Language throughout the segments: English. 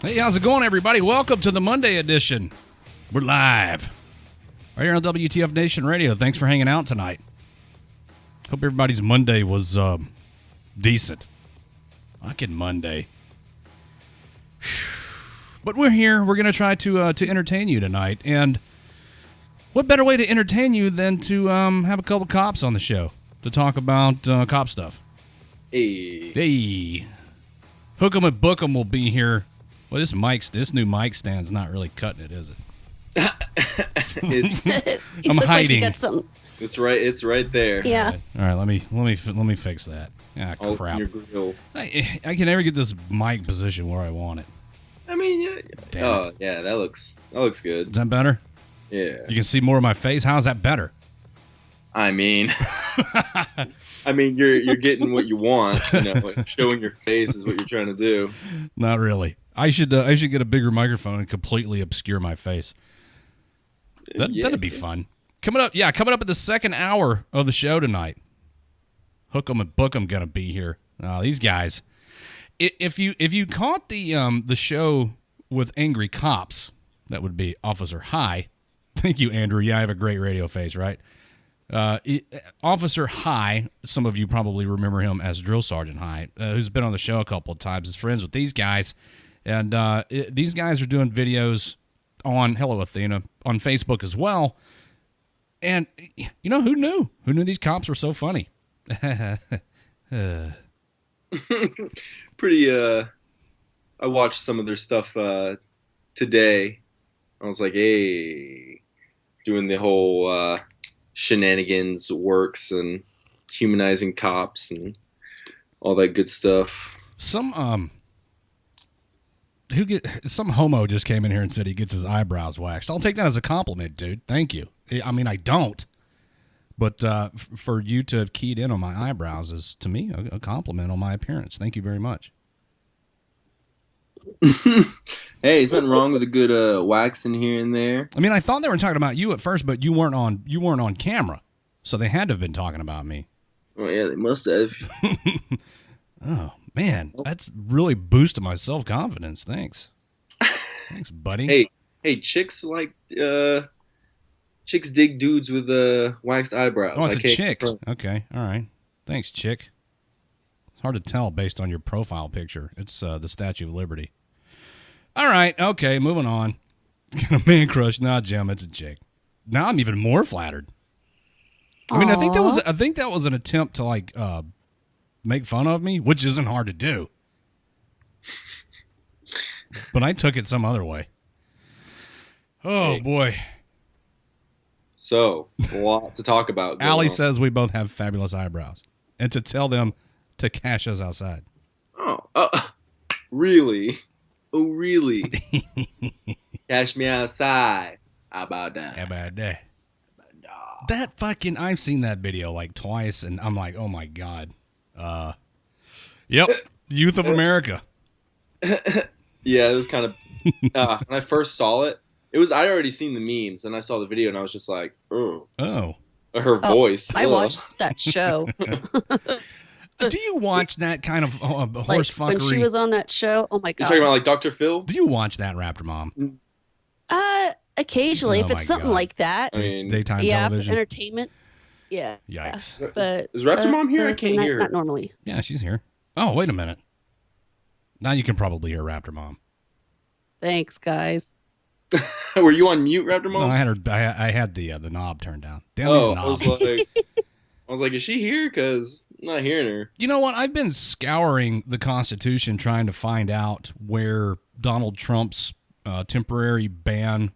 Hey, how's it going, everybody? Welcome to the Monday edition. We're live right here on WTF Nation Radio. Thanks for hanging out tonight. Hope everybody's Monday was decent. Fucking Monday. But we're here. We're going to try to entertain you tonight. And what better way to entertain you than to have a couple cops on the show to talk about cop stuff? Hey. Hooke'em and Booke'em will be here. Well, this new mic stand's not really cutting it, is it? I'm hiding. Like It's right there. Yeah. All right. Let me fix that. Ah, crap. Your grill. I can never get this mic position where I want it. I mean, yeah. Damn Yeah, that looks good. Is that better? Yeah. You can see more of my face. How's that better? I mean, you're getting what you want. Like showing your face is what you're trying to do. Not really. I should get a bigger microphone and completely obscure my face. That'd be fun. Coming up at the second hour of the show tonight. Hooke'em and Booke'em gonna be here. These guys. If you caught the show with angry cops, that would be Officer High. Thank you, Andrew. Yeah, I have a great radio face, right? Officer High, some of you probably remember him as Drill Sergeant High, who's been on the show a couple of times, is friends with these guys. And these guys are doing videos on Hello Athena on Facebook as well. And, who knew? Who knew these cops were so funny? Pretty, I watched some of their stuff today. I was like, hey, doing the whole shenanigans works and humanizing cops and all that good stuff. Some homo just came in here and said he gets his eyebrows waxed. I'll take that as a compliment, dude. Thank you. I mean, I don't. But for you to have keyed in on my eyebrows is, to me, a compliment on my appearance. Thank you very much. Hey, there's nothing wrong with a good waxing here and there. I mean, I thought they were talking about you at first, but you weren't on camera, so they had to have been talking about me. Oh yeah, they must have. Oh man, that's really boosted my self-confidence. Thanks, buddy. Hey, chicks dig dudes with waxed eyebrows. Oh, it's a chick. Okay, all right. Thanks, chick. It's hard to tell based on your profile picture. It's the Statue of Liberty. All right, okay, moving on. A man crush, not Jim. It's a chick. Now I'm even more flattered. I mean, I think that was an attempt to make fun of me, which isn't hard to do. But I took it some other way. Oh boy. So, a lot to talk about. Allie says we both have fabulous eyebrows, and to tell them to cash us outside. Oh, really? Oh, really? Cash me outside. How about that? How about that? That fucking, I've seen that video like twice, and I'm like, oh my God. Yep, Youth of America. Yeah, it was kind of, when I first saw it, I'd already seen the memes, and I saw the video, and I was just like, oh. Her voice. I watched that show. Do you watch that kind of horse fuckery? When she was on that show, oh my God. You're talking about like Dr. Phil? Do you watch that, Raptor Mom? Occasionally, Oh if it's something like that. I mean, daytime for television. entertainment. Yeah. Yikes. But is Raptor Mom here? I can't hear her. Not normally. Yeah, she's here. Oh, wait a minute. Now you can probably hear Raptor Mom. Thanks, guys. Were you on mute, Raptor Mom? No, I had the knob turned down. Damn these knobs. I was like, is she here? Because I'm not hearing her. You know what? I've been scouring the Constitution trying to find out where Donald Trump's temporary ban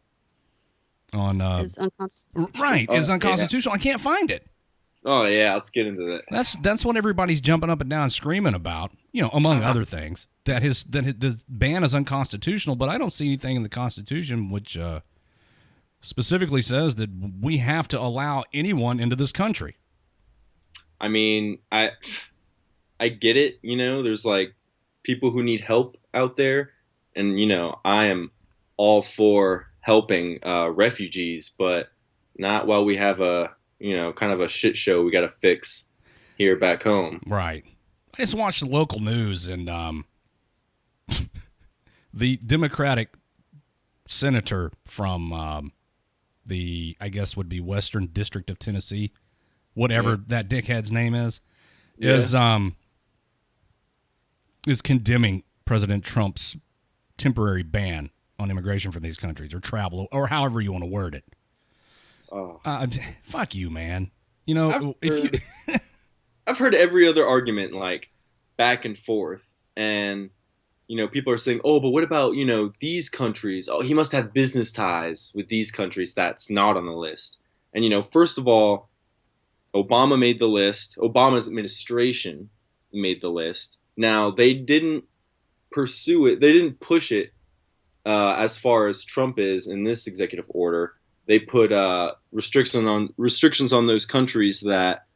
on Is unconstitutional. is unconstitutional. Yeah. I can't find it. Oh yeah, let's get into that. That's what everybody's jumping up and down screaming about. Among other things, that the ban is unconstitutional. But I don't see anything in the Constitution which specifically says that we have to allow anyone into this country. I mean, I get it. There's like people who need help out there, and I am all for helping refugees, but not while we have a kind of a shit show we got to fix here back home. Right. I just watched the local news, and the Democratic senator from I guess would be Western District of Tennessee, whatever that dickhead's name is condemning President Trump's temporary ban on immigration from these countries or travel or however you want to word it. Oh. Fuck you, man. You know, I've heard every other argument like back and forth, and you know, people are saying, "Oh, but what about, you know, these countries? Oh, he must have business ties with these countries that's not on the list." And you know, first of all, Obama made the list. Obama's administration made the list. Now, they didn't pursue it. They didn't push it as far as Trump is in this executive order. They put restrictions on those countries that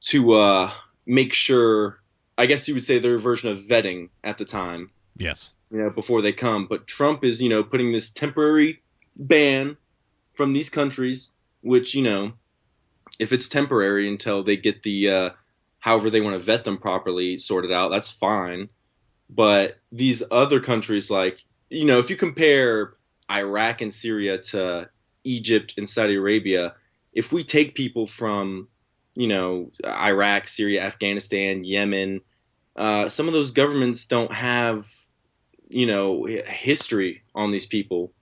to make sure. I guess you would say their version of vetting at the time. Yes. You know, before they come. But Trump is, you know, putting this temporary ban from these countries, which, you know, if it's temporary until they get the however they want to vet them properly sorted out, that's fine. But these other countries, like, you know, if you compare Iraq and Syria to Egypt and Saudi Arabia, if we take people from, you know, Iraq, Syria, Afghanistan, Yemen, some of those governments don't have, you know, history on these people.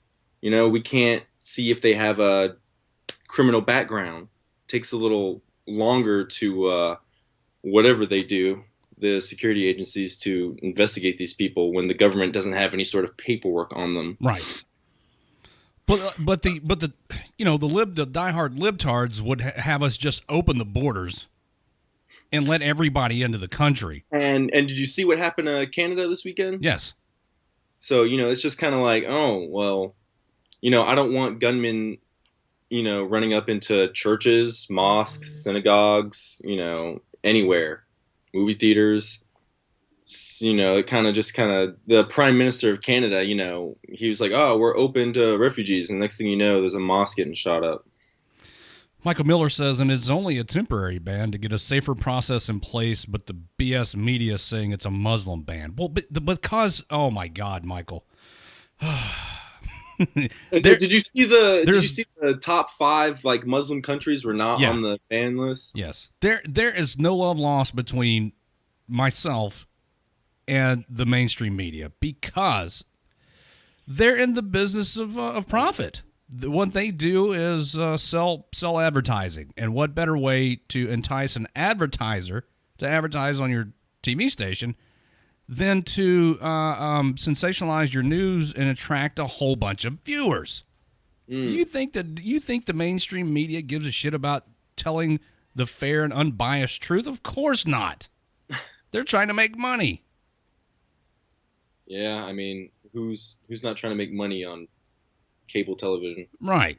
You know, we can't see if they have a criminal background. It takes a little longer to whatever they do, the security agencies, to investigate these people when the government doesn't have any sort of paperwork on them. Right. But the you know, the diehard libtards would have us just open the borders and let everybody into the country. And did you see what happened to Canada this weekend? Yes. So, you know, it's just kind of like, oh, well, you know, I don't want gunmen, you know, running up into churches, mosques, synagogues, you know, anywhere, movie theaters. You know, it kind of the Prime Minister of Canada, you know, he was like, oh, we're open to refugees. And next thing you know, there's a mosque getting shot up. Michael Miller says, and it's only a temporary ban to get a safer process in place, but the BS media is saying it's a Muslim ban. Well, because, oh my God, Michael. Did you see the top 5 like Muslim countries were not on the ban list? Yes. There is no love lost between myself and the mainstream media because they're in the business of profit. What they do is sell advertising, and what better way to entice an advertiser to advertise on your TV station than to sensationalize your news and attract a whole bunch of viewers? You think the mainstream media gives a shit about telling the fair and unbiased truth? Of course not. They're trying to make money. Yeah, I mean, who's not trying to make money on cable television? Right.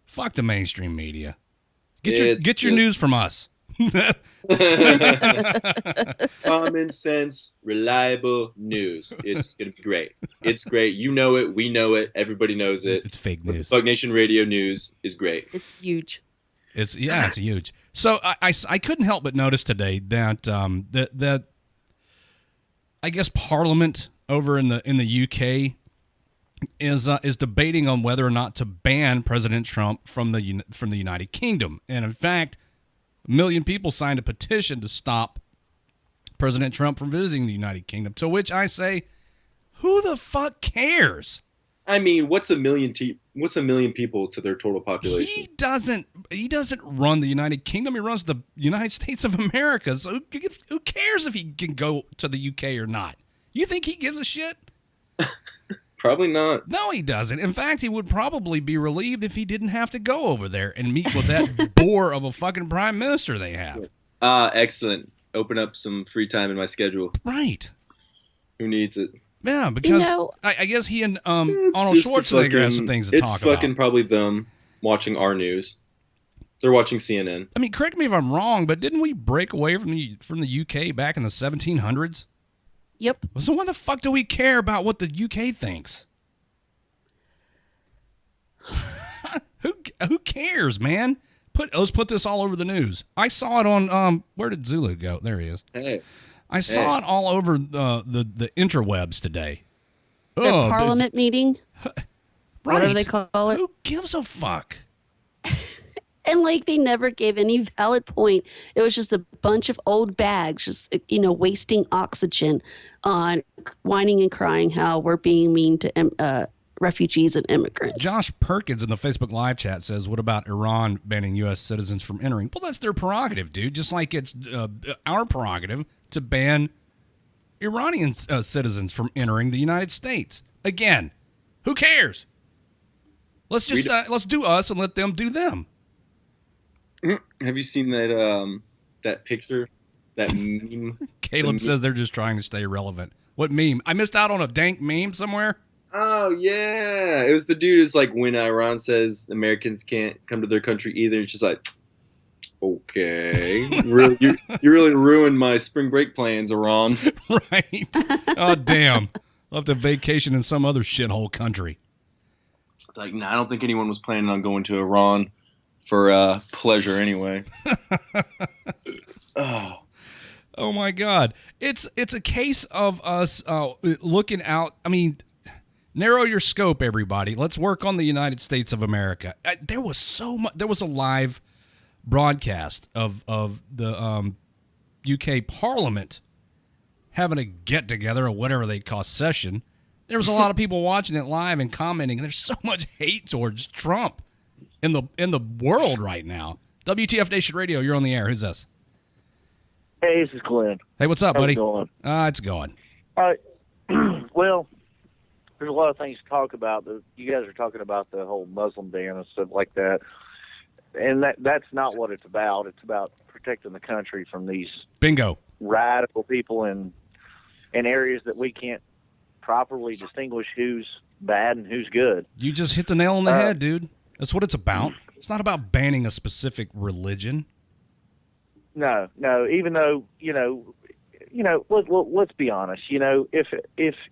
Fuck the mainstream media. Get your news from us. Common sense, reliable news. It's gonna be great. It's great. You know it. We know it. Everybody knows it. It's fake news. Bug Nation Radio News is great. It's huge. It's huge. So I couldn't help but notice today that that I guess Parliament over in the UK is debating on whether or not to ban President Trump from the United Kingdom. And in fact, 1 million people signed a petition to stop President Trump from visiting the United Kingdom. To which I say, who the fuck cares? I mean, what's a million people to their total population? He doesn't run the United Kingdom. He runs the United States of America. So who cares if he can go to the UK or not? You think he gives a shit? Probably not. No, he doesn't. In fact, he would probably be relieved if he didn't have to go over there and meet with that bore of a fucking prime minister they have. Excellent. Open up some free time in my schedule. Right. Who needs it? Yeah, because I guess he and Arnold Schwarzenegger have some things to talk about. It's fucking probably them watching our news. They're watching CNN. I mean, correct me if I'm wrong, but didn't we break away from the UK back in the 1700s? Yep. So why the fuck do we care about what the UK thinks? Who cares, man? Let's put this all over the news. I saw it on where did Zulu go? There he is. Hey. I saw it all over the interwebs today. Their parliament meeting, whatever they call it. Who gives a fuck? And like they never gave any valid point. It was just a bunch of old bags, just wasting oxygen on whining and crying how we're being mean to refugees and immigrants. Josh Perkins in the Facebook live chat says, "What about Iran banning U.S. citizens from entering?" Well, that's their prerogative, dude. Just like it's our prerogative to ban Iranian citizens from entering the United States. Again, who cares? Let's just let's do us and let them do them. Have you seen that picture, that meme? Caleb says they're just trying to stay relevant. What meme? I missed out on a dank meme somewhere. Oh yeah, it was the dude who's like, when Iran says Americans can't come to their country either, it's just like, okay, you really ruined my spring break plans, Iran. Right? Oh damn, I'll have to vacation in some other shithole country. Like, nah, I don't think anyone was planning on going to Iran for pleasure anyway. Oh my God, it's a case of us looking out. I mean, narrow your scope, everybody. Let's work on the United States of America. There was so much. There was a live broadcast of the UK Parliament having a get together or whatever they call session. There was a lot of people watching it live and commenting. There's so much hate towards Trump in the world right now. WTF Nation Radio, you're on the air. Who's this? Hey, this is Glenn. Hey, what's up, buddy? How's it going? It's going. All right. Well, there's a lot of things to talk about. You guys are talking about the whole Muslim ban and stuff like that. And that's not what it's about. It's about protecting the country from these Bingo. radical people in areas that we can't properly distinguish who's bad and who's good. You just hit the nail on the head, dude. That's what it's about. It's not about banning a specific religion. No. Even though let's be honest. If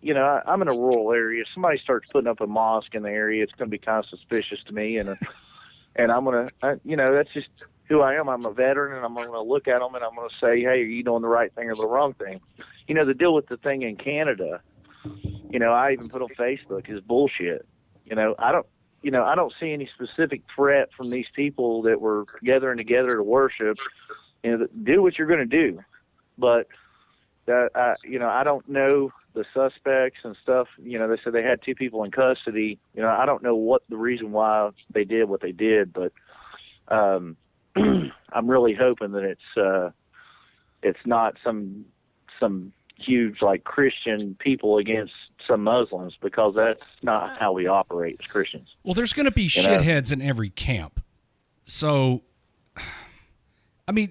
I'm in a rural area, if somebody starts putting up a mosque in the area, it's going to be kind of suspicious to me, and I'm gonna, that's just who I am. I'm a veteran, and I'm going to look at them and I'm going to say, hey, are you doing the right thing or the wrong thing? The deal with the thing in Canada, I even put on Facebook is bullshit. I don't see any specific threat from these people that were gathering together to worship. Do what you're going to do, but I don't know the suspects and stuff. They said they had 2 people in custody. I don't know what the reason why they did what they did, but I'm really hoping that it's not some huge like Christian people against some Muslims, because that's not how we operate as Christians. Well, there's going to be shitheads in every camp. So, I mean,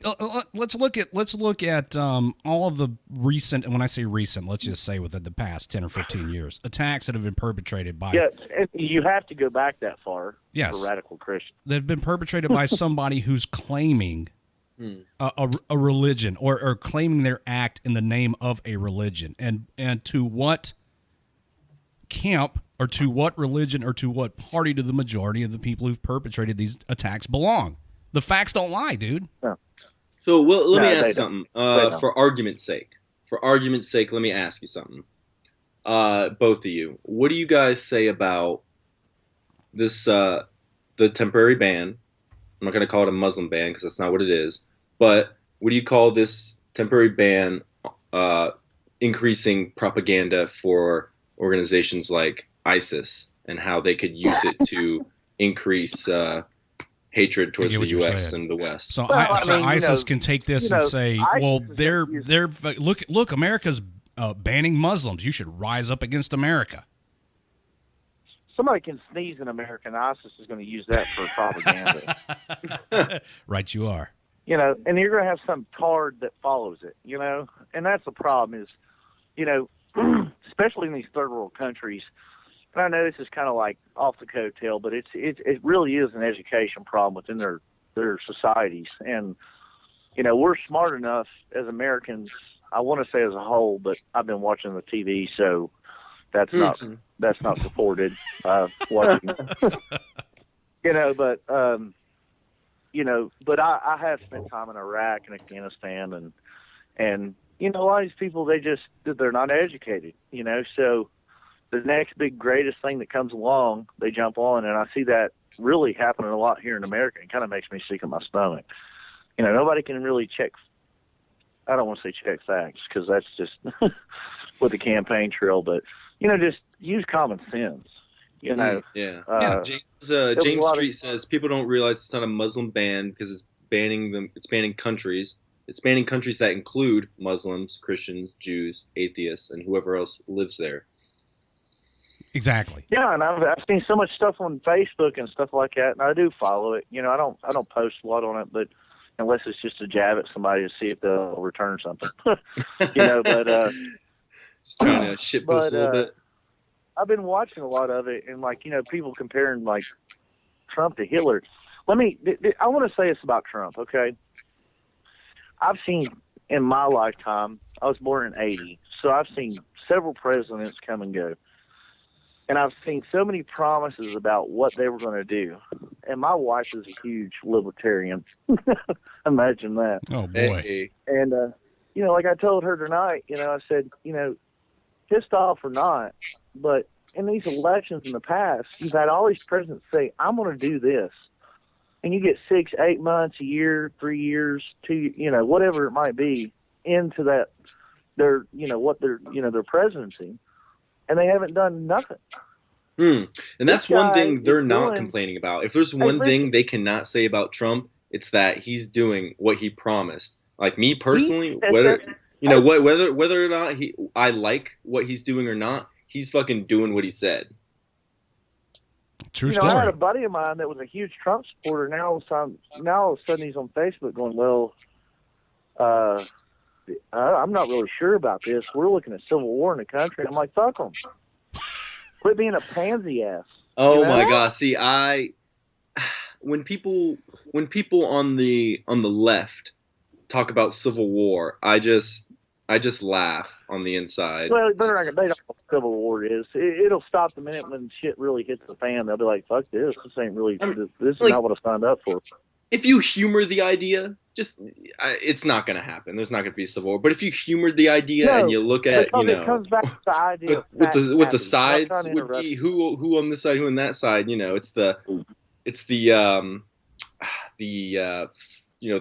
let's look at all of the recent, and when I say recent, let's just say within the past 10 or 15 years, attacks that have been perpetrated by. Yeah, you have to go back that far. Yes, for radical Christians. They've been perpetrated by somebody who's claiming a religion or claiming their act in the name of a religion, and to what camp or to what religion or to what party do the majority of the people who've perpetrated these attacks belong? The facts don't lie, dude. No. So let me ask something. For argument's sake, let me ask you something. Both of you, what do you guys say about this? The temporary ban. I'm not going to call it a Muslim ban because that's not what it is. But what do you call this temporary ban increasing propaganda for organizations like ISIS and how they could use it to increase hatred towards the U.S. and the West? So, ISIS can take this and say, well, they're look, America's banning Muslims. You should rise up against America. Somebody can sneeze in America, and ISIS is going to use that for propaganda. Right, you are. And you're going to have some tard that follows it, and that's the problem is, especially in these third world countries. And I know this is kind of like off the coattail, but it really is an education problem within their societies. And, we're smart enough as Americans, I want to say as a whole, but I've been watching the TV, so that's not supported. Watching, but I have spent time in Iraq and Afghanistan, and a lot of these people, they're not educated, so the next big greatest thing that comes along, they jump on, and I see that really happening a lot here in America. It kind of makes me sick in my stomach. Nobody can really check. I don't want to say check facts because that's just with the campaign trail, but just use common sense. James Street says people don't realize it's not a Muslim ban because it's banning them. It's banning countries. It's banning countries that include Muslims, Christians, Jews, atheists, and whoever else lives there. Exactly. Yeah, and I've seen so much stuff on Facebook and stuff like that, and I do follow it. I don't post a lot on it, but unless it's just a jab at somebody to see if they'll return something, but just trying to shitpost a little bit. I've been watching a lot of it, and people comparing Trump to Hitler. I want to say this about Trump, okay? I've seen in my lifetime, I was born in '80, so I've seen several presidents come and go. And I've seen so many promises about what they were going to do. And my wife is a huge libertarian. Imagine that. Oh, boy. Hey. And, like I told her tonight, I said, pissed off or not, but in these elections in the past, you've had all these presidents say, I'm going to do this. And you get 6, 8 months, a year, 3 years, 2, whatever it might be, into that, their presidency. And they haven't done nothing. And that's one thing they're not complaining about. If there's one thing they cannot say about Trump, it's that he's doing what he promised. Like me personally, whether or not I like what he's doing or not, he's fucking doing what he said. True story. I had a buddy of mine that was a huge Trump supporter. Now all of a sudden he's on Facebook going, well, I'm not really sure about this. We're looking at civil war in the country. I'm like, fuck them. Quit being a pansy ass. Oh my God. See, when people on the left talk about civil war, I just laugh on the inside. Well, they don't know what civil war is. It'll stop the minute when shit really hits the fan. They'll be like, fuck this. This ain't really, this is not what I signed up for. If you humor the idea, it's not going to happen. There's not going to be a civil war. But if you humored the idea and you look at, it comes back to the idea with the sides would be who on this side, who on that side. It's the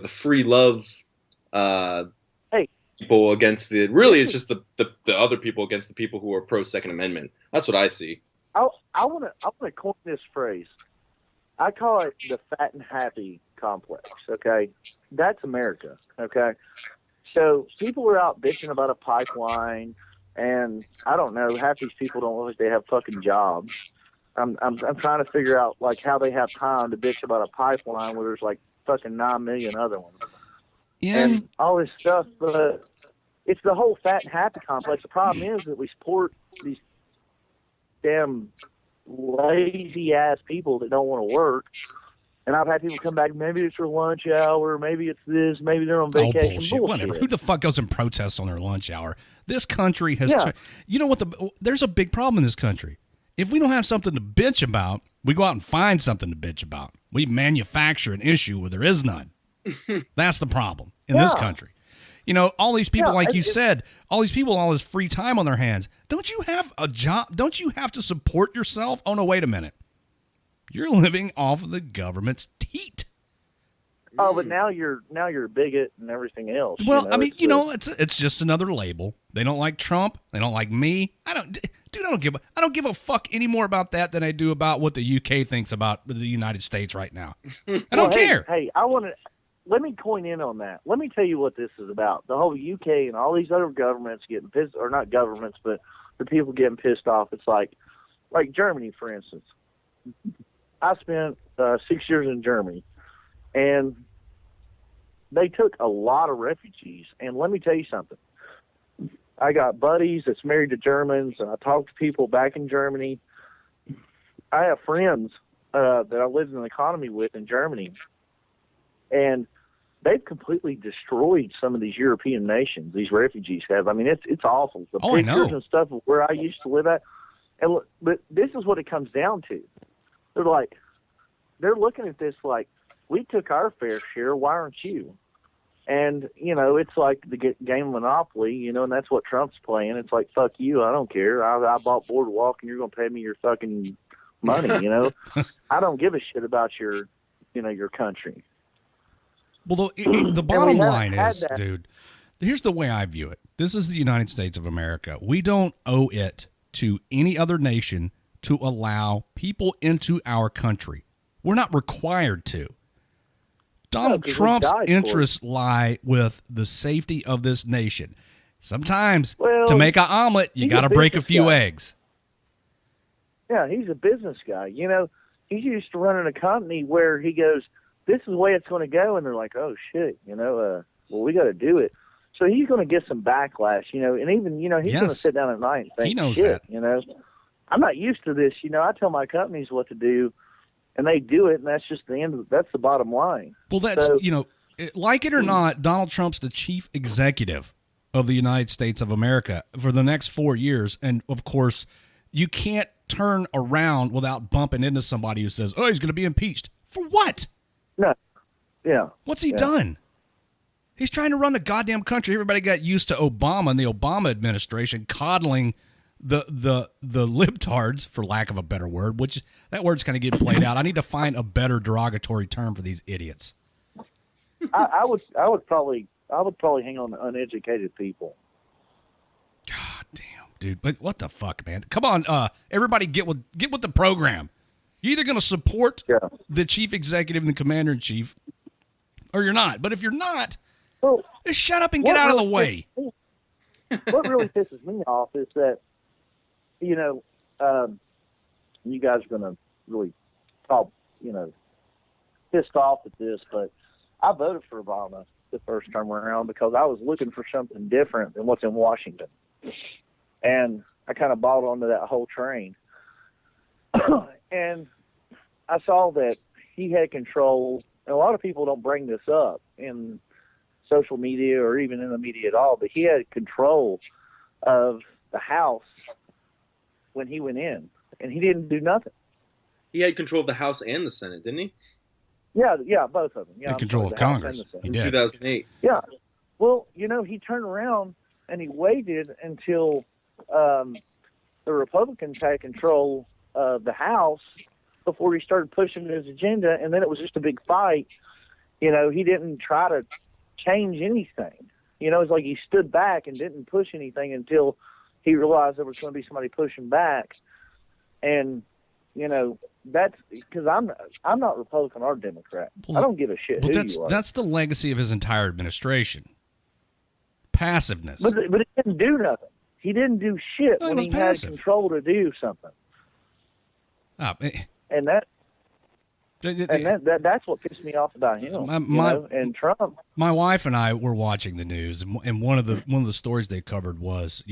free love people against it's just the other people against the people who are pro Second Amendment. That's what I see. I want to coin this phrase. I call it the fat and happy complex, okay? That's America, okay? So people are out bitching about a pipeline, and I don't know, half these people don't look like they have fucking jobs. I'm trying to figure out, how they have time to bitch about a pipeline where there's, fucking 9 million other ones. Yeah. And all this stuff, but it's the whole fat and happy complex. The problem is that we support these damn lazy-ass people that don't want to work. And I've had people come back, maybe it's their lunch hour, maybe it's this, maybe they're on vacation. Bullshit. Whatever. Who the fuck goes and protests on their lunch hour? This country has... You know what? There's a big problem in this country. If we don't have something to bitch about, we go out and find something to bitch about. We manufacture an issue where there is none. That's the problem in this country. All these people, like you said, all these people, all this free time on their hands. Don't you have a job? Don't you have to support yourself? Oh, no, wait a minute. You're living off of the government's teat. Oh, but now you're a bigot and everything else. Well, it's just another label. They don't like Trump. They don't like me. I don't give a fuck any more about that than I do about what the UK thinks about the United States right now. I don't care. Hey, let me coin in on that. Let me tell you what this is about. The whole UK and all these other governments getting pissed, or not governments, but the people getting pissed off. It's like Germany, for instance. I spent 6 years in Germany, and they took a lot of refugees. And let me tell you something. I got buddies that's married to Germans, and I talk to people back in Germany. I have friends that I lived in an economy with in Germany, and they've completely destroyed some of these European nations. These refugees have. I mean, it's awful. The pictures and stuff of where I used to live at. And but this is what it comes down to. They're looking at this like, we took our fair share. Why aren't you? And, it's like the game Monopoly, and that's what Trump's playing. It's like, fuck you, I don't care. I bought Boardwalk, and you're going to pay me your fucking money, I don't give a shit about your country. Well, the bottom line is, dude, here's the way I view it. This is the United States of America. We don't owe it to any other nation to allow people into our country. We're not required to. Donald Trump's interests lie with the safety of this nation. Sometimes, to make an omelet, you got to break a few eggs. Yeah, he's a business guy. He's used to running a company where he goes, this is the way it's going to go. And they're like, oh, shit, well, we got to do it. So he's going to get some backlash, and even, he's going to sit down at night and think, he knows shit, that. I'm not used to this. I tell my companies what to do, and they do it, and that's just that's the bottom line. Well, that's, like it or not, Donald Trump's the chief executive of the United States of America for the next 4 years. And, of course, you can't turn around without bumping into somebody who says, oh, he's going to be impeached. For what? No. Yeah. What's he done? He's trying to run the goddamn country. Everybody got used to Obama and the Obama administration coddling the libtards, for lack of a better word, which that word's kind of getting played out. I need to find a better derogatory term for these idiots. I would probably hang on to uneducated people. God damn, dude. But what the fuck, man? Come on, everybody get with the program. You're either going to support the chief executive and the commander in chief, or you're not. But if you're not, just shut up and get out of the way. What really pisses me off is that, you guys are going to really talk, pissed off at this, but I voted for Obama the first time around because I was looking for something different than what's in Washington. And I kind of bought onto that whole train. And I saw that he had control, and a lot of people don't bring this up in social media or even in the media at all, but he had control of the House when he went in, and he didn't do nothing. He had control of the House and the Senate, didn't he? Yeah, both of them. Yeah, control of Congress. In 2008. Yeah. Well, he turned around and he waited until the Republicans had control of the House before he started pushing his agenda, and then it was just a big fight. He didn't try to change anything. It's like he stood back and didn't push anything until he realized there was going to be somebody pushing back. And, that's because I'm not Republican or Democrat. I don't give a shit who you are. That's the legacy of his entire administration. Passiveness. But he didn't do nothing. He didn't do shit when he had control to do something. And that's what pissed me off about him. And Trump. My wife and I were watching the news, and one of the stories they covered was,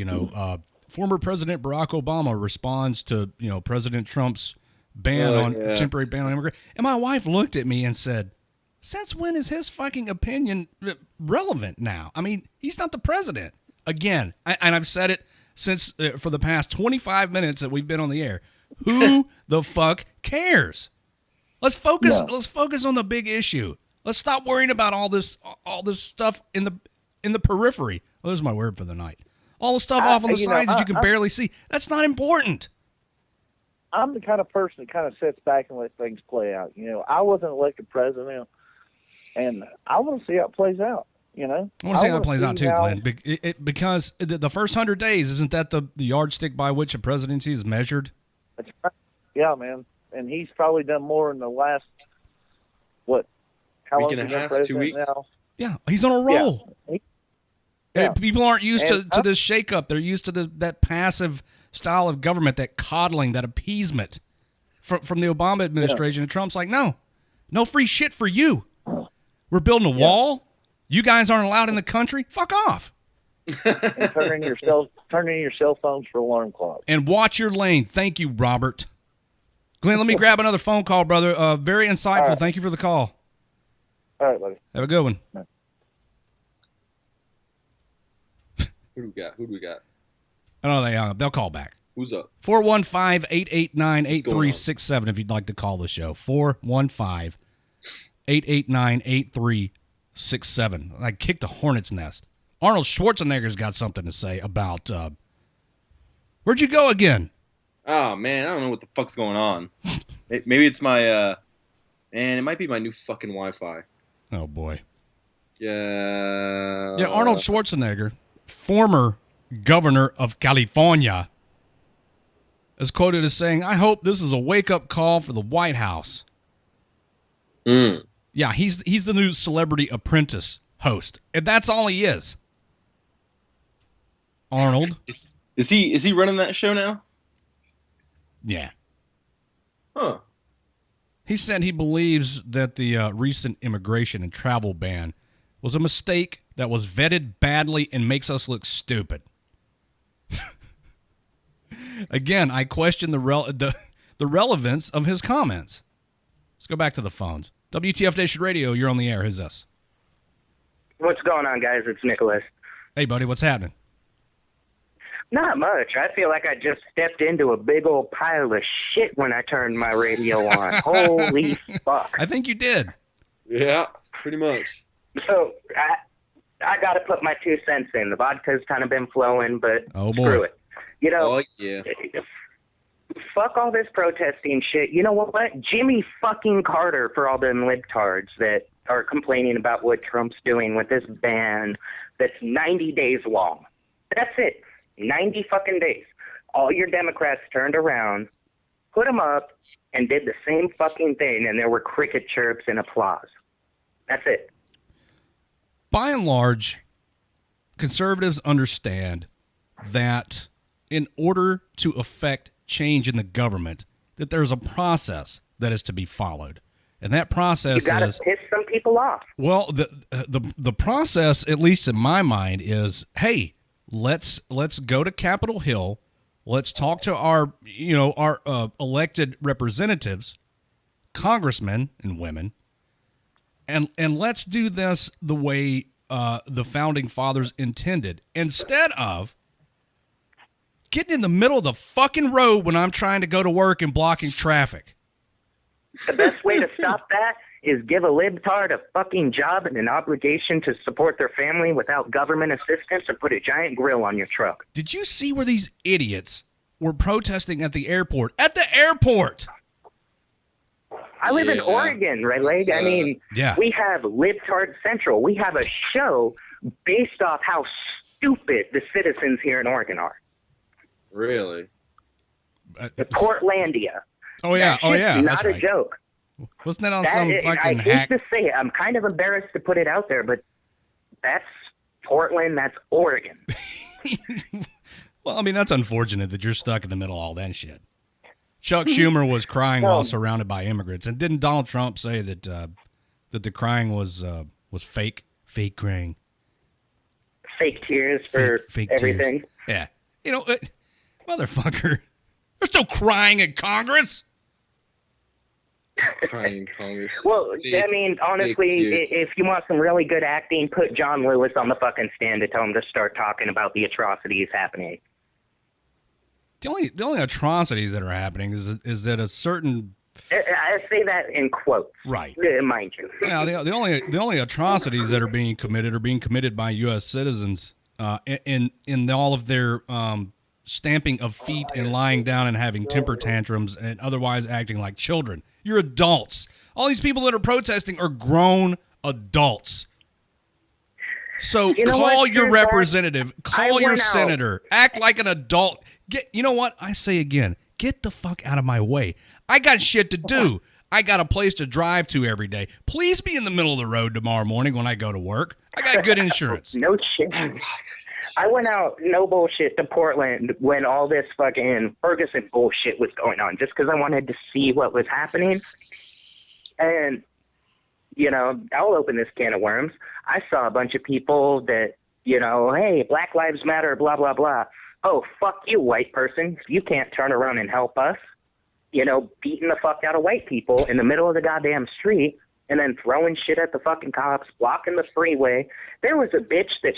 former President Barack Obama responds to President Trump's temporary ban on immigration. And my wife looked at me and said, "Since when is his fucking opinion relevant now? I mean, he's not the president." Again, and I've said it since for the past 25 minutes that we've been on the air. Who the fuck cares? Let's focus. No. Let's focus on the big issue. Let's stop worrying about all this stuff in the periphery. Well, there's my word for the night. All the stuff off on the sides that you can barely see. That's not important. I'm the kind of person that kind of sits back and lets things play out. I wasn't elected president, and I want to see how it plays out. I want to see how it plays out too, Glenn. Because the first 100 days, isn't that the yardstick by which a presidency is measured? That's right. Yeah, man. And he's probably done more in the last, how week and a half, 2 weeks? Now? Yeah, he's on a roll. Yeah. People aren't used to this shakeup. They're used to that passive style of government, that coddling, that appeasement from the Obama administration. And Trump's like, no free shit for you. We're building a wall. You guys aren't allowed in the country. Fuck off. And turn in your cell phones for alarm clocks. And watch your lane. Thank you, Robert. Glenn, let me grab another phone call, brother. Very insightful. Right. Thank you for the call. All right, buddy. Have a good one. Right. Who do we got? I don't know. They'll call back. Who's up? 415-889-8367 if you'd like to call the show. 415-889-8367. 6'7". I kicked a hornet's nest. Arnold Schwarzenegger's got something to say about where'd you go again? Oh man, I don't know what the fuck's going on. Maybe it's my man. It might be my new fucking Wi-Fi. Oh boy. Yeah. Yeah, Arnold Schwarzenegger, former governor of California, is quoted as saying, "I hope this is a wake-up call for the White House." Mm. Yeah, he's the new Celebrity Apprentice host, and that's all he is. Arnold. Is he running that show now? Yeah. Huh. He said he believes that the recent immigration and travel ban was a mistake that was vetted badly and makes us look stupid. Again, I question the relevance of his comments. Let's go back to the phones. WTF Nation Radio, you're on the air. Who's this? What's going on, guys? It's Nicholas. Hey, buddy, what's happening? Not much. I feel like I just stepped into a big old pile of shit when I turned my radio on. Holy fuck. I think you did. Yeah, pretty much. So, I got to put my 2 cents in. The vodka's kind of been flowing, but Oh, boy. screw it. You know, Oh yeah. fuck all this protesting shit. You know what? Jimmy fucking Carter for all them libtards that are complaining about what Trump's doing with this ban that's 90 days long. That's it. 90 fucking days. All your Democrats turned around, put them up, and did the same fucking thing, and there were cricket chirps and applause. That's it. By and large, conservatives understand that in order to affect change in the government, that there's a process that is to be followed. And that process You gotta is, piss some people off. well, the process, at least in my mind, is, hey, let's go to Capitol Hill, let's talk to our elected representatives, congressmen and women, and let's do this the way the founding fathers intended, instead of getting in the middle of the fucking road when I'm trying to go to work and blocking traffic. The best way to stop that is give a libtard a fucking job and an obligation to support their family without government assistance, or put a giant grill on your truck. Did you see where these idiots were protesting at the airport? At the airport! I live in Yeah. Oregon, Redleg. I mean, Yeah. we have Libtard Central. We have a show based off how stupid the citizens here in Oregon are. Really? Portlandia. Oh yeah, That shit's that's not a right. joke. Wasn't that on That some is, I fucking hate hack? to say it. I'm kind of embarrassed to put it out there, but that's Portland. That's Oregon. Well, I mean, that's unfortunate that you're stuck in the middle of all that shit. Chuck Schumer was crying while surrounded by immigrants, and didn't Donald Trump say that that the crying was fake crying, Fake tears for fake everything. tears? Yeah, motherfucker, there's no crying at Congress. Crying in Congress. Well, Fake- I mean, fake honestly, tears. if you want some really good acting, put John Lewis on the fucking stand to tell him to start talking about the atrocities happening. The only atrocities that are happening is that a certain I say that in quotes, right. mind you. Yeah, the only atrocities that are being committed by U.S. citizens in all of their stamping of feet and lying down and having temper tantrums and otherwise acting like children. You're adults. All these people that are protesting are grown adults. So You know call what, your Drew, representative, call your went out- senator, act like an adult. You know what? I say again, get the fuck out of my way. I got shit to do. I got a place to drive to every day. Please be in the middle of the road tomorrow morning when I go to work. I got good insurance. No shit. I went out, no bullshit, to Portland when all this fucking Ferguson bullshit was going on, just because I wanted to see what was happening. And, you know, I'll open this can of worms. I saw a bunch of people that, you know, hey, Black Lives Matter, blah, blah, blah. Oh, fuck you, white person. You can't turn around and help us. You know, beating the fuck out of white people in the middle of the goddamn street, and then throwing shit at the fucking cops, blocking the freeway. There was a bitch that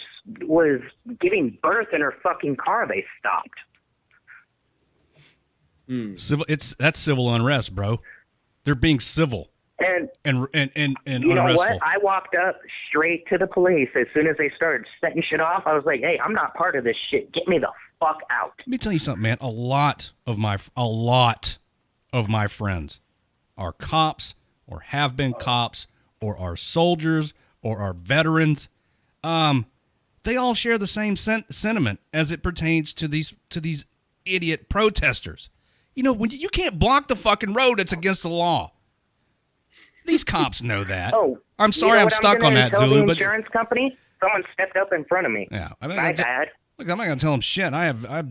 was giving birth in her fucking car. They stopped. That's civil unrest, bro. They're being civil. And and you know unrestful. what? I walked up straight to the police as soon as they started setting shit off. I was like, "Hey, I'm not part of this shit. Get me the fuck out." Let me tell you something, man. A lot of my friends are cops or have been cops or are soldiers or are veterans. They all share the same sentiment as it pertains to these idiot protesters. You know, when you can't block the fucking road, it's against the law. These cops know that. Oh, I'm sorry, I'm stuck on that, tell Zulu. the But insurance company, someone stepped up in front of me. yeah, I mean, My bad. Look, I'm not gonna tell them shit.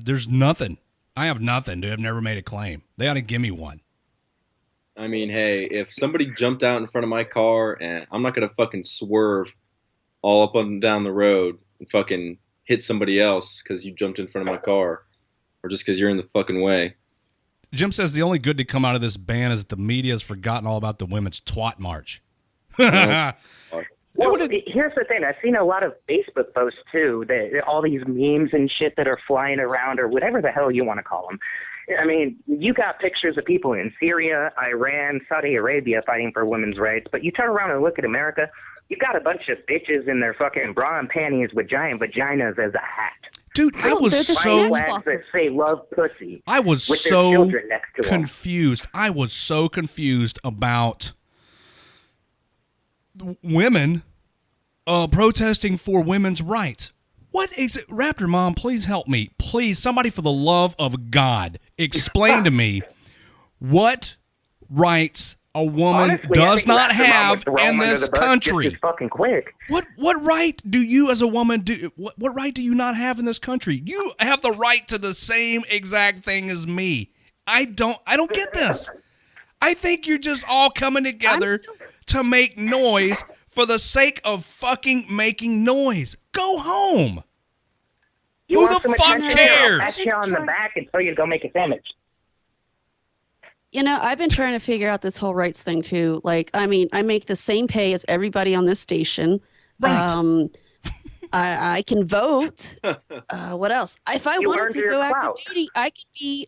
There's nothing. I have nothing, dude. I've never made a claim. They ought to give me one. I mean, hey, if somebody jumped out in front of my car, and I'm not gonna fucking swerve all up and down the road and fucking hit somebody else because you jumped in front of my car, or just because you're in the fucking way. Jim says the only good to come out of this ban is the media has forgotten all about the women's twat march. Well, here's the thing. I've seen a lot of Facebook posts, too, that all these memes and shit that are flying around, or whatever the hell you want to call them. I mean, you got pictures of people in Syria, Iran, Saudi Arabia fighting for women's rights, but you turn around and look at America, you got a bunch of bitches in their fucking bra and panties with giant vaginas as a hat. Dude, I was so flags that say love pussy. I was with their so children next to them. confused. I was so confused about women protesting for women's rights. What is it? Raptor Mom, please help me. Please, somebody for the love of God, explain to me what rights a woman Honestly, does not have in this country. Just fucking quick. What right do you as a woman do? What right do you not have in this country? You have the right to the same exact thing as me. I don't get this. I think you're just all coming together to make noise for the sake of fucking making noise. Go home. Who the fuck cares? I'll pat you on the back and tell you to go make a sandwich. You know, I've been trying to figure out this whole rights thing too. Like, I mean, I make the same pay as everybody on this station. Right. I can vote. What else? If I wanted to go active duty, I could be,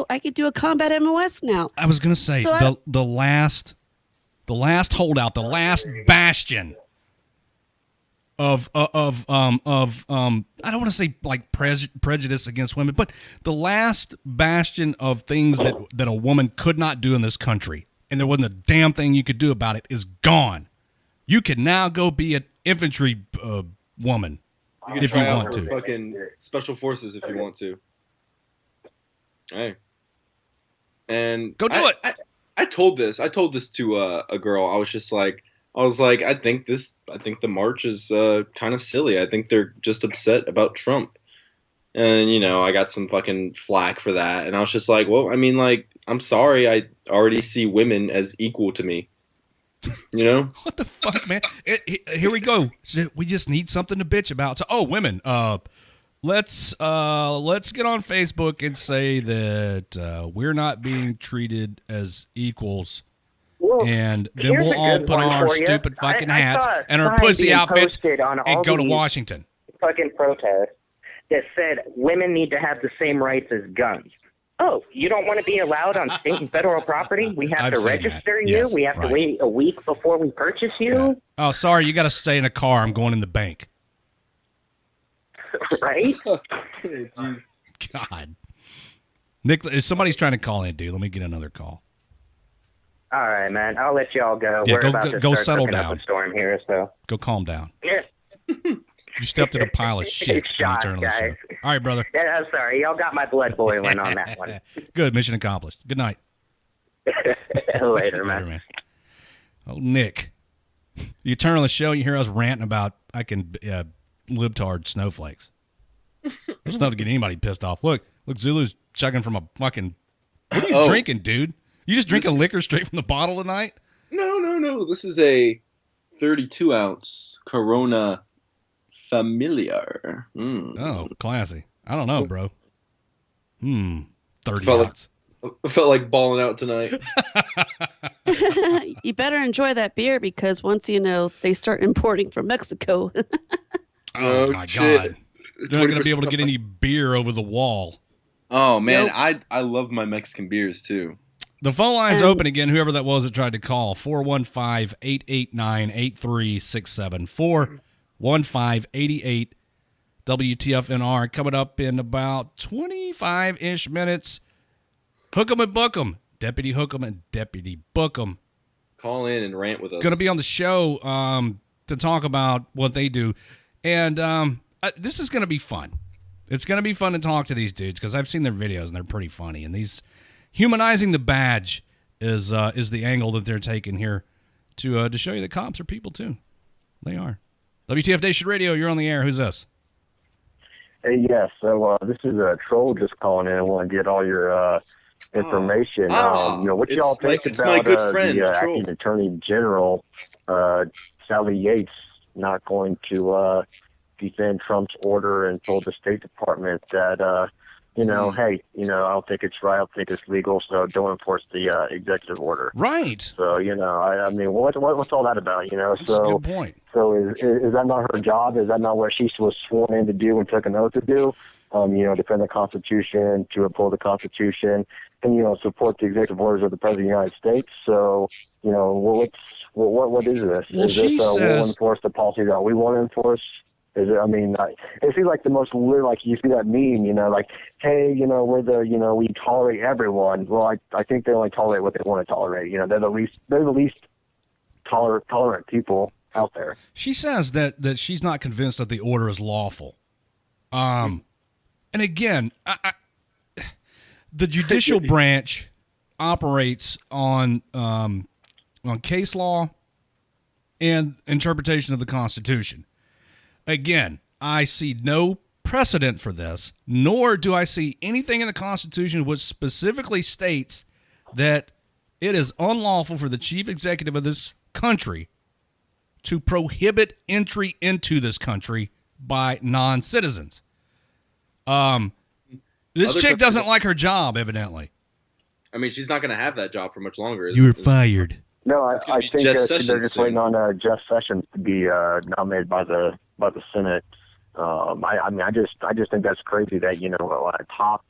I could do a combat MOS now. I was gonna say So the last holdout, the last bastion of I don't want to say like prejudice against women, but the last bastion of things that a woman could not do in this country, and there wasn't a damn thing you could do about it, is gone. You can now go be an infantry woman if you want to. Fucking special forces if you want to. Hey, and go do it. I told this to a girl. I was like, I think the march is kind of silly. I think they're just upset about Trump. And, I got some fucking flack for that. And I was just like, well, I mean, like, I'm sorry. I already see women as equal to me. What the fuck, man? Here we go. We just need something to bitch about. So, women, let's get on Facebook and say that we're not being treated as equals. Well, and then we'll all put on our stupid fucking hats and our pussy outfits and go to Washington. Fucking protest that said women need to have the same rights as guns. Oh, you don't want to be allowed on state and federal property? We have to register you. Yes, we have to wait a week before we purchase you. Yeah. Oh, sorry, you got to stay in a car. I'm going in the bank. Right? Jeez. God. Nick, if somebody's trying to call in, dude, let me get another call. All right, man. I'll let y'all go. Yeah, We're about to go start settle cooking down. Up a storm here, so go calm down. Yeah. You stepped in a pile of shit. Shots, guys. All right, brother. Yeah, I'm sorry. Y'all got my blood boiling on that one. Good. Mission accomplished. Good night. Later, man. Oh, Nick. You turn on the show and you hear us ranting about libtard snowflakes. There's enough to get anybody pissed off. Look, Zulu's chugging from a fucking... What are you drinking, dude? You just drinking liquor straight from the bottle tonight? No. This is a 32-ounce Corona Familiar. Oh, classy. I don't know, bro. 30 ounce. I felt like balling out tonight. You better enjoy that beer because once they start importing from Mexico. Oh my God. They're not going to be able to get any beer over the wall. Oh man, I love my Mexican beers too. The phone line's open again, whoever that was that tried to call. 415-889-8367. 415-88 WTFNR. Coming up in about 25-ish minutes. Hooke'em and Booke'em. Deputy Hooke'em and Deputy Booke'em. Call in and rant with us. Going to be on the show to talk about what they do. And this is going to be fun. It's going to be fun to talk to these dudes because I've seen their videos and they're pretty funny. And these humanizing the badge is the angle that they're taking here to show you that cops are people too. They are. WTF Nation Radio, you're on the air. Who's this? Hey, yes. So this is a troll just calling in. I want to get all your information. What y'all think about my good friend, the acting attorney general, Sally Yates, not going to defend Trump's order and told the State Department that, hey, I don't think it's right. I don't think it's legal. So don't enforce the executive order. Right. So, I mean, what's all that about? That's a good point. So is that not her job? Is that not what she was sworn in to do and took an oath to do? Defend the Constitution, to uphold the Constitution, and, support the executive orders of the President of the United States. So, what is this? Well, is this we'll enforce the policy that we want to enforce? Is it, it seems like the most weird, like you see that meme, hey, we're we tolerate everyone. Well, I think they only tolerate what they want to tolerate. They're the least tolerant people out there. She says that she's not convinced that the order is lawful. And again, the judicial branch operates on case law and interpretation of the Constitution. Again, I see no precedent for this, nor do I see anything in the Constitution which specifically states that it is unlawful for the chief executive of this country to prohibit entry into this country by non-citizens. This chick doesn't like her job, evidently. I mean, she's not going to have that job for much longer. You're fired. No, I think they're just waiting on Jeff Sessions to be nominated by the Senate. I just think that's crazy that a top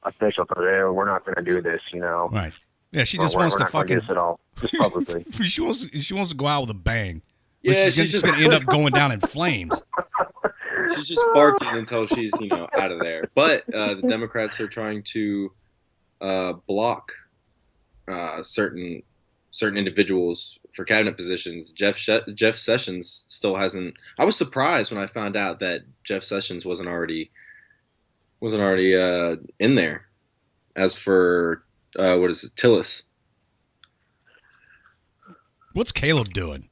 official for there, we're not going to do this. Right. Yeah, she just wants to fucking get it all just publicly. she wants to go out with a bang. Yeah, she's just going to end up going down in flames. She's just barking until she's out of there. But the Democrats are trying to block certain individuals for cabinet positions. Jeff Sessions still hasn't. I was surprised when I found out that Jeff Sessions wasn't already in there. As for what is it, Tillis? What's Caleb doing?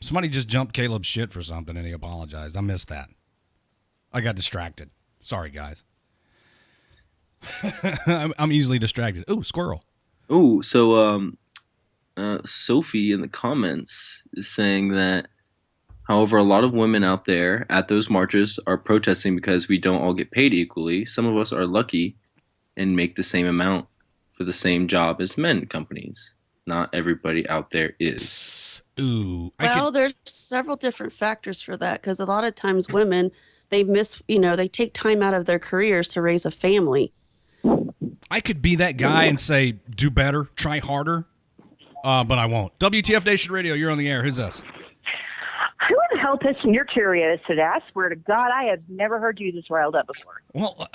Somebody just jumped Caleb's shit for something and he apologized. I missed that. I got distracted. Sorry, guys. I'm easily distracted. Ooh, squirrel. Oh, so Sophie in the comments is saying that, however, a lot of women out there at those marches are protesting because we don't all get paid equally. Some of us are lucky and make the same amount for the same job as men companies. Not everybody out there is. Ooh. There's several different factors for that because a lot of times women, they they take time out of their careers to raise a family. I could be that guy and say, do better, try harder, but I won't. WTF Nation Radio, you're on the air. Who's this? Who the hell pissed in your Cheerios today? I swear to God, I have never heard you this riled up before. Well,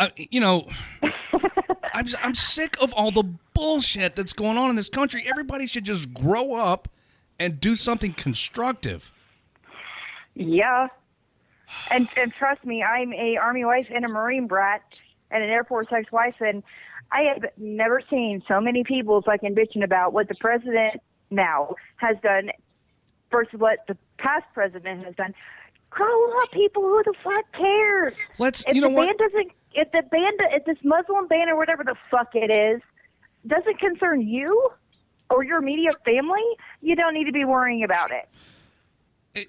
I'm sick of all the bullshit that's going on in this country. Everybody should just grow up and do something constructive. Yeah. And trust me, I'm a Army wife and a Marine brat and an Air Force ex-wife, and I have never seen so many people fucking bitching about what the president now has done versus what the past president has done. Grow up, people. Who the fuck cares? If this Muslim ban or whatever the fuck it is doesn't concern you or your immediate family, you don't need to be worrying about it.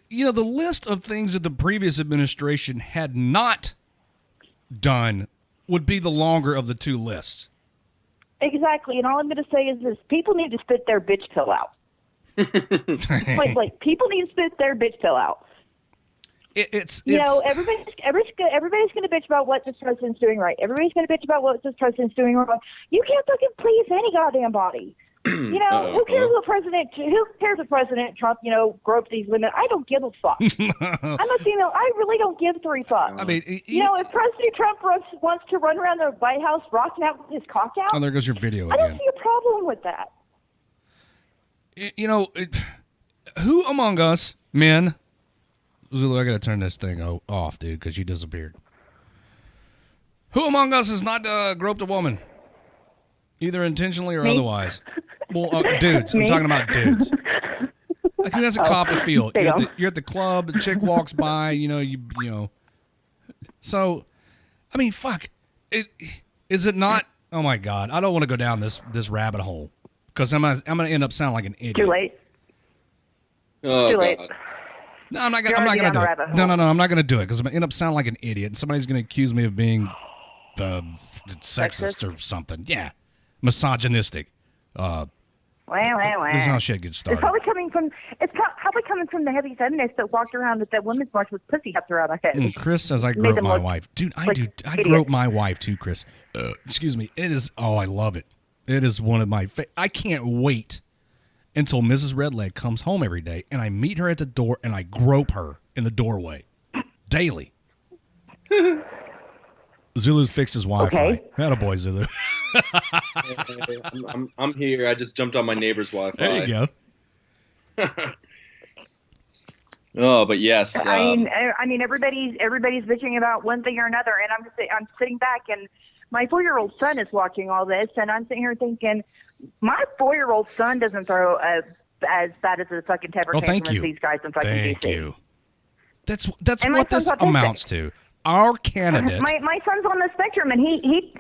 The list of things that the previous administration had not done would be the longer of the two lists. Exactly. And all I'm going to say is this. People need to spit their bitch pill out. like people need to spit their bitch pill out. everybody's going to bitch about what this president's doing right. Everybody's going to bitch about what this president's doing wrong. You can't fucking please any goddamn body. You know, who cares what President Trump, groped these women? I don't give a fuck. I'm a female. I really don't give three fucks. I mean, if President Trump wants to run around the White House rocking out with his cock out, oh, there goes your video I again. don't see a problem with that. Who among us men? Zulu, I gotta turn this thing off, dude, because you disappeared. Who among us has not groped a woman, either intentionally or otherwise? Well, dudes. I'm talking about dudes. Like, who hasn't copped a feel? You're at the club. The chick walks by. You know. So, I mean, fuck. Is it not? Oh my God! I don't want to go down this rabbit hole because I'm gonna end up sounding like an idiot. Too late. Oh, Too late. God. No, I'm not gonna do it. No, I'm not gonna do it because I'm gonna end up sounding like an idiot, and somebody's gonna accuse me of being sexist or something. Yeah, misogynistic. This is how shit gets started. It's probably coming from the heavy feminists that walked around at that women's march with pussy up around their heads. Chris says I grope my wife. Dude, I do. I grope my wife too, Chris. Excuse me. It is. Oh, I love it. It is one of my. I can't wait until Mrs. Redleg comes home every day and I meet her at the door and I grope her in the doorway daily. Zulu's fixed his Wi-Fi. Okay. Attaboy, Zulu. I'm here. I just jumped on my neighbor's Wi-Fi. There you go. Oh, but yes. I mean, everybody's bitching about one thing or another, and I'm sitting back, and my 4-year-old son is watching all this, and I'm sitting here thinking, my 4-year-old son doesn't throw as bad as a fucking temper tantrum as these guys in fucking Thank DC. you. That's what this amounts to. Our candidate. My son's on the spectrum, and he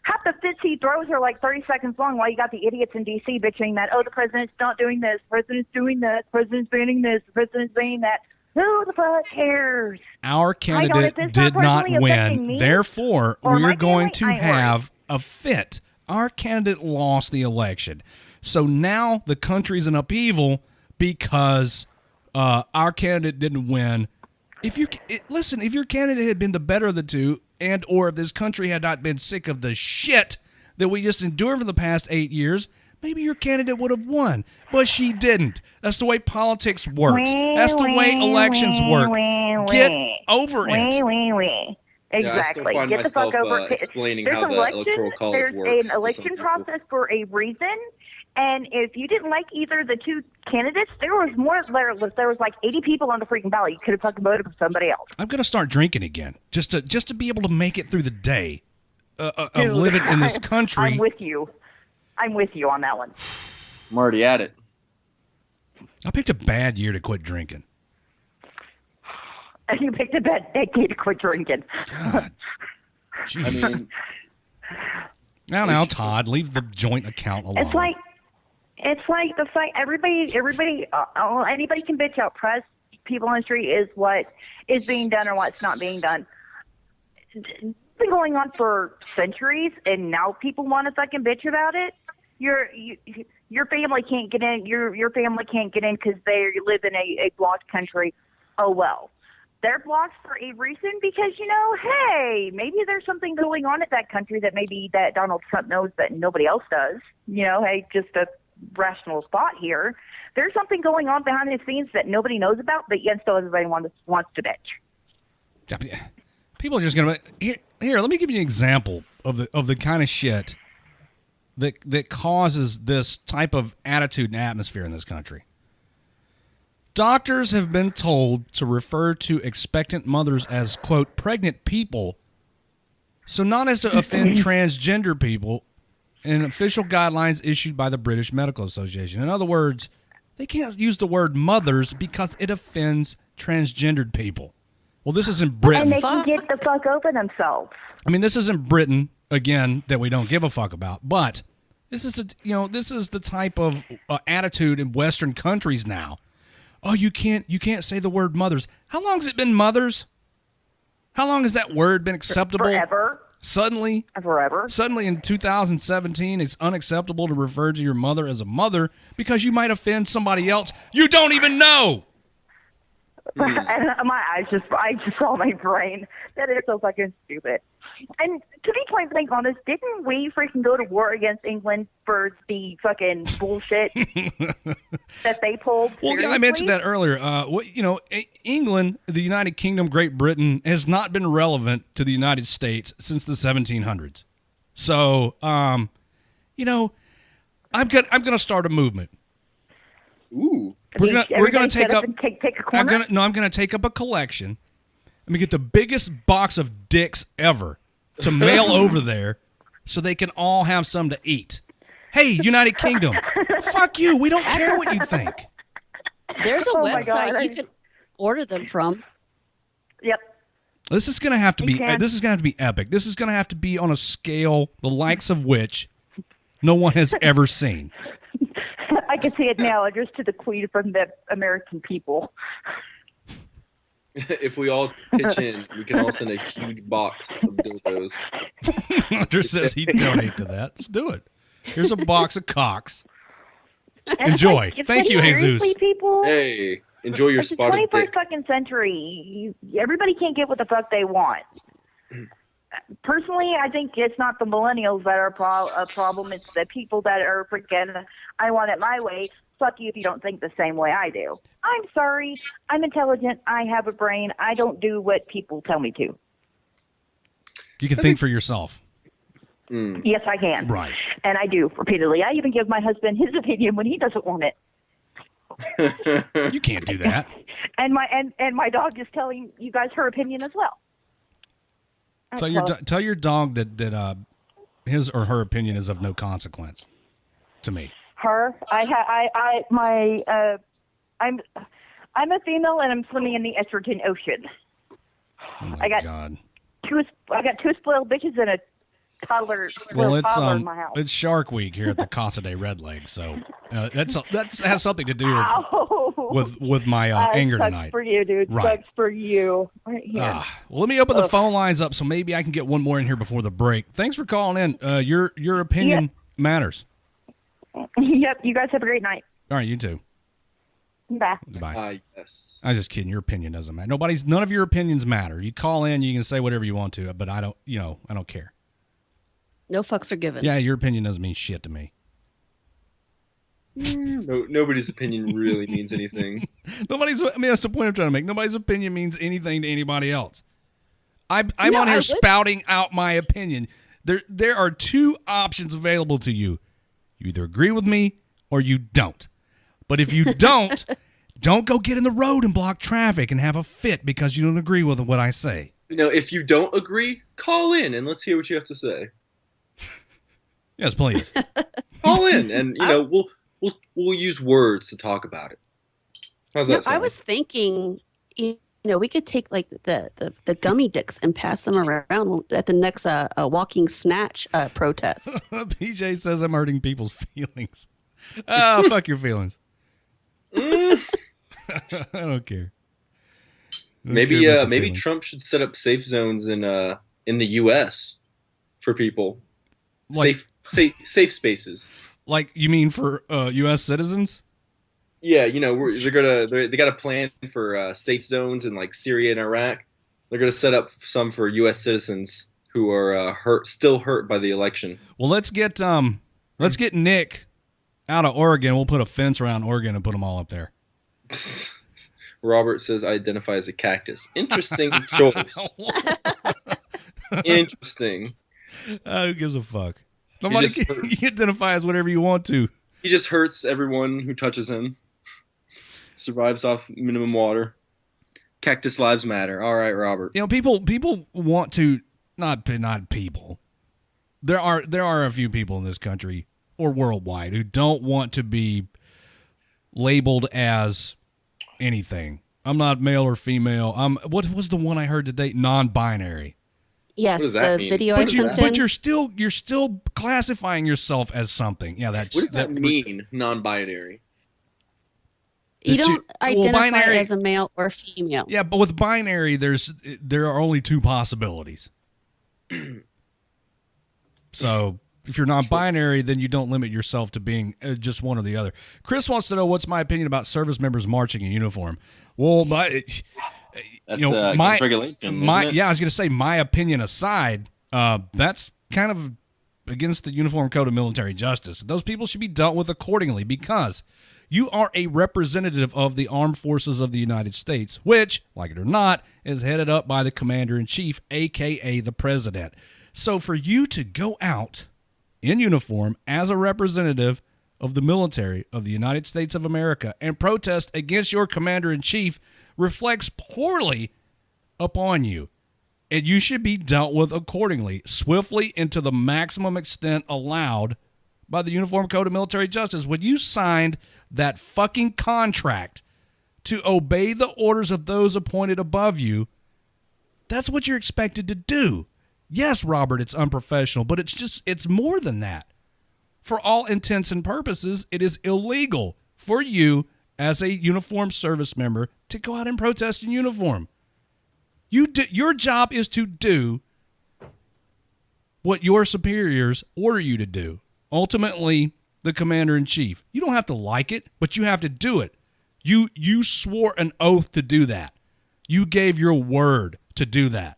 half the fits he throws are like 30 seconds long, while you got the idiots in D.C. bitching that, the president's not doing this, the president's doing that, the president's banning this, the president's saying that. Who the fuck cares? Our candidate did not win. Therefore, we're going to have a fit. Our candidate lost the election. So now the country's in upheaval because our candidate didn't win. If your candidate had been the better of the two, and or if this country had not been sick of the shit that we just endured for the past 8 years, maybe your candidate would have won. But she didn't. That's the way politics works. That's the way elections work. Get over it. Exactly. Yeah, I Get the fuck over it. Explaining how the electoral college works. There's an election process for a reason. And if you didn't like either of the two candidates, there was like 80 people on the freaking ballot. You could have fucking voted for somebody else. I'm gonna start drinking again, just to be able to make it through the day of living in this country. I'm with you on that one. I'm already at it. I picked a bad year to quit drinking. And you picked a bad decade to quit drinking. God, I mean, now, Todd, leave the joint account alone. It's like the fight. Everybody, anybody can bitch out. Press, people on the street is what is being done or what's not being done. It's been going on for centuries, and now people want to fucking bitch about it. Your family can't get in. Your family can't get in because they live in a blocked country. Oh well. They're blocked for a reason because, hey, maybe there's something going on at that country that maybe that Donald Trump knows that nobody else does. Hey, just a rational thought here. There's something going on behind the scenes that nobody knows about, but yet still everybody wants to bitch. People are just going to... Here, let me give you an example of the kind of shit that causes this type of attitude and atmosphere in this country. Doctors have been told to refer to expectant mothers as, quote, pregnant people, so not as to offend transgender people in official guidelines issued by the British Medical Association. In other words, they can't use the word mothers because it offends transgendered people. Well, this is in Britain. And they can get the fuck over themselves. I mean, this is in Britain, again, that we don't give a fuck about, but this is the type of attitude in Western countries now. Oh, you can't say the word mothers. How long has it been mothers? How long has that word been acceptable? Forever. Suddenly in 2017, it's unacceptable to refer to your mother as a mother because you might offend somebody else you don't even know. And I just saw my brain. That is so fucking stupid. And to be point blank honest, didn't we freaking go to war against England for the fucking bullshit that they pulled? Well, yeah, I mentioned that earlier. England, the United Kingdom, Great Britain has not been relevant to the United States since the 1700s. So, I'm gonna start a movement. Ooh. We're gonna take up. Take a corner. I'm gonna take up a collection. I'm gonna get the biggest box of dicks ever to mail over there, so they can all have some to eat. Hey, United Kingdom, fuck you. We don't care what you think. There's a Oh my website God. you can order them from. Yep. This is gonna have to be. You can. This is gonna have to be epic. This is gonna have to be on a scale the likes of which no one has ever seen. I can see it now, addressed to the Queen from the American people. If we all pitch in, we can all send a huge box of dildos. Hunter says he'd donate to that. Let's do it. Here's a box of cocks. And Enjoy. it's Thank you, seriously, Jesus. people. Hey, enjoy your It's the spotted 21st dick. fucking century. Everybody can't get what the fuck they want. Personally, I think it's not the millennials that are a problem. It's the people that are freaking, I want it my way. Fuck you if you don't think the same way I do. I'm sorry. I'm intelligent. I have a brain. I don't do what people tell me to. You can think for yourself. Yes, I can. Right. And I do repeatedly. I even give my husband his opinion when he doesn't want it. You can't do that. And my dog is telling you guys her opinion as well. Tell your dog that his or her opinion is of no consequence to me. Her, I'm a female and I'm swimming in the estrogen ocean. Oh my I got God. I got two spoiled bitches and a toddler. Well, little toddler in my house. it's Shark Week here at the Casa de Redleg, so that has something to do with my anger sucks tonight. for you, dude. Right. Sucks for you. Right here. Well, let me open the phone lines up so maybe I can get one more in here before the break. Thanks for calling in. Your opinion matters. Yep. You guys have a great night. All right, you too. Bye. Goodbye. Yes. I'm just kidding. Your opinion doesn't matter. None of your opinions matter. You call in, you can say whatever you want to, but I don't care. No fucks are given. Yeah, your opinion doesn't mean shit to me. No, nobody's opinion really means anything. That's the point I'm trying to make. Nobody's opinion means anything to anybody else. I'm No, on here I would- spouting out my opinion. There are two options available to you. You either agree with me or you don't. But if you don't, don't go get in the road and block traffic and have a fit because you don't agree with what I say. If you don't agree, call in and let's hear what you have to say. Yes, please. Call in, and we'll use words to talk about it. How's that sound? I was thinking, we could take like the gummy dicks and pass them around at the next walking snatch protest. PJ says I'm hurting people's feelings. Oh, fuck your feelings. I don't care. Maybe Trump should set up safe zones in the U.S. for people. Like, safe spaces. Like, you mean for U.S. citizens? Yeah, they got a plan for safe zones in like Syria and Iraq. They're gonna set up some for U.S. citizens who are still hurt by the election. Well, let's get Nick out of Oregon. We'll put a fence around Oregon and put them all up there. Robert says I identify as a cactus. Interesting choice. Interesting. Who gives a fuck? Nobody you identify as whatever you want to. He just hurts everyone who touches him. Survives off minimum water. Cactus lives matter. All right, Robert. People want to not people. There are a few people in this country or worldwide who don't want to be labeled as anything. I'm not male or female. What was the one I heard today? Non-binary. Yes, What does that the mean? video What I is sent that? in. But you're still classifying yourself as something. Yeah, What does that mean? Non-binary. You that don't identify binary- as a male or female. Yeah, but with binary, there are only two possibilities. So if you're non-binary, then you don't limit yourself to being just one or the other. Chris wants to know what's my opinion about service members marching in uniform. Well, That's my regulation. yeah, I was going to say, my opinion aside, that's kind of against the Uniform Code of Military Justice. Those people should be dealt with accordingly because you are a representative of the armed forces of the United States, which, like it or not, is headed up by the commander-in-chief, a.k.a. the president. So for you to go out in uniform as a representative of the military of the United States of America and protest against your commander-in-chief reflects poorly upon you. And you should be dealt with accordingly, swiftly, and to the maximum extent allowed by the Uniform Code of Military Justice. When you signed that fucking contract to obey the orders of those appointed above you, that's what you're expected to do. Yes, Robert, it's unprofessional, but it's more than that. For all intents and purposes, it is illegal for you as a uniformed service member to go out and protest in uniform. Your job is to do what your superiors order you to do. Ultimately, the commander-in-chief. You don't have to like it, but you have to do it. You swore an oath to do that. You gave your word to do that.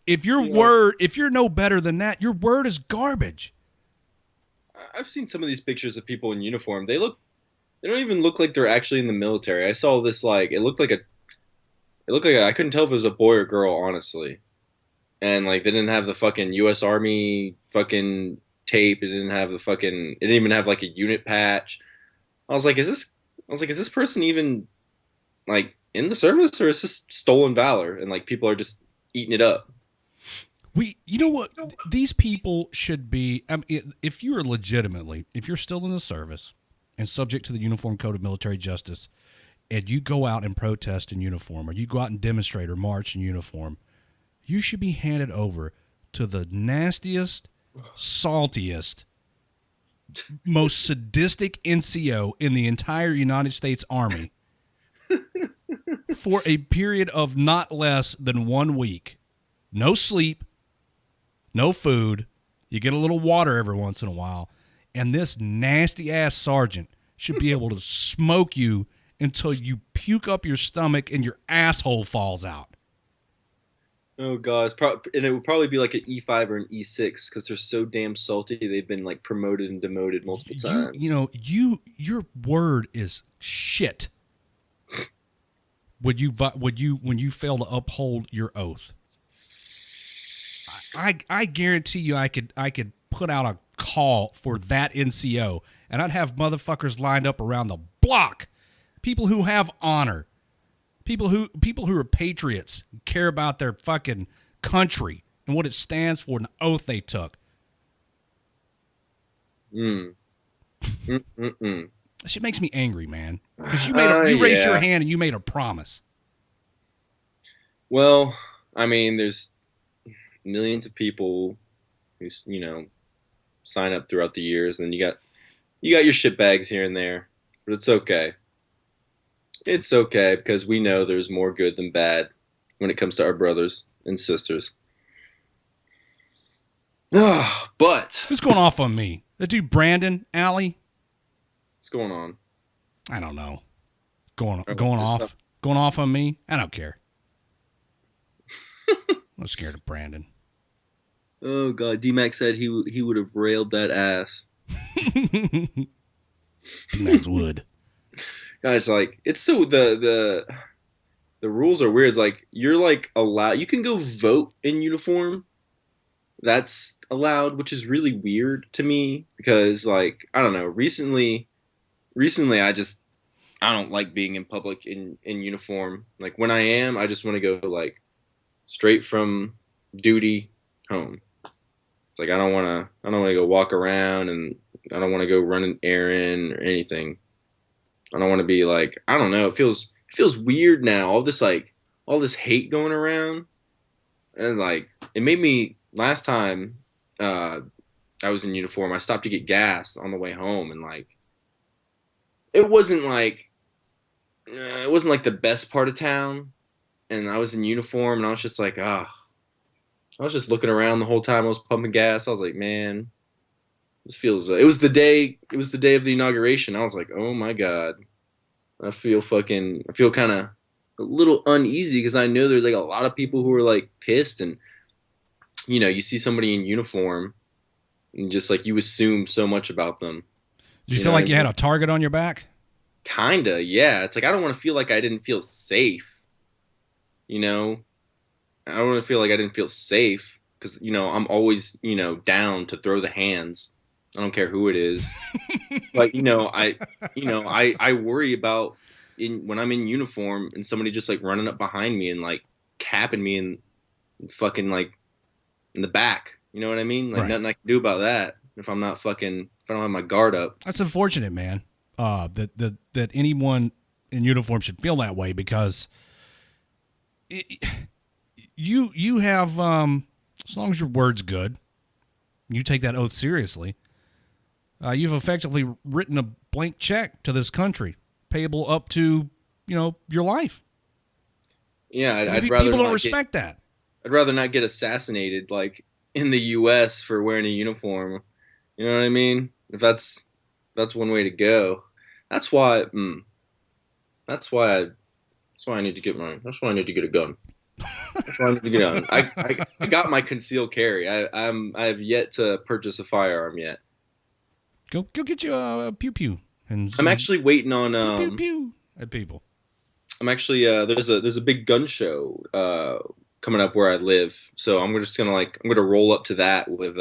If you're no better than that, your word is garbage. I've seen some of these pictures of people in uniform. They don't even look like they're actually in the military. I saw this it looked like I couldn't tell if it was a boy or girl, honestly. And like they didn't have the fucking US Army fucking tape. It didn't even have like a unit patch. I was like, is this person even like in the service, or is this stolen valor and like people are just eating it up? You know what? These people should be, if you're still in the service and subject to the Uniform Code of Military Justice, and you go out and protest in uniform, or you go out and demonstrate or march in uniform, you should be handed over to the nastiest, saltiest, most sadistic NCO in the entire United States Army for a period of not less than 1 week. No sleep, no food. You get a little water every once in a while. And this nasty-ass sergeant should be able to smoke you until you puke up your stomach and your asshole falls out. Oh, God. And it would probably be like an E5 or an E6 because they're so damn salty. They've been like promoted and demoted multiple times. Your word is shit when you fail to uphold your oath. I guarantee you I could put out a call for that NCO, and I'd have motherfuckers lined up around the block. People who have honor. People who are patriots, care about their fucking country and what it stands for and the oath they took. That shit makes me angry, man. Because you raised your hand and you made a promise. Well, I mean, there's millions of people who sign up throughout the years, and you got your shitbags here and there, but it's okay. It's okay because we know there's more good than bad when it comes to our brothers and sisters. But who's going off on me? That dude Brandon Alley? What's going on? I don't know. Going off on me? I don't care. I'm scared of Brandon. Oh God, D-Mac said he would have railed that ass. D-Mac's would. Guys, like it's so the rules are weird. It's like you're like allowed. You can go vote in uniform. That's allowed, which is really weird to me because like I don't know. Recently, I don't like being in public in uniform. Like when I am, I just want to go like straight from duty home. Like I don't want to go walk around, and I don't want to go run an errand or anything. I don't want to be like, I don't know. It feels weird now. All this hate going around, and like it made me last time I was in uniform. I stopped to get gas on the way home, and like it wasn't like the best part of town, and I was in uniform, and I was just like, I was just looking around the whole time I was pumping gas. I was like, man, This feels. It was the day. It was the day of the inauguration. I was like, oh my god. I feel kind of a little uneasy because I know there's like a lot of people who are like pissed, and you see somebody in uniform, and just like you assume so much about them. Did you feel like you had a target on your back? Kinda, yeah. It's like I don't want to feel like I didn't feel safe. I don't want to feel like I didn't feel safe because I'm always down to throw the hands. I don't care who it is. But I worry about when I'm in uniform and somebody just like running up behind me and like capping me and fucking like in the back. You know what I mean? Like nothing I can do about that if I don't have my guard up. That's unfortunate, man. That anyone in uniform should feel that way because you have as long as your word's good, you take that oath seriously. You've effectively written a blank check to this country, payable up to, your life. Yeah, I'd rather people don't respect that. I'd rather not get assassinated, like in the U.S. for wearing a uniform. You know what I mean? If that's one way to go. That's why I need to get That's why I need to get a gun. That's why I need to get a gun. I got my concealed carry. I have yet to purchase a firearm yet. Go get you a pew pew. And I'm actually waiting on pew pew at people. I'm actually there's a big gun show coming up where I live, so I'm gonna roll up to that with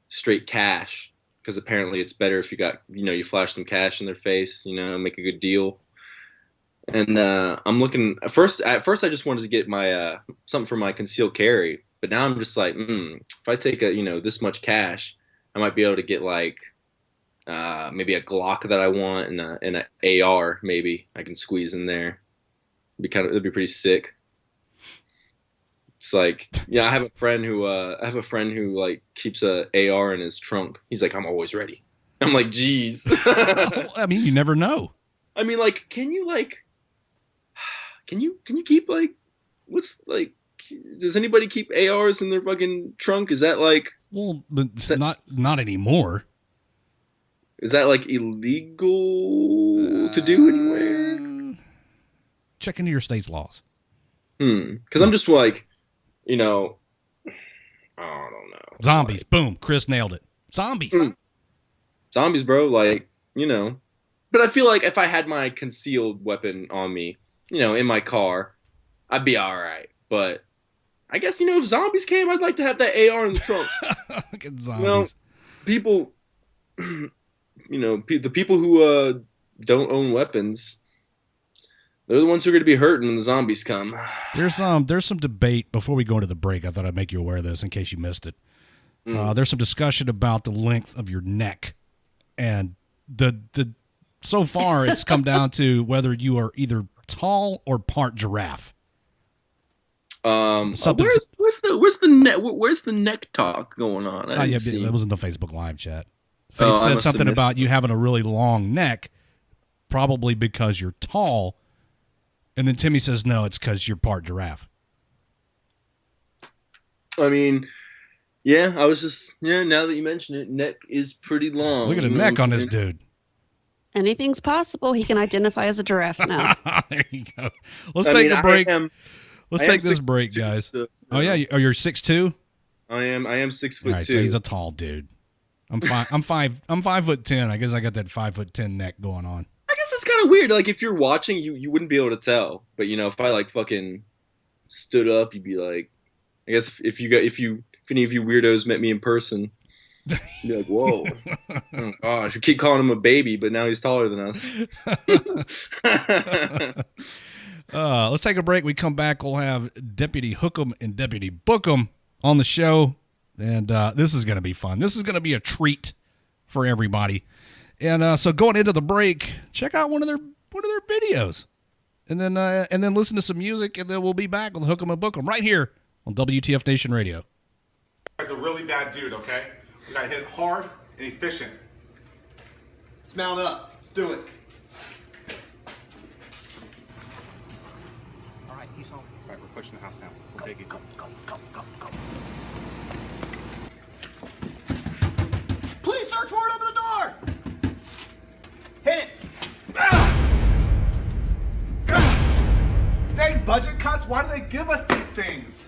straight cash because apparently it's better if you flash some cash in their face, make a good deal. And I'm looking at first I just wanted to get my something for my concealed carry, but now I'm just like if I take this much cash, I might be able to get like maybe a Glock that I want and an AR maybe I can squeeze in there. It'd be pretty sick. It's like, I have a friend who like keeps a AR in his trunk. He's like, I'm always ready. I'm like, geez. I mean, you never know. I mean, like, can you keep like, what's like, does anybody keep ARs in their fucking trunk? Is that like, well, but not anymore. Is that like illegal to do anywhere? Check into your state's laws. Because I'm just like, I don't know. Zombies. Like, boom. Chris nailed it. Zombies. Zombies, bro. Like, But I feel like if I had my concealed weapon on me, in my car, I'd be all right. But I guess, if zombies came, I'd like to have that AR in the trunk. Look at zombies. People, the people who don't own weapons, they're the ones who are going to be hurting when the zombies come. There's some debate before we go into the break. I thought I'd make you aware of this in case you missed it. There's some discussion about the length of your neck, and so far it's come down to whether you are either tall or part giraffe. Where's the neck talk going on? It was in the Facebook live chat. Faith said something about you having a really long neck, probably because you're tall. And then Timmy says, no, it's because you're part giraffe. I mean, yeah, I was just, now that you mention it, neck is pretty long. Look at the neck on this dude. Anything's possible. He can identify as a giraffe now. There you go. Let's take a break. Let's take this break, guys. So, oh, yeah? You're 6'2"? I am 6'2". Right, so he's a tall dude. I'm 5'10". I guess I got that 5'10" neck going on. I guess it's kind of weird. Like, if you're watching, you wouldn't be able to tell. But, if I, like, fucking stood up, you'd be like... I guess if any of you weirdos met me in person, you'd be like, whoa. Oh, gosh. We keep calling him a baby, but now he's taller than us. Let's take a break. We come back. We'll have Deputy Hooke'em and Deputy Booke'em on the show. And this is going to be fun. This is going to be a treat for everybody. And so going into the break, check out one of their videos, and then listen to some music, and then we'll be back with Hooke'em and Booke'em right here on WTF Nation Radio. He's a really bad dude. Okay, we gotta hit it hard and efficient. Let's mount up. Let's do it. All right, he's home. All right, we're pushing the house now. We'll take it. Go. Please search Why do they give us these things?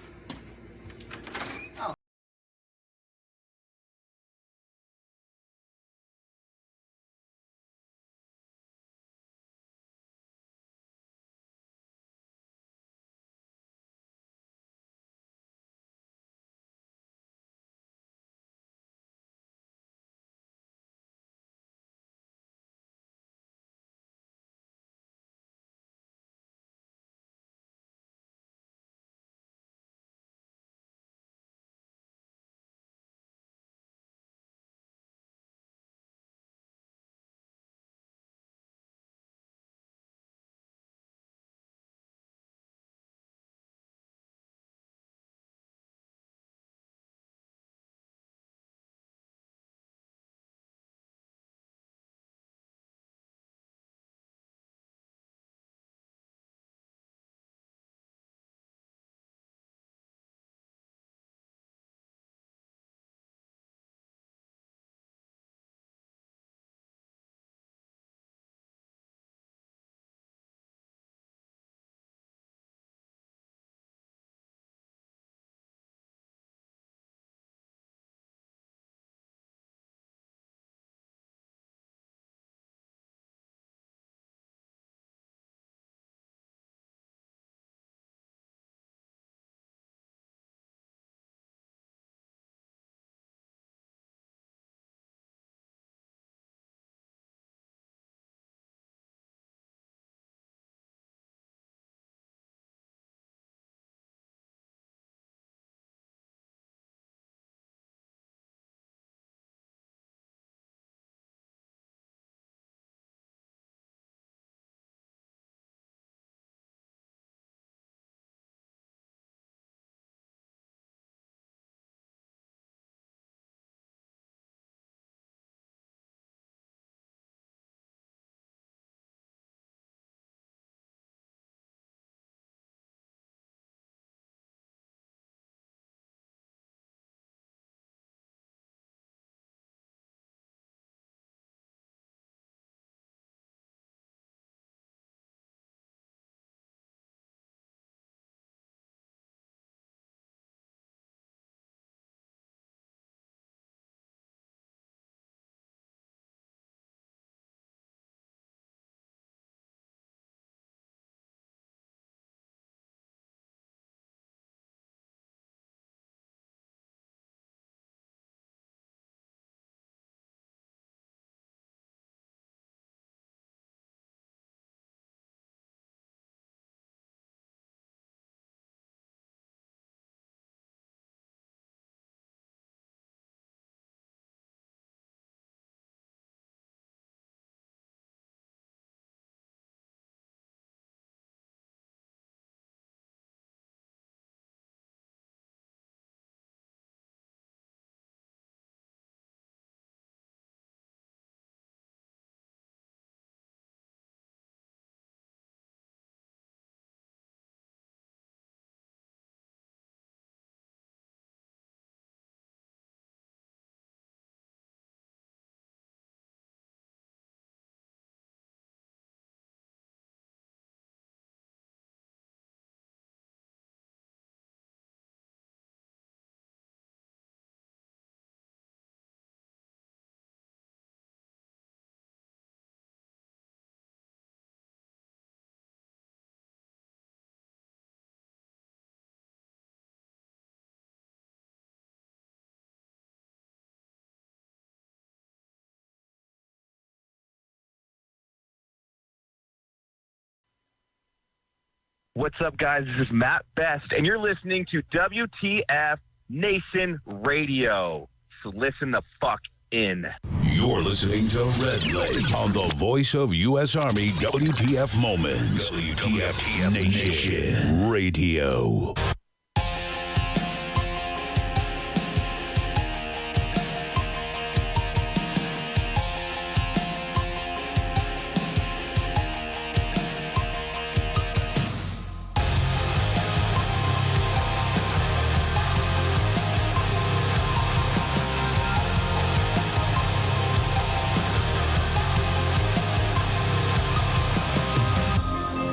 What's up, guys? This is Matt Best, and you're listening to WTF Nation Radio. So listen the fuck in. You're listening to Redleg on the voice of U.S. Army WTF Moments. WTF Nation Radio.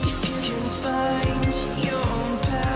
If you can find your own path.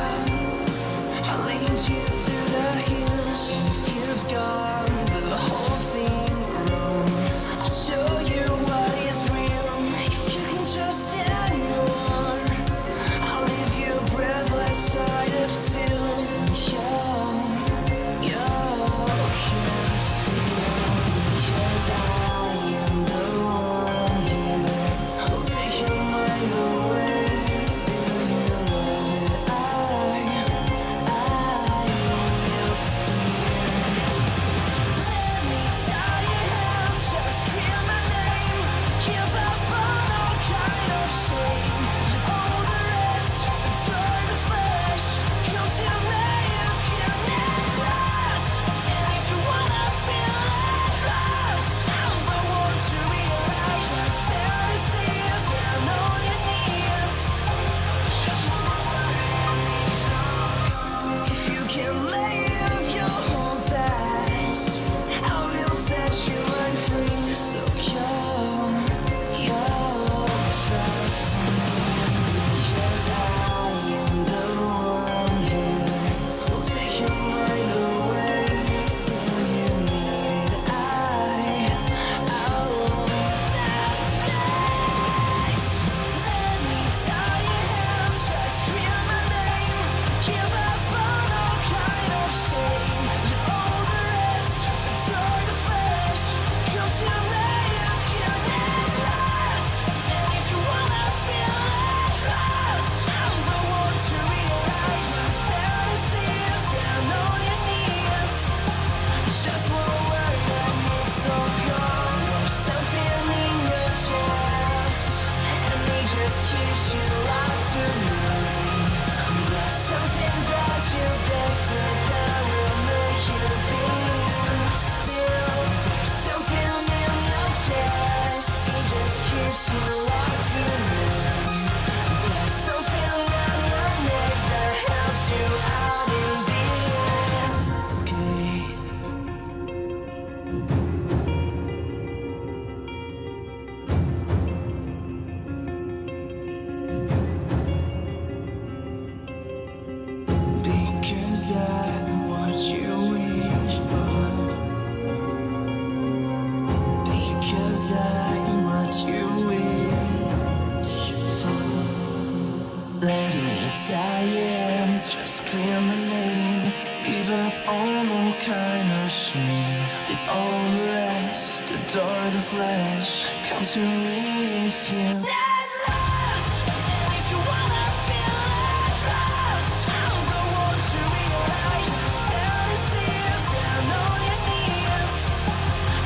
kind of shame. Leave all the rest, adore the flesh. Come to me if you need less. And if you wanna feel less lost, I'm the one to realize. Fantasies down on your knees.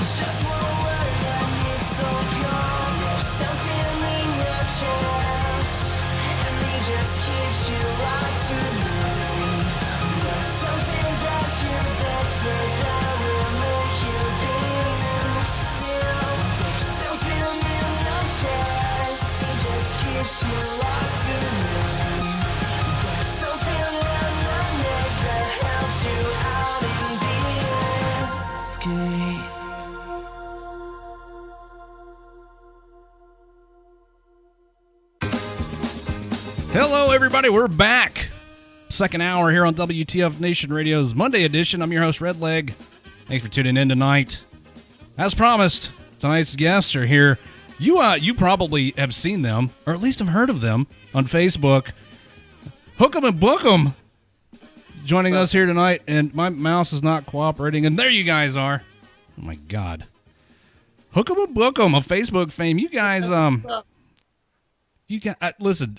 Just one word and it's all gone. There's something in your chest, and he just keeps you locked to me. There's something that you beg for that will make you be still. There's something in your chest, he just keeps you locked to me. There's something in your neck that helps you out in the escape. Hello, everybody. We're back. Second hour here on WTF Nation Radio's Monday edition. I'm your host, Redleg. Thanks for tuning in tonight. As promised, tonight's guests are here. You probably have seen them, or at least have heard of them, on Facebook. Hooke'em and Booke'em joining us here tonight, and my mouse is not cooperating, and there you guys are. Oh, my God. Hooke'em and Booke'em of Facebook fame. You guys, listen,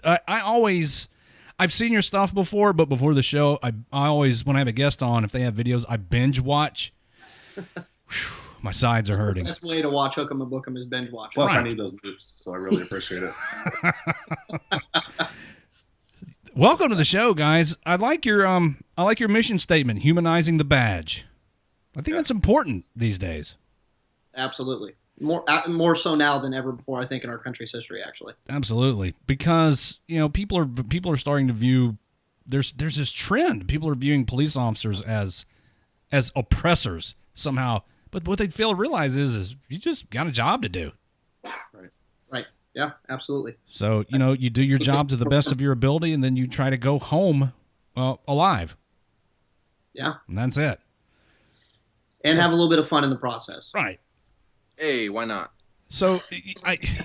I've seen your stuff before, but before the show, I always, when I have a guest on, if they have videos, I binge watch. My sides are hurting. The best way to watch Hooke'em and Booke'em is binge watching. Plus, I need those loops, so I really appreciate it. Welcome to the show, guys. I like your mission statement, humanizing the badge. I think that's important these days. Absolutely. More so now than ever before, I think, in our country's history, actually. Absolutely, because people are starting to view there's this trend. People are viewing police officers as oppressors somehow, but what they fail to realize is you just got a job to do. Right. Yeah. Absolutely. So you do your job to the best of your ability, and then you try to go home alive. Yeah. And that's it. And have a little bit of fun in the process. Right. Hey, why not? So,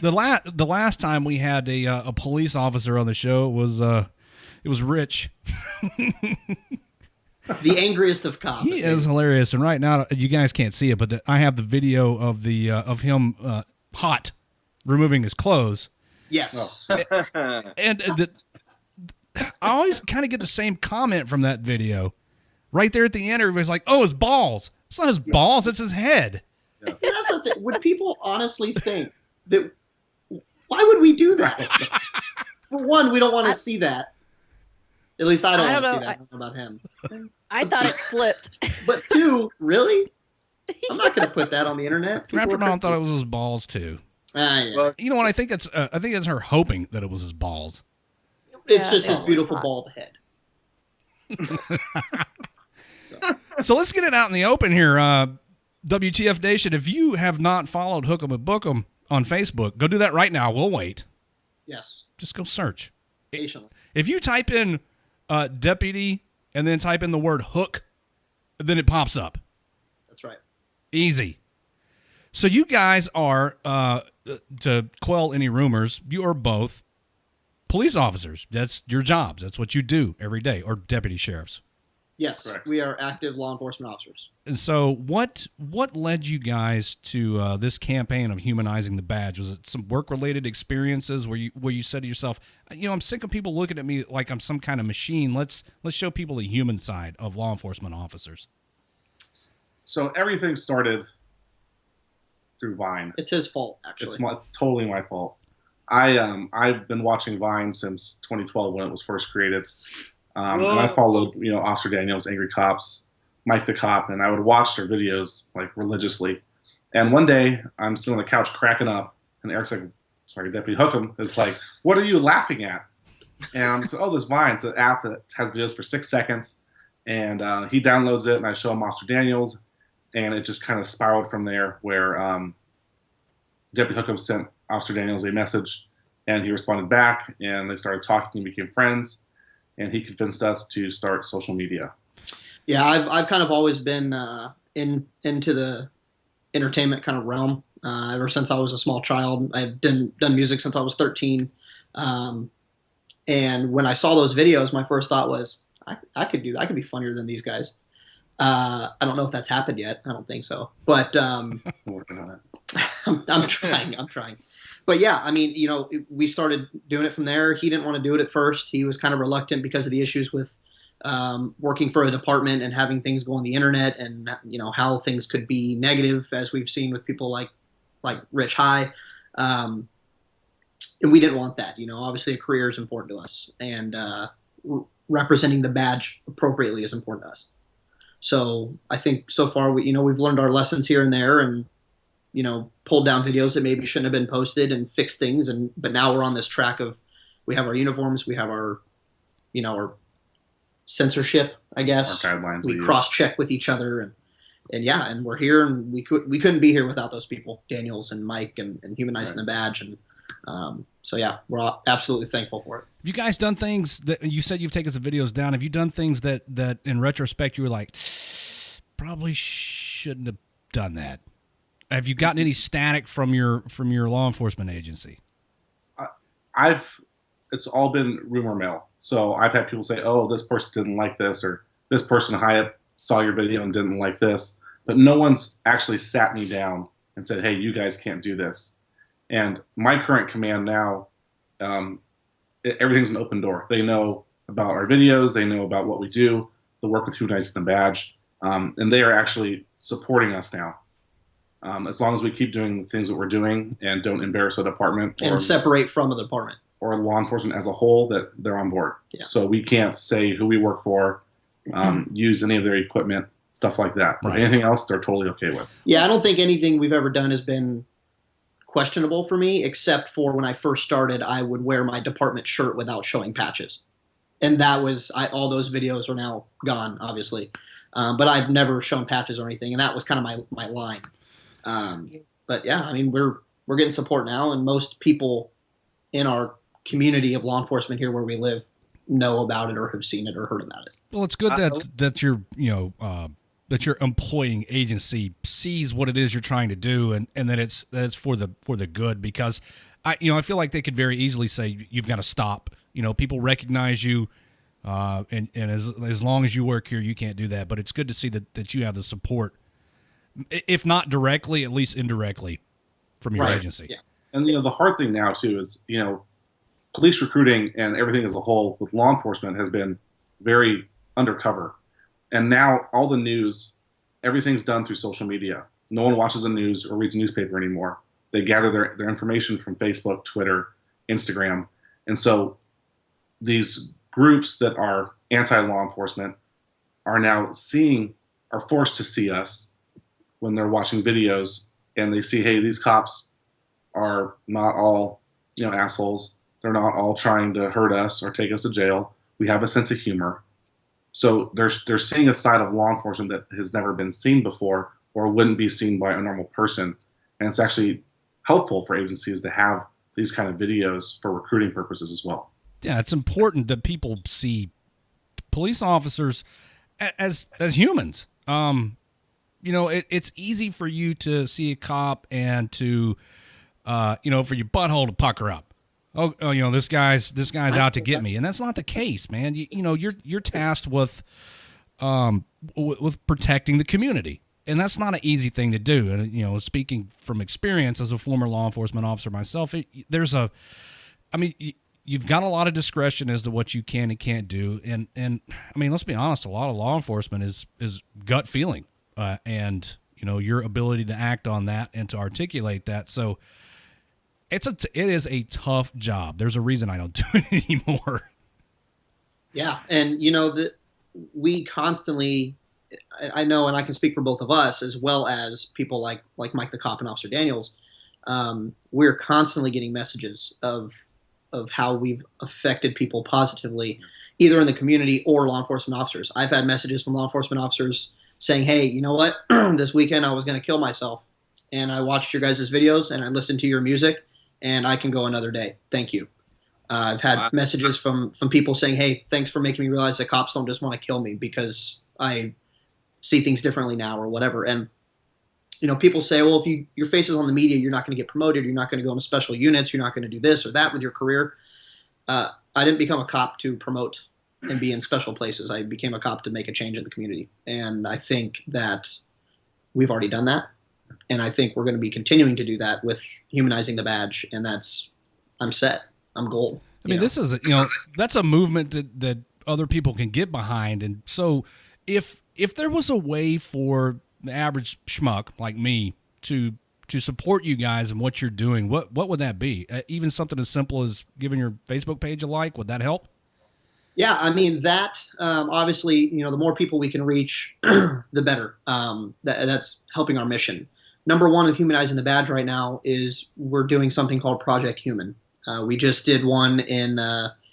the last time we had a police officer on the show it was Rich. The angriest of cops. He is hilarious, and right now you guys can't see it, but I have the video of him hot removing his clothes. Yes. And I always kind of get the same comment from that video. Right there at the end, everybody's like, "Oh, his balls." It's not his balls; it's his head. See, that's the thing. Would people honestly think that? Why would we do that? For one, we don't want to see that. At least I don't want to see that. I don't know about him. I thought it slipped. But two, really? I'm not going to put that on the internet. Raptor Mom thought it was his balls too. Yeah. You know what? I think it's her hoping that it was his balls. It's just his beautiful bald head. So let's get it out in the open here. WTF Nation, if you have not followed Hooke'em and Booke'em on Facebook, go do that right now. We'll wait. Yes. Just go search. Patiently. If you type in deputy and then type in the word hook, then it pops up. That's right. Easy. So you guys are, to quell any rumors, you are both police officers. That's your jobs. That's what you do every day, or deputy sheriffs. Yes, correct. We are active law enforcement officers. And so what led you guys to this campaign of humanizing the badge? Was it some work-related experiences where you said to yourself, I'm sick of people looking at me like I'm some kind of machine. Let's show people the human side of law enforcement officers. So everything started through Vine. It's his fault, actually. It's totally my fault. I've been watching Vine since 2012 when it was first created. And I followed, Officer Daniels, Angry Cops, Mike the Cop, and I would watch their videos like religiously. And one day I'm sitting on the couch cracking up, and Eric's like, sorry, Deputy Hooke'em is like, "What are you laughing at?" And so, this Vine, it's an app that has videos for 6 seconds, and he downloads it, and I show him Officer Daniels, and it just kind of spiraled from there, where Deputy Hooke'em sent Officer Daniels a message, and he responded back, and they started talking and became friends. And he convinced us to start social media. Yeah, I've kind of always been into the entertainment kind of realm ever since I was a small child. I've done music since I was 13. And when I saw those videos, my first thought was, I could do that. I could be funnier than these guys. I don't know if that's happened yet. I don't think so. But I'm working on it. I'm trying. I'm trying. But yeah, I mean, we started doing it from there. He didn't want to do it at first. He was kind of reluctant because of the issues with working for a department and having things go on the internet, and how things could be negative, as we've seen with people like Rich High. And we didn't want that. Obviously a career is important to us, and representing the badge appropriately is important to us. So I think so far we've learned our lessons here and there, and pulled down videos that maybe shouldn't have been posted and fixed things. But now we're on this track of, we have our uniforms, we have our our censorship, I guess. Our guidelines we cross check with each other, and we're here, and we couldn't be here without those people, Daniels and Mike and humanizing the badge, and so yeah, we're all absolutely thankful for it. Have you guys done things that you said you've taken some videos down? Have you done things that in retrospect you were like, probably shouldn't have done that? Have you gotten any static from your law enforcement agency? It's all been rumor mill. So I've had people say, "Oh, this person didn't like this," or "This person high up saw your video and didn't like this," but no one's actually sat me down and said, "Hey, you guys can't do this." And my current command now, everything's an open door. They know about our videos. They know about what we do, the work with Humanizing the Badge, and they are actually supporting us now. As long as we keep doing the things that we're doing and don't embarrass the department and separate from the department or law enforcement as a whole, that they're on board. Yeah. So we can't say who we work for, use any of their equipment, stuff like that. But anything else, they're totally okay with. Yeah, I don't think anything we've ever done has been questionable for me, except for when I first started, I would wear my department shirt without showing patches. And that was, all those videos are now gone, obviously. But I've never shown patches or anything, and that was kind of my line. But yeah, I mean, we're getting support now, and most people in our community of law enforcement here where we live know about it or have seen it or heard about it. Well, it's good that your that your employing agency sees what it is you're trying to do, and that it's for the good, because I feel like they could very easily say you've got to stop. People recognize you, and as long as you work here, you can't do that. But it's good to see that you have the support, if not directly, at least indirectly, from your agency. Yeah. And the hard thing now too is police recruiting and everything as a whole with law enforcement has been very undercover. And now all the news, everything's done through social media. No one watches the news or reads a newspaper anymore. They gather their information from Facebook, Twitter, Instagram. And so these groups that are anti-law enforcement are now forced to see us when they're watching videos, and they see, hey, these cops are not all, assholes. They're not all trying to hurt us or take us to jail. We have a sense of humor. So they're seeing a side of law enforcement that has never been seen before or wouldn't be seen by a normal person. And it's actually helpful for agencies to have these kind of videos for recruiting purposes as well. Yeah, it's important that people see police officers as humans. It's easy for you to see a cop and to, for your butthole to pucker up. Oh, this guy's out to get me, and that's not the case, man. You're tasked with protecting the community, and that's not an easy thing to do. And speaking from experience as a former law enforcement officer myself, you've got a lot of discretion as to what you can and can't do, and I mean, let's be honest, a lot of law enforcement is gut feeling, and your ability to act on that and to articulate that. So it is a tough job. There's a reason I don't do it anymore. Yeah, and that we constantly, I know, and I can speak for both of us as well as people like Mike the Cop and Officer Daniels. We're constantly getting messages of how we've affected people positively, either in the community or law enforcement officers. I've had messages from law enforcement officers saying, hey, you know what? This weekend I was going to kill myself, and I watched your guys' videos and I listened to your music, and I can go another day. Thank you. I've had messages from people saying, hey, thanks for making me realize that cops don't just want to kill me because I see things differently now or whatever. And people say, well, if your face is on the media, you're not going to get promoted. You're not going to go into special units. You're not going to do this or that with your career. I didn't become a cop to promote and be in special places. I became a cop to make a change in the community, and I think that we've already done that, and I think we're going to be continuing to do that with humanizing the badge, and I'm set. I'm gold. I mean, this is that's a movement that other people can get behind, and so if there was a way for the average schmuck like me to support you guys and what you're doing, what would that be? Even something as simple as giving your Facebook page a like, would that help? Yeah, I mean that obviously, the more people we can reach, the better. That's helping our mission. Number one of humanizing the badge right now is we're doing something called Project Human. We just did one in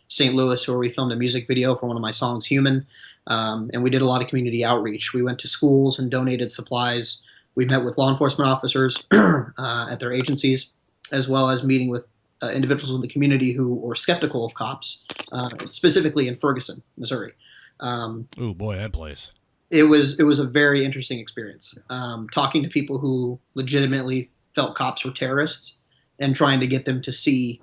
St. Louis where we filmed a music video for one of my songs, Human, and we did a lot of community outreach. We went to schools and donated supplies. We met with law enforcement officers at their agencies, as well as meeting with individuals in the community who were skeptical of cops, specifically in Ferguson, Missouri. Oh boy, that place. It was a very interesting experience. Talking to people who legitimately felt cops were terrorists and trying to get them to see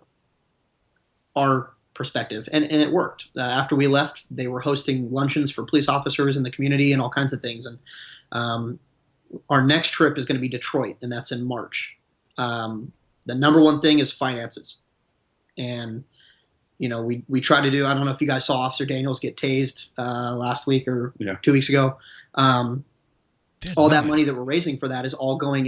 our perspective, and it worked. After we left, they were hosting luncheons for police officers in the community and all kinds of things. And our next trip is going to be Detroit, and that's in March. The number one thing is finances. And, we try to do, I don't know if you guys saw Officer Daniels get tased last week or 2 weeks ago. All that money that we're raising for that is all going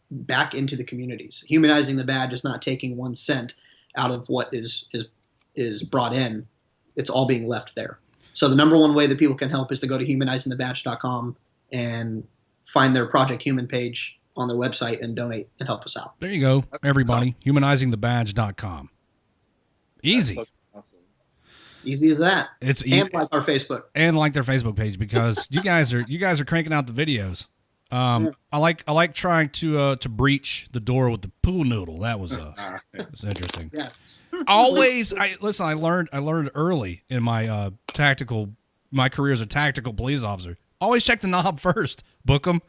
back into the communities. Humanizing the badge is not taking 1 cent out of what is brought in. It's all being left there. So the number one way that people can help is to go to humanizingthebadge.com and find their Project Human page on their website and donate and help us out. There you go, everybody. Humanizingthebadge.com. Easy. Awesome. Easy as that. It's and like our Facebook. And like their Facebook page, because you guys are cranking out the videos. I like trying to breach the door with the pool noodle. That was interesting. Yes. Always, I learned early in my my career as a tactical police officer. Always check the knob first. Book them.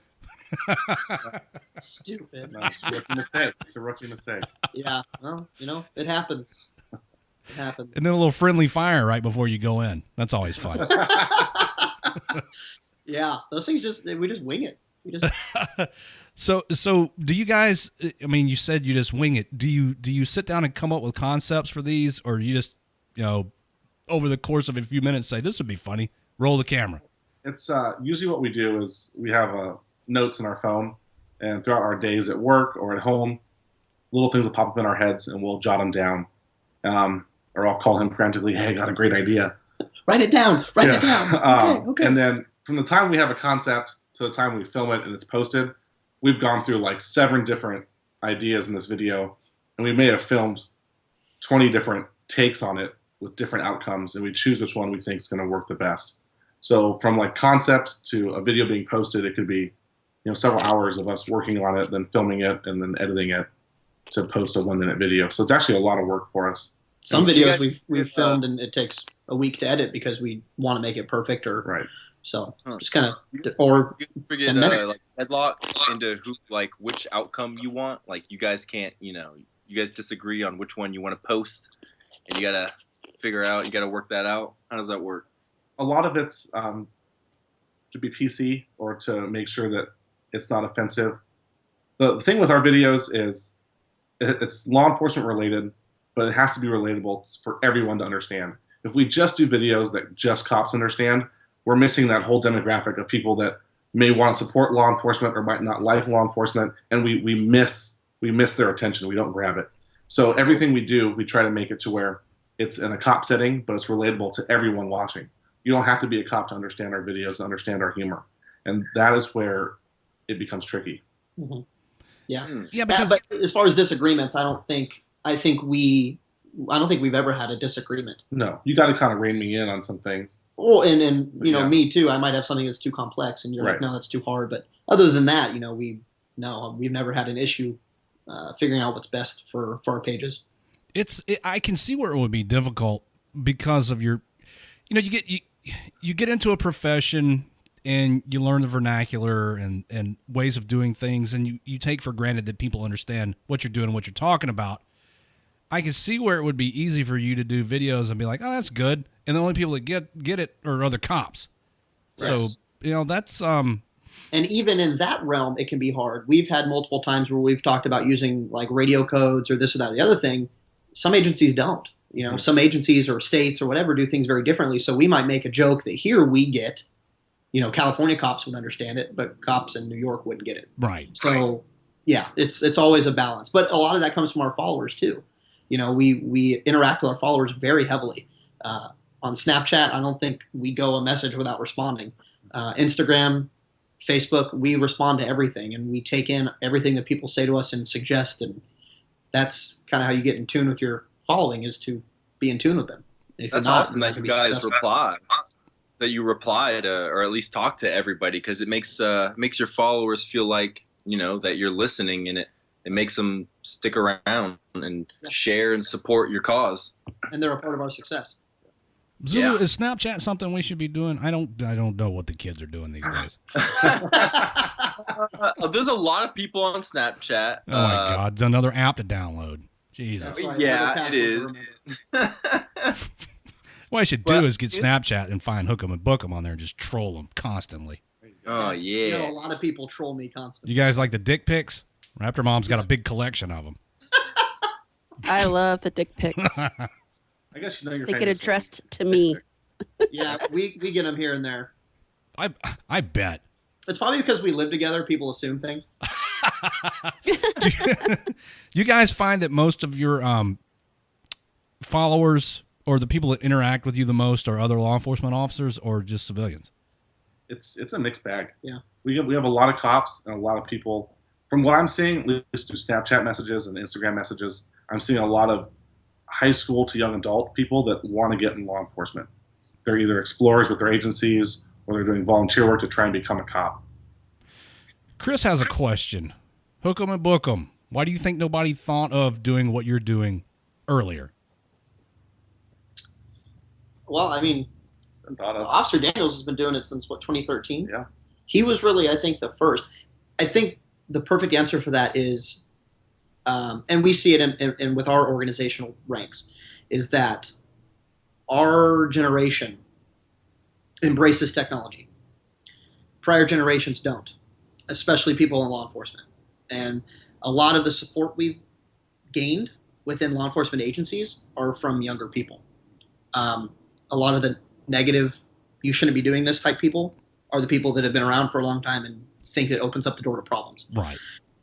Stupid. No, it's a rookie mistake. It's a rookie mistake. Yeah. Well, it happens. It happens. And then a little friendly fire right before you go in. That's always fun. Yeah, those things we just wing it. We just. So do you guys? I mean, you said you just wing it. Do you sit down and come up with concepts for these, or do you just over the course of a few minutes say this would be funny? Roll the camera. It's usually what we do is we have notes in our phone, and throughout our days at work or at home, little things will pop up in our heads, and we'll jot them down. Or I'll call him frantically, "Hey, I got a great idea." Write it down. Write it down. Okay. And then from the time we have a concept to the time we film it and it's posted, we've gone through like 7 different ideas in this video, and we may have filmed 20 different takes on it with different outcomes, and we choose which one we think is going to work the best. So from like concept to a video being posted, it could be several hours of us working on it, then filming it, and then editing it to post a 1-minute video. So it's actually a lot of work for us. Some videos we've filmed and it takes a week to edit because we want to make it perfect, or right. So just kind of or forget 10 minutes. like headlock into which outcome you want. Like you guys can't, you guys disagree on which one you want to post, and you gotta figure out, you gotta work that out. How does that work? A lot of it's to be PC or to make sure that it's not offensive. The thing with our videos is it's law enforcement related, but it has to be relatable for everyone to understand. If we just do videos that just cops understand, we're missing that whole demographic of people that may want to support law enforcement or might not like law enforcement, and we miss their attention. We don't grab it. So everything we do, we try to make it to where it's in a cop setting, but it's relatable to everyone watching. You don't have to be a cop to understand our videos, to understand our humor, and that is where it becomes tricky. Mm-hmm. Yeah, yeah. Because but as far as disagreements, I don't think we've ever had a disagreement. No, you got to kind of rein me in on some things. Well, and me too. I might have something that's too complex, and you're like, no, that's too hard. But other than that, we've never had an issue figuring out what's best for our pages. I can see where it would be difficult because of your, you get into a profession and you learn the vernacular and ways of doing things, and you take for granted that people understand what you're doing and what you're talking about. I can see where it would be easy for you to do videos and be like, oh, that's good. and the only people that get it are other cops. Yes. So that's And even in that realm, it can be hard. We've had multiple times where we've talked about using like radio codes or this or that or the other thing. Some agencies don't. Some agencies or states or whatever do things very differently. So we might make a joke that here we get, California cops would understand it, but cops in New York wouldn't get it. Right. So yeah, it's always a balance. But a lot of that comes from our followers too. We interact with our followers very heavily. On Snapchat, I don't think we go a message without responding. Instagram, Facebook, we respond to everything, and we take in everything that people say to us and suggest, and that's kind of how you get in tune with your following, is to be in tune with them. If That's awesome that you guys reply, that you reply to, or at least talk to everybody, because it makes your followers feel like that you're listening, and it makes them stick around and share and support your cause. And they're a part of our success. Zulu, is Snapchat something we should be doing? I don't know what the kids are doing these days. There's a lot of people on Snapchat. Oh my God, it's another app to download. Jesus. Right, yeah, it is. What I should do is get Snapchat and find Hooke'em and Book'em on there and just troll them constantly. Oh yeah. A lot of people troll me constantly. You guys like the dick pics? Raptor Mom's got a big collection of them. I love the dick pics. I guess your they get addressed to me. Yeah, we get them here and there. I bet. It's probably because we live together. People assume things. You guys find that most of your followers or the people that interact with you the most are other law enforcement officers or just civilians? It's a mixed bag. Yeah, we have a lot of cops and a lot of people. From what I'm seeing, at least through Snapchat messages and Instagram messages, I'm seeing a lot of high school to young adult people that want to get in law enforcement. They're either explorers with their agencies or they're doing volunteer work to try and become a cop. Chris has a question. Hooke'em and Book'em, why do you think nobody thought of doing what you're doing earlier? Well, I mean, it's been thought of. Officer Daniels has been doing it since, 2013? Yeah. He was really, I think, the first. I think the perfect answer for that is, and we see it in with our organizational ranks, is that our generation embraces technology. Prior generations don't, especially people in law enforcement. And a lot of the support we've gained within law enforcement agencies are from younger people. A lot of the negative, you shouldn't be doing this type people are the people that have been around for a long time and think it opens up the door to problems. Right.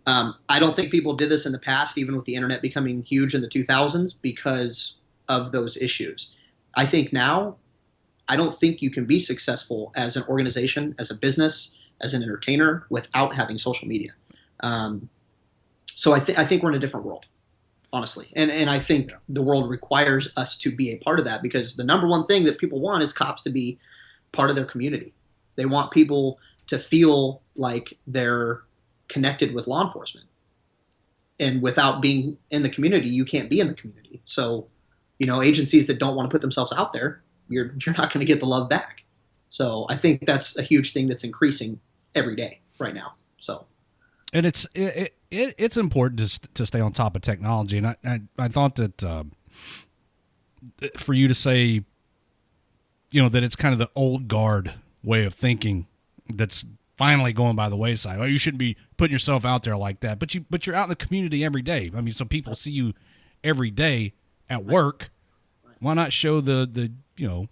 I don't think people did this in the past, even with the internet becoming huge in the 2000s, because of those issues. I think now, I don't think you can be successful as an organization, as a business, as an entertainer without having social media. So I think we're in a different world, honestly. And I think the world requires us to be a part of that, because the number one thing that people want is cops to be part of their community. They want people to feel like they're connected with law enforcement. And without being in the community, you can't be in the community. So, agencies that don't want to put themselves out there, you're not going to get the love back. So I think that's a huge thing that's increasing every day right now. So, and it's important to stay on top of technology. And I thought that for you to say, that it's kind of the old guard way of thinking that's finally going by the wayside. Oh, you shouldn't be putting yourself out there like that. But you're out in the community every day. I mean, so people see you every day at work. Why not show the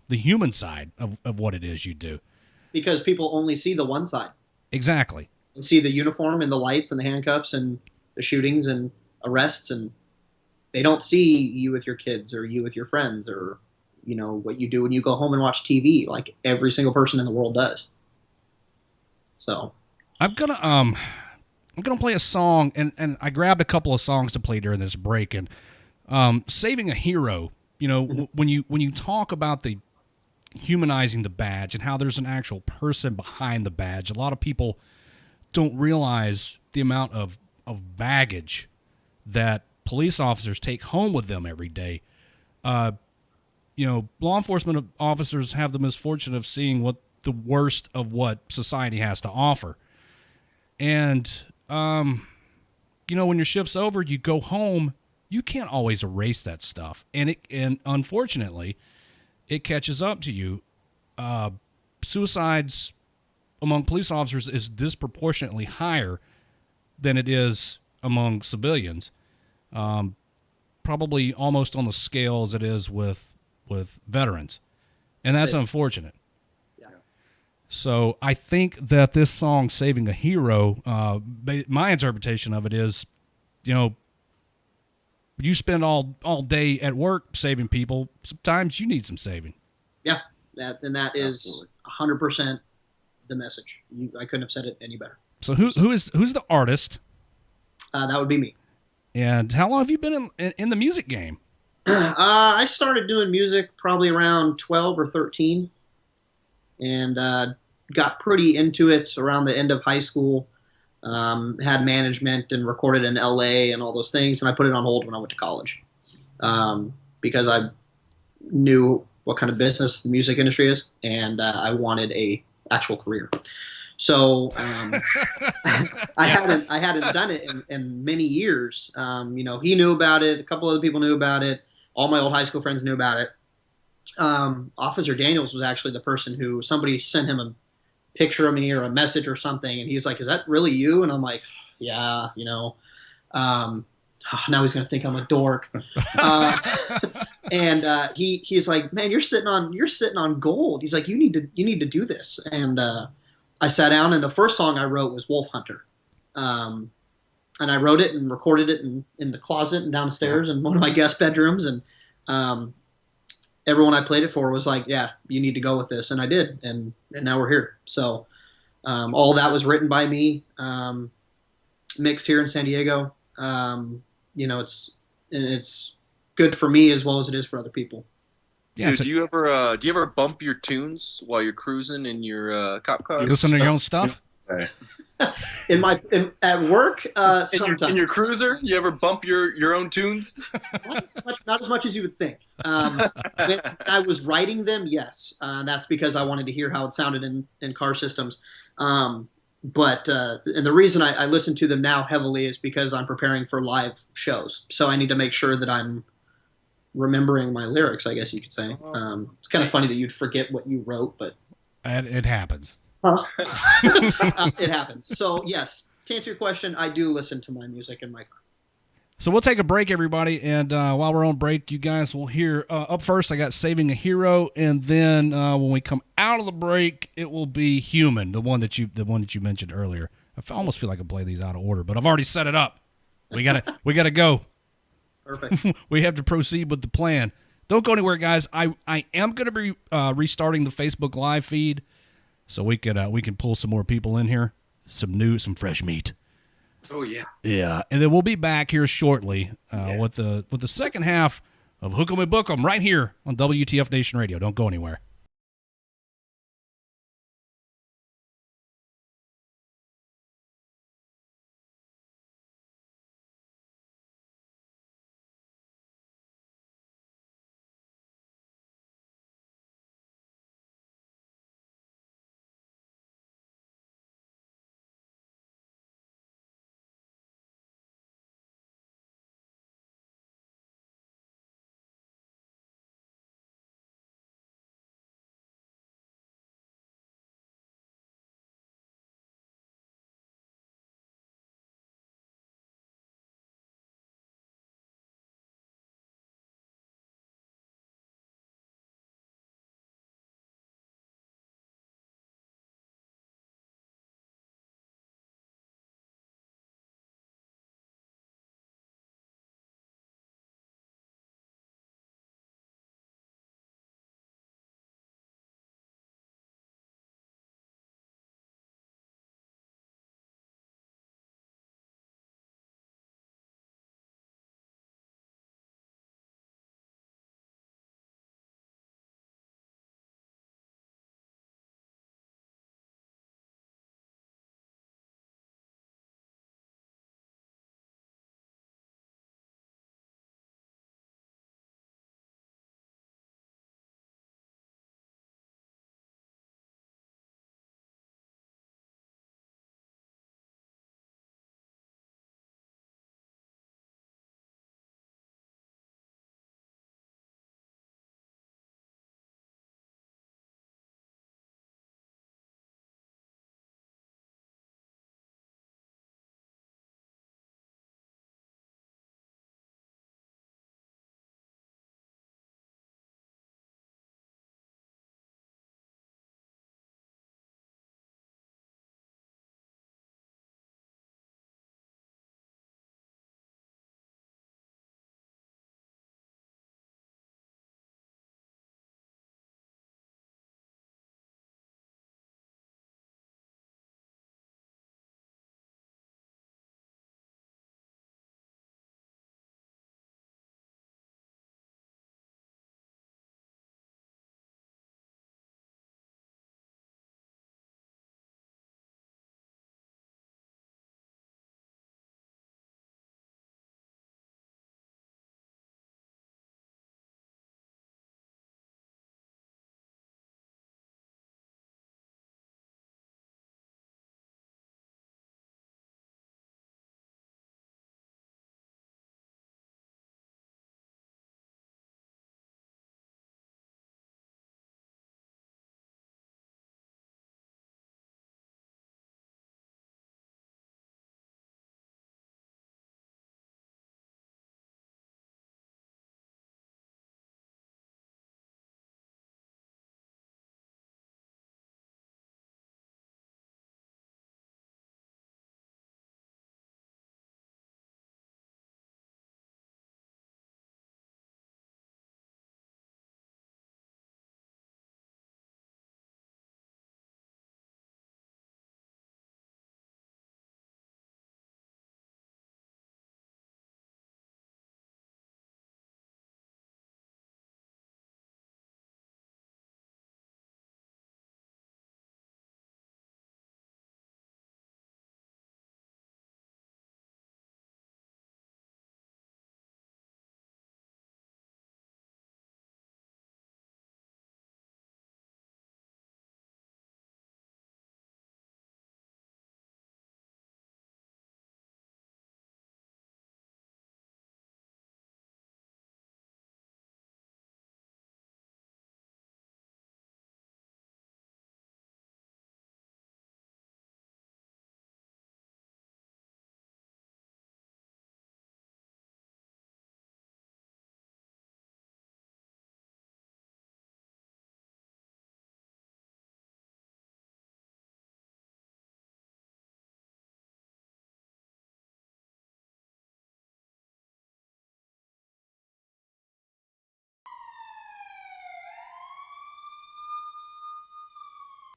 human side of what it is you do? Because people only see the one side. Exactly. And see the uniform and the lights and the handcuffs and the shootings and arrests, and they don't see you with your kids or you with your friends or what you do when you go home and watch TV, like every single person in the world does. So I'm gonna play a song, and I grabbed a couple of songs to play during this break, and Saving a Hero. When you talk about the humanizing the badge and how there's an actual person behind the badge, a lot of people don't realize the amount of baggage that police officers take home with them every day. Law enforcement officers have the misfortune of seeing what the worst of what society has to offer. And, when your shift's over, you go home, you can't always erase that stuff. And unfortunately, it catches up to you. Suicides among police officers is disproportionately higher than it is among civilians. Probably almost on the scale as it is with veterans. And that's unfortunate. Yeah. So I think that this song, Saving a Hero, my interpretation of it is, you spend all day at work saving people. Sometimes you need some saving. Yeah, that is 100% the message. I couldn't have said it any better. So who's the artist? That would be me. And how long have you been in the music game? I started doing music probably around 12 or 13, and got pretty into it around the end of high school. Had management and recorded in LA and all those things, and I put it on hold when I went to college because I knew what kind of business the music industry is, and I wanted a actual career. So I hadn't done it in many years. He knew about it. A couple other people knew about it. All my old high school friends knew about it. Officer Daniels was actually the person who somebody sent him a picture of me or a message or something, and he's like, "Is that really you?" And I'm like, "Yeah, now he's gonna think I'm a dork." And he's like, "Man, you're sitting on gold." He's like, "You need to do this." And I sat down, and the first song I wrote was Wolf Hunter. And I wrote it and recorded it in the closet and downstairs in one of my guest bedrooms. And everyone I played it for was like, "Yeah, you need to go with this." And I did. And now we're here. So all that was written by me, mixed here in San Diego. It's good for me as well as it is for other people. Yeah, do you ever bump your tunes while you're cruising in your cop car? You listen to your own stuff? At work, sometimes. In your cruiser, you ever bump your own tunes? Not as much as you would think. When I was writing them, yes. That's because I wanted to hear how it sounded in car systems. But and the reason I listen to them now heavily is because I'm preparing for live shows. So I need to make sure that I'm remembering my lyrics, I guess you could say. It's kind of funny that you'd forget what you wrote, but it happens. It happens. So yes, to answer your question, I do listen to my music in my car. So we'll take a break, everybody, and while we're on break, you guys will hear up first. I got "Saving a Hero," and then when we come out of the break, it will be "Human," the one that you mentioned earlier. I almost feel like I play these out of order, but I've already set it up. We gotta go. Perfect. We have to proceed with the plan. Don't go anywhere, guys. I am going to be restarting the Facebook Live feed, so we can pull some more people in here, some fresh meat. Oh yeah. Yeah, and then we'll be back here shortly with the second half of Hooke'em and Book'em right here on WTF Nation Radio. Don't go anywhere.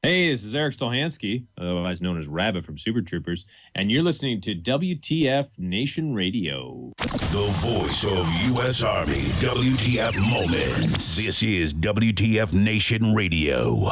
Hey, this is Eric Stolhansky, otherwise known as Rabbit from Super Troopers, and you're listening to WTF Nation Radio. The voice of U.S. Army, WTF Moments. This is WTF Nation Radio.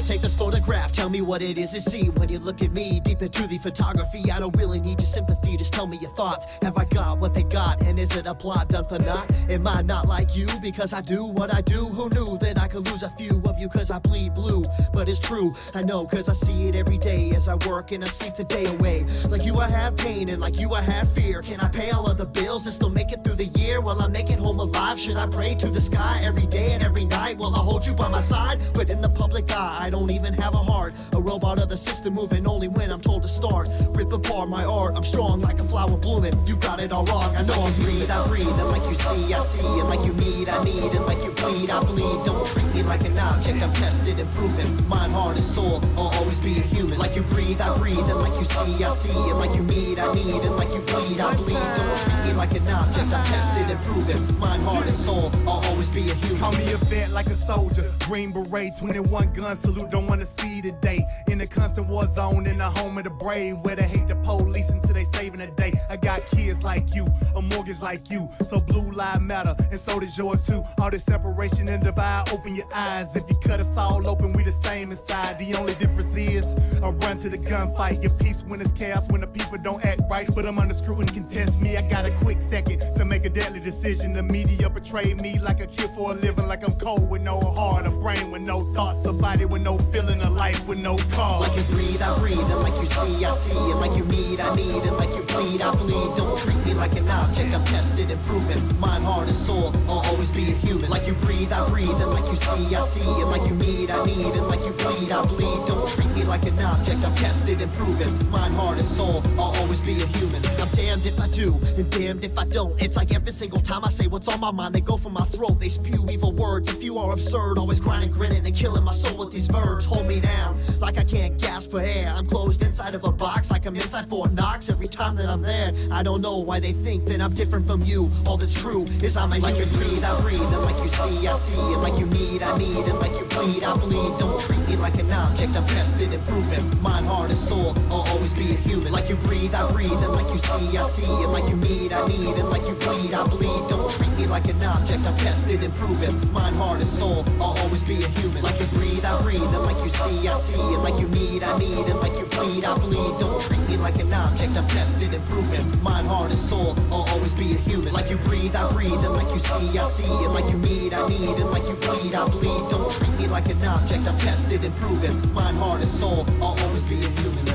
Take this photograph, tell me what it is you see when you look at me. Deep into the photography, I don't really need your sympathy, just tell me your thoughts. Have I got what they got, and is it a plot done for naught? Am I not like you, because I do what I do? Who knew that I could lose a few of you, cause I bleed blue? But it's true, I know, cause I see it every day as I work and I sleep the day away. Like you I have pain, and like you I have fear. Can I pay all of the bills and still make it through the year? Will I make it home alive? Should I pray to the sky every day and every night? Will I hold you by my side? But in the public eye, I don't even have a heart. A robot of the system moving only when I'm told to start. Rip apart my art, I'm strong like a flower blooming. You got it all wrong, I know I breathe, and like you see, I see. And like you need, I need. And like you bleed, I bleed. Don't treat me like an object, I'm tested and proven. Mind, heart, and soul, I'll always be a human. Like you breathe, I breathe. And like you see, I see. And like you need, I need. And like you bleed, I bleed. Don't treat me like an object, I'm tested and proven. Mind, heart, and soul, I'll always be a human. Call me a vet like a soldier. Green beret, 21 gun salute, don't wanna see today. In a constant war zone, in the home of the brave, where they hate the police until they saving the day. I got kids like you, a mortgage like you, so blue lives matter, and so does yours too. All this separation and divide, open your eyes. If you cut us all open, we the same inside. The only difference is I run to the gunfight. Your peace when it's chaos, when the people don't act right. But I'm under scrutiny, contest me. I got a quick second to make a deadly decision. The media portray me like a kid for a living, like I'm cold with no heart, a brain with no thoughts, a body with no feeling, a life with no cause. Like you breathe, I breathe. And like you see, I see. And like you need, I need. And like you bleed, I bleed. Don't treat me like an object, I'm tested and proven. Mind, heart, and soul, I'll always be a human. Like you breathe, I breathe. And like you see, I see. And like you need, I need. And like you bleed, I bleed. Don't treat me like an object, I'm tested and proven. Mind, heart, and soul, I'll always be a human. I'm damned if I do, and damned if I don't. It's like every single time I say what's on my mind, they go for my throat, they spew evil words. If you are absurd, always grinding, grinning, and killing my soul with these verbs. Hold me down, like I can't gasp for air. I'm closed inside of a box, like I'm inside Fort Knox. Every time that I'm there, I don't know why they think that I'm different from you. All that's true is I'm a like you breathe, I breathe. And like you see, I see. And like you need, I need. And like you bleed, I bleed. Don't treat me like an object, I'm tested and proven. Mind, heart, and soul, I'll always be a human. Like you breathe, I breathe. And like you see, I see. And like you need, I need. And like you bleed, I bleed. Don't treat me like an object, I'm tested and proven. Mind, heart, and soul, I'll always be a human. Like you breathe, I breathe. And like you see, I see. And like you need, I need. And like you bleed, I bleed. Don't treat me like an object, I'm tested and proven. Mind, heart, and soul, I'll always be a human. Like you breathe, I breathe. And like you see, I see. And like you need, I need. And like you bleed, I bleed. Don't treat me like an object, I'm tested and proven. Mind, heart, and soul, I'll always be a human.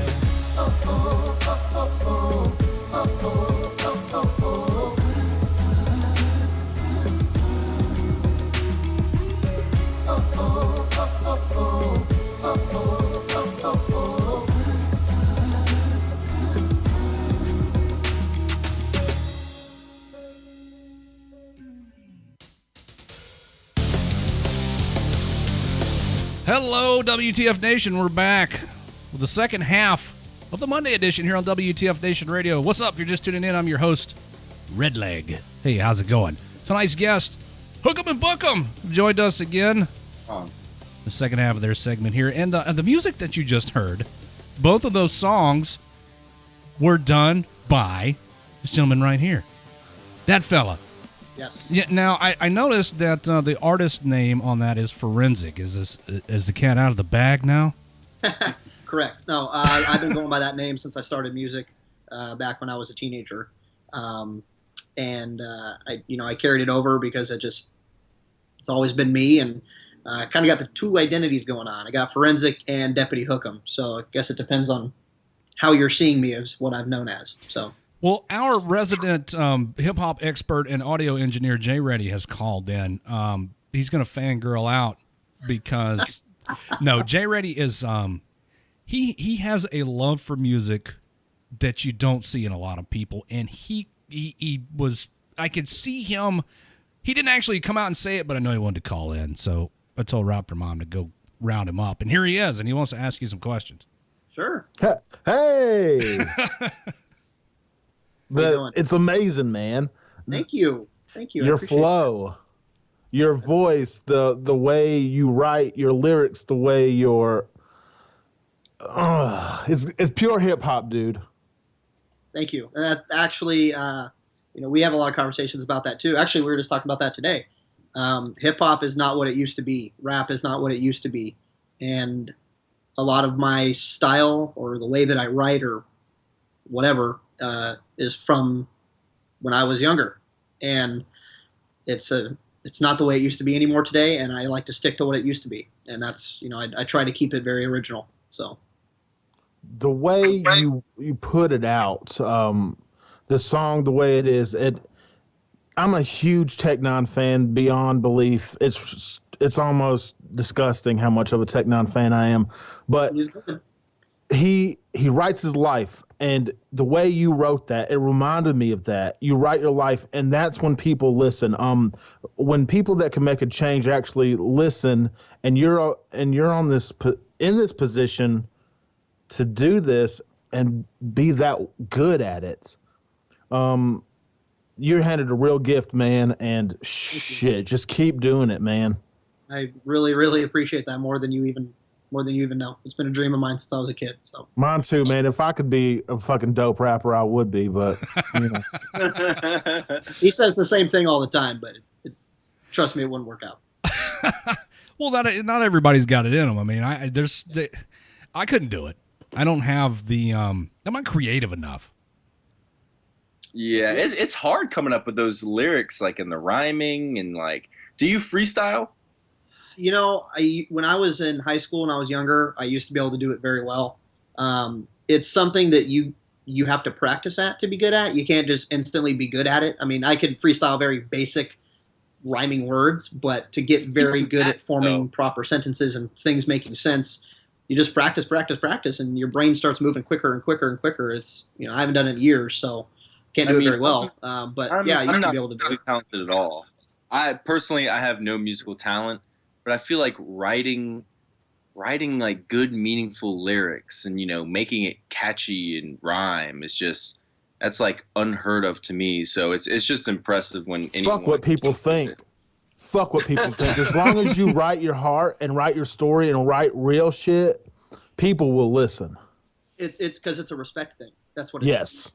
Hello, WTF Nation. We're back with the second half of the Monday edition here on WTF Nation Radio. What's up? If you're just tuning in, I'm your host, Redleg. Hey, how's it going? Tonight's guest, Hooke'em and Booke'em, have joined us again. The second half of their segment here. And the music that you just heard, both of those songs were done by this gentleman right here. That fella. Yes. Yeah. Now I noticed that the artist name on that is Forensic. Is the cat out of the bag now? Correct. No, I've been going by that name since I started music back when I was a teenager, and I carried it over because it's always been me, and kind of got the two identities going on. I got Forensic and Deputy Hooke'em, so I guess it depends on how you're seeing me as what I've known as. So. Well, our resident hip-hop expert and audio engineer, Jay Reddy, has called in. He's going to fangirl out because, no, Jay Reddy is, he has a love for music that you don't see in a lot of people. And he was, I could see him, He didn't actually come out and say it, but I know he wanted to call in. So I told Raptor Mom to go round him up. And here he is, and he wants to ask you some questions. Sure. Hey. It's amazing, man. Thank you. Thank you. Your flow, your voice, the way you write your lyrics, the way you're it's pure hip hop, dude. Thank you. Actually, we have a lot of conversations about that too. Actually, we were just talking about that today. Hip hop is not what it used to be. Rap is not what it used to be. And a lot of my style or the way that I write or whatever is from when I was younger. And it's not the way it used to be anymore today. And I like to stick to what it used to be. And that's, I try to keep it very original. So the way you put it out, the song, the way it is, I'm a huge Tech Nine fan beyond belief. It's almost disgusting how much of a Tech Nine fan I am. But he writes his life, and the way you wrote that, it reminded me of that. You write your life, and that's when people listen. When people that can make a change actually listen, and you're in this position to do this and be that good at it. You're handed a real gift, man, and shit, just keep doing it, man. I really, really appreciate that more than you even know. It's been a dream of mine since I was a kid. So mine too, man. If I could be a fucking dope rapper, I would be, but He says the same thing all the time, but trust me, it wouldn't work out. Well, not everybody's got it in them. I mean, I couldn't do it. I don't have the I'm not creative enough. Yeah, it's hard coming up with those lyrics, like in the rhyming and like. Do you freestyle? When I was in high school and I was younger, I used to be able to do it very well. It's something that you have to practice at to be good at. You can't just instantly be good at it. I mean, I could freestyle very basic rhyming words, but to get very good at forming proper sentences and things making sense, you just practice, and your brain starts moving quicker and quicker and quicker. It's I haven't done it in years, so can't do it very well. But I used to be able to do it. I'm not talented at all. I personally have no musical talent, but I feel like writing like good, meaningful lyrics and making it catchy and rhyme is that's like unheard of to me. So it's just impressive when anyone. Fuck what people think. Fuck what people think. As long as you write your heart and write your story and write real shit, people will listen. It's because it's a respect thing. That's what it is.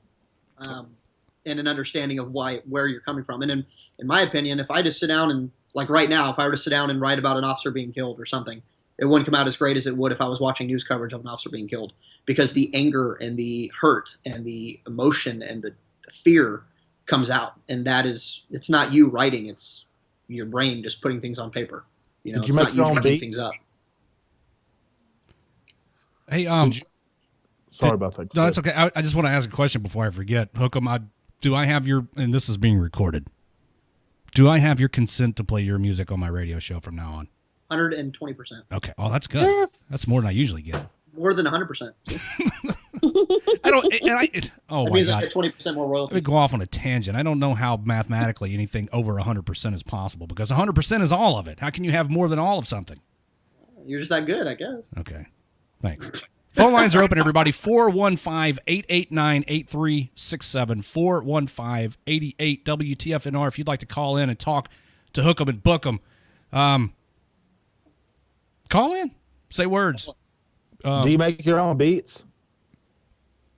And an understanding of where you're coming from. And in my opinion, if I just sit down and, like right now, if I were to sit down and write about an officer being killed or something, it wouldn't come out as great as it would if I was watching news coverage of an officer being killed, because the anger and the hurt and the emotion and the fear comes out. And it's not you writing, it's your brain just putting things on paper. Did you make your own beats? Things up. Hey, sorry about that. No, that's okay. I just want to ask a question before I forget. Hooke'em, do I have your, and this is being recorded, do I have your consent to play your music on my radio show from now on? 120%. Okay. Oh, that's good. Yes. That's more than I usually get. More than 100%. I don't, and I, oh that my means God. I get 20% more royalties. Let me go off on a tangent. I don't know how mathematically anything over 100% is possible, because 100% is all of it. How can you have more than all of something? You're just that good, I guess. Okay. Thanks. Phone lines are open, everybody. 415-889-8367. 415-88-WTFNR if you'd like to call in and talk to Hooke'em and Book'em. Call in. Say words. Do you make your own beats?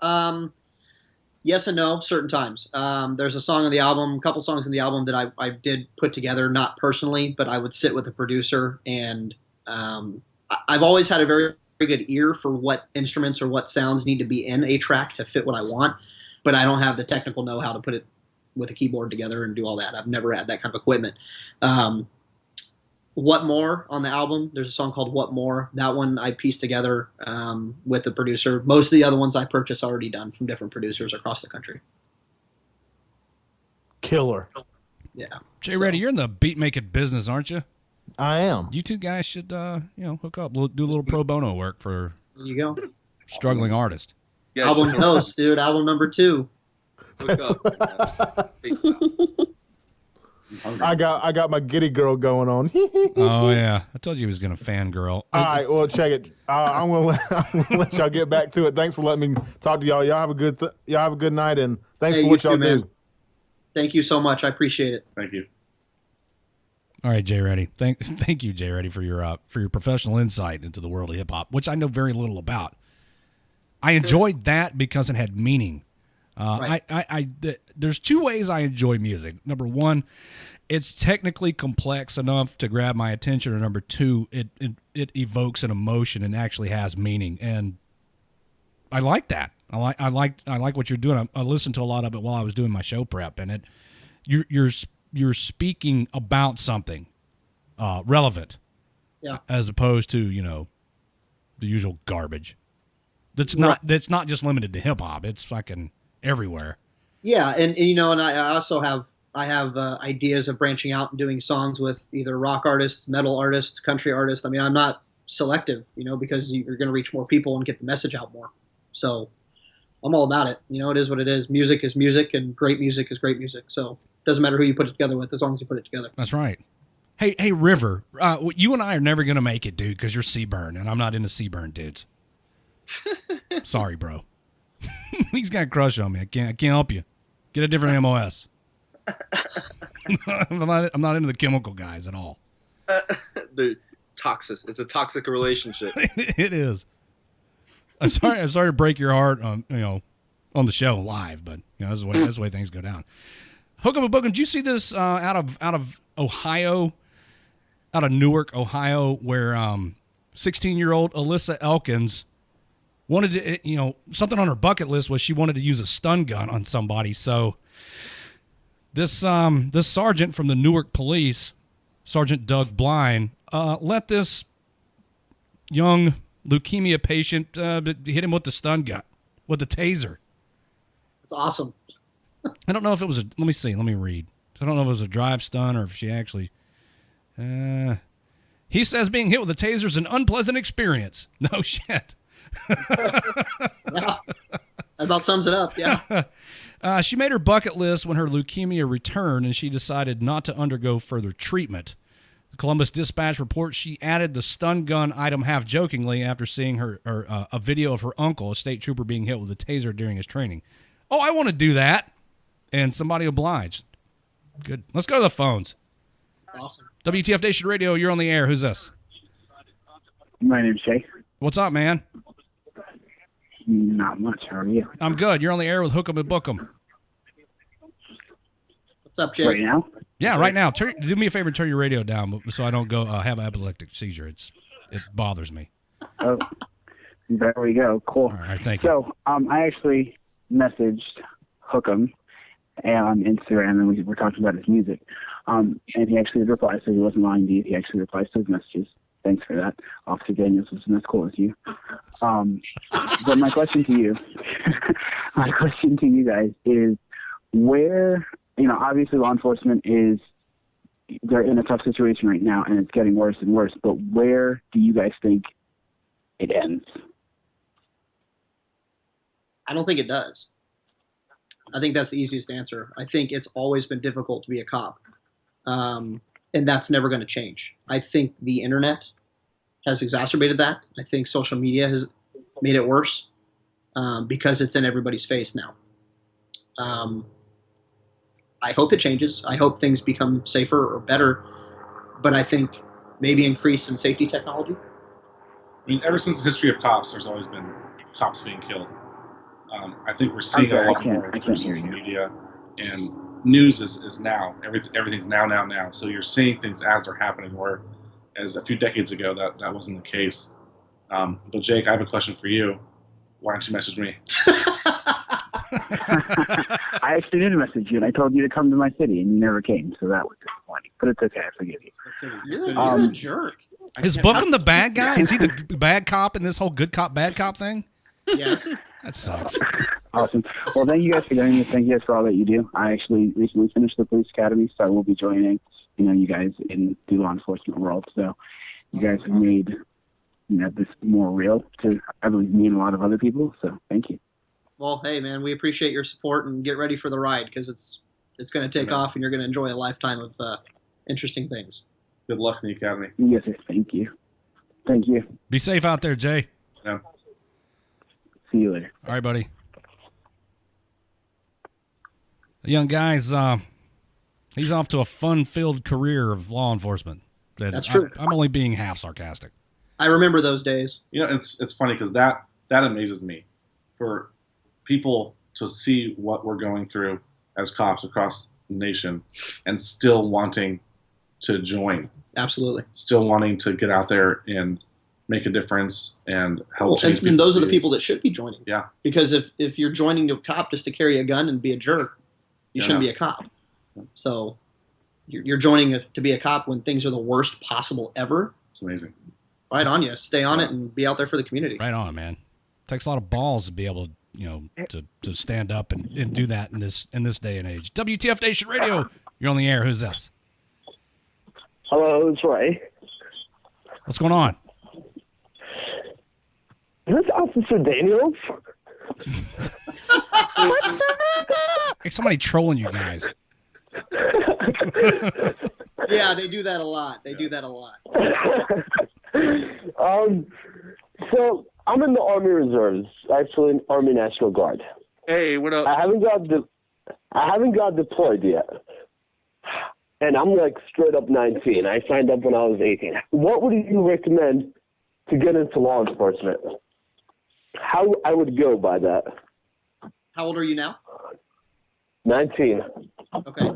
Yes and no, certain times. There's a song on the album, a couple songs in the album that I did put together, not personally, but I would sit with the producer, and I've always had a very good ear for what instruments or what sounds need to be in a track to fit what I want, but I don't have the technical know-how to put it with a keyboard together and do all that. I've never had that kind of equipment. What More on the album, there's a song called What More. That one I pieced together with the producer. Most of the other ones I purchased already done from different producers across the country. Killer. Yeah. Jay Reddy, you're in the beat making business, aren't you? I am. You two guys should hook up. We'll do a little pro bono work for There you go. struggling artist. Yeah, Album Toast, dude. Album number 2. Hook up. I got my giddy girl going on. Oh yeah, I told you he was gonna fangirl. All right, well check it. I'm gonna let y'all get back to it. Thanks for letting me talk to y'all. Y'all have a good night, and thanks Hey, for you what y'all too, man. do. Thank you so much. I appreciate it. Thank you. All right, Jay Reddy. Thank you, Jay Reddy, for your professional insight into the world of hip hop, which I know very little about. I enjoyed that because it had meaning. Right. There's two ways I enjoy music. Number one, it's technically complex enough to grab my attention, or number two, it evokes an emotion and actually has meaning, and I like that. I like what you're doing. I listened to a lot of it while I was doing my show prep, and you're speaking about something relevant, Yeah. as opposed to the usual garbage. That's not just limited to hip hop. It's fucking everywhere. Yeah, and I also have ideas of branching out and doing songs with either rock artists, metal artists, country artists. I mean, I'm not selective, because you're going to reach more people and get the message out more. So I'm all about it. It is what it is. Music is music, and great music is great music. So it doesn't matter who you put it together with, as long as you put it together. That's right. Hey, River, you and I are never going to make it, dude, because you're Seaburn, and I'm not into Seaburn dudes. Sorry, bro. He's got a crush on me. I can't help you. Get a different MOS. I'm not into the chemical guys at all. Dude, toxic. It's a toxic relationship. It is. I'm sorry to break your heart on the show live, but that's the way things go down. Hooke'em and Booke'em, did you see this out of Ohio, out of Newark, Ohio, where 16-year-old Alyssa Elkins wanted to, something on her bucket list was she wanted to use a stun gun on somebody. So this sergeant from the Newark police, Sergeant Doug Blind, let this young leukemia patient hit him with the stun gun, with the taser. It's awesome. I don't know if it was let me read. I don't know if it was a drive stun or if she actually, he says being hit with a taser is an unpleasant experience. No shit. Yeah, that about sums it up. Yeah. She made her bucket list when her leukemia returned, and she decided not to undergo further treatment. The Columbus Dispatch reports she added the stun gun item half jokingly after seeing a video of her uncle, a state trooper, being hit with a taser during his training. Oh, I want to do that, and somebody obliged. Good. Let's go to the phones. That's awesome. WTF Nation Radio, you're on the air. Who's this? My name's Jay. What's up, man? Not much. How are you? I'm good. You're on the air with Hooke'em and Booke'em. What's up, Jay? Right now? Yeah, right now. Do me a favor, turn your radio down so I don't go have an epileptic seizure. It bothers me. Oh, there we go. Cool. All right, thank you. So, I actually messaged Hooke'em on Instagram, and we were talking about his music. And he actually replied, so he wasn't lying to you. He actually replies to his messages. Thanks for that. Officer Daniels was as cool as you. But my question to you, guys is where, obviously law enforcement they're in a tough situation right now and it's getting worse and worse, but where do you guys think it ends? I don't think it does. I think that's the easiest answer. I think it's always been difficult to be a cop. And that's never going to change. I think the internet has exacerbated that. I think social media has made it worse because it's in everybody's face now. I hope it changes. I hope things become safer or better. But I think maybe increase in safety technology. I mean, ever since the history of cops, there's always been cops being killed. I think we're seeing a lot more through social media, and news is now. Everything's now. So you're seeing things as they're happening, whereas a few decades ago that wasn't the case. But Jake, I have a question for you. Why don't you message me? I actually did message you, and I told you to come to my city, and you never came, so that was disappointing. But it's okay, I forgive you. You're a jerk. Is Booke'em the bad guy? Is he the bad cop in this whole good cop, bad cop thing? Yes. That sucks. Awesome. Well, thank you guys for doing this. Thank you guys for all that you do. I actually recently finished the police academy, so I will be joining, you guys in the law enforcement world. So you guys have made, this more real to, I believe, me and a lot of other people. So thank you. Well, hey, man, we appreciate your support and get ready for the ride because it's It's going to take off, and you're going to enjoy a lifetime of interesting things. Good luck in the academy. Yes, sir. Thank you. Thank you. Be safe out there, Jay. Yeah. See you later. All right, buddy. The young guy's he's off to a fun-filled career of law enforcement. That's true. I'm only being half sarcastic. I remember those days. You know, it's funny because that amazes me, for people to see what we're going through as cops across the nation and still wanting to join. Absolutely. Still wanting to get out there and make a difference and help change and those are the people's people lives. that should be joining. Yeah. Because if you're joining a cop just to carry a gun and be a jerk, you shouldn't be a cop. So you're joining to be a cop when things are the worst possible ever. It's amazing. Right on you. Stay on it and be out there for the community. Right on, man. Takes a lot of balls to be able to stand up and do that in this day and age. WTF Nation Radio, you're on the air. Who's this? Hello, it's Ray. What's going on? Is this Officer Daniels? What's up? Hey, somebody trolling you guys. Yeah, they do that a lot. They do that a lot. So I'm in the Army Reserves, actually in Army National Guard. Hey, what up? I haven't got deployed yet, and I'm like straight up 19. I signed up when I was 18. What would you recommend to get into law enforcement? How I would go by that? How old are you now? 19. Okay.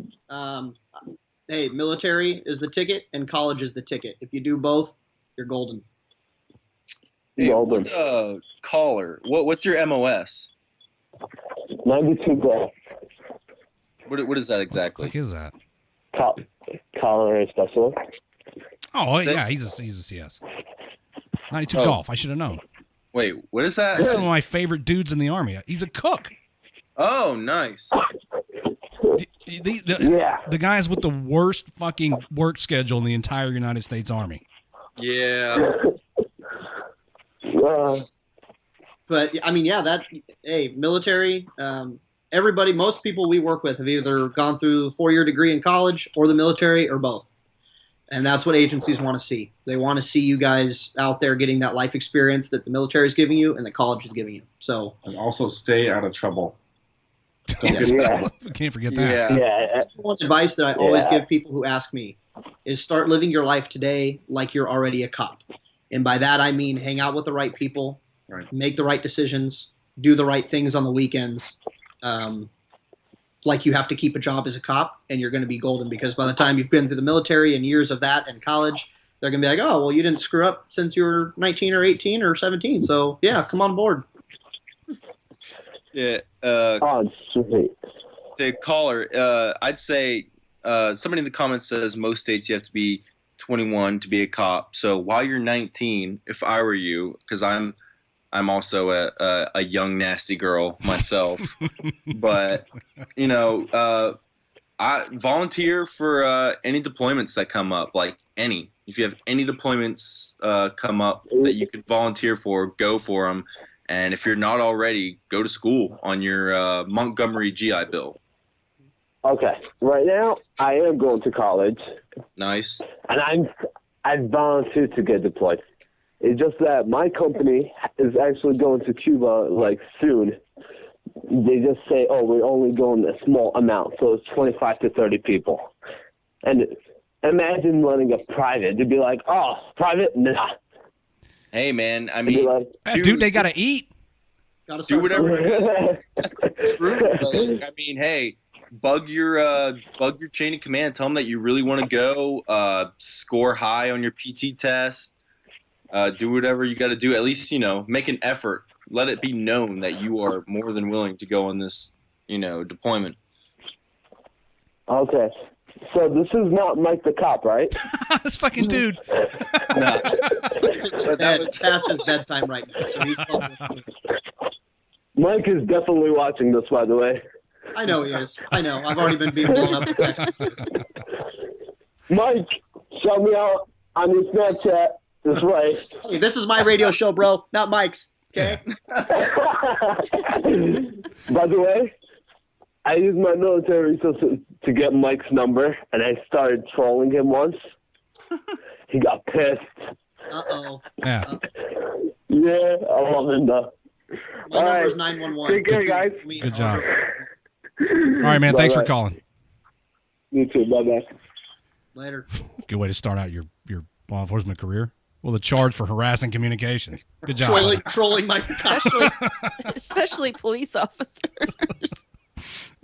Hey, military is the ticket and college is the ticket. If you do both, you're golden. Hey, caller. What's your MOS? 92 goal. What is that exactly? What is that? Collar specialist. Oh yeah, he's a CS. 92 Oh. golf. I should have known. Wait, what is that? He's some of my favorite dudes in the Army. He's a cook. Oh, nice. The guys with the worst fucking work schedule in the entire United States Army. Yeah. But I mean, yeah, military. Everybody, most people we work with have either gone through a 4-year degree in college or the military or both. And that's what agencies want to see. They want to see you guys out there getting that life experience that the military is giving you and the college is giving you. So, and also stay out of trouble. Can't forget that. Yeah. One advice that I always give people who ask me is start living your life today like you're already a cop. And by that, I mean hang out with the right people, make the right decisions, do the right things on the weekends. Like you have to keep a job as a cop, and you're going to be golden, because by the time you've been through the military and years of that and college, they're going to be like, oh, well, you didn't screw up since you were 19 or 18 or 17. So, yeah, come on board. Yeah. Sweet. The caller, I'd say somebody in the comments says most states you have to be 21 to be a cop. So while you're 19, if I were you, because I'm also a young nasty girl myself, but I volunteer for any deployments that come up, like any. If you have any deployments come up that you could volunteer for, go for them. And if you're not already, go to school on your Montgomery GI Bill. Okay. Right now, I am going to college. Nice. And I volunteered to get deployed. It's just that my company is actually going to Cuba like soon. They just say, oh, we're only going a small amount, so it's 25 to 30 people. And imagine running a private. They'd be like, oh, private? Nah. Hey, man, I mean, dude, they got to eat. Do whatever. I mean, hey, bug your chain of command. Tell them that you really want to go. Score high on your PT test. Do whatever you got to do. At least, make an effort. Let it be known that you are more than willing to go on this, deployment. Okay. So this is not Mike the Cop, right? This fucking dude. No. It's past his bedtime right now. So he's Mike is definitely watching this, by the way. I know he is. I know. I've already been being blown up in text messages. Mike, shout me out on your Snapchat. That's right. Hey, this is my radio show, bro, not Mike's. Okay. By the way, I used my military resources to get Mike's number, and I started trolling him once. He got pissed. Uh-oh. Yeah. Yeah, I love him though. My number's 911. Take care, guys. Good job. All right, man. Thanks for Bye-bye. calling. You too. Bye-bye. Later. Good way to start out your law enforcement career. Well, the charge for harassing communications. Good job. Trolling my especially police officers.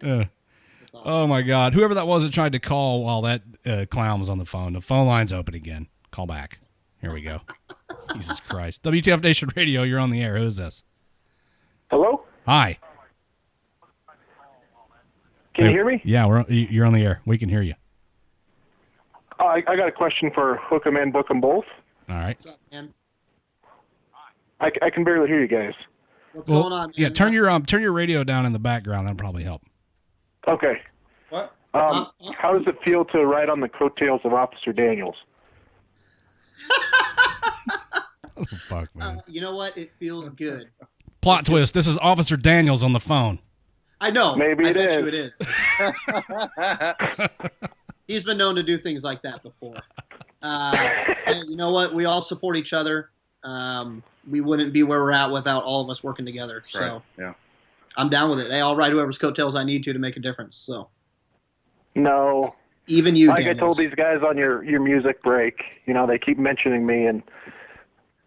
Yeah. Oh my God! Whoever that was that tried to call while that clown was on the phone line's open again. Call back. Here we go. Jesus Christ! WTF Nation Radio. You're on the air. Who is this? Hello? Hi. Can you hear me? Yeah, you're on the air. We can hear you. I got a question for Hooke'em and Book'em both. All right. What's up, man? I can barely hear you guys. What's going on, man? Yeah, turn your radio down in the background. That'll probably help. Okay. What? How does it feel to ride on the coattails of Officer Daniels? Oh, fuck, man. You know what? It feels good. Plot twist. This is Officer Daniels on the phone. I know. Maybe I it bet is. you it is. He's been known to do things like that before. Hey, you know what? We all support each other. We wouldn't be where we're at without all of us working together. So Right. Yeah. I'm down with it. Hey, I'll ride whoever's coattails I need to make a difference. So No. even you, Like Daniels. I told these guys on your music break, they keep mentioning me, and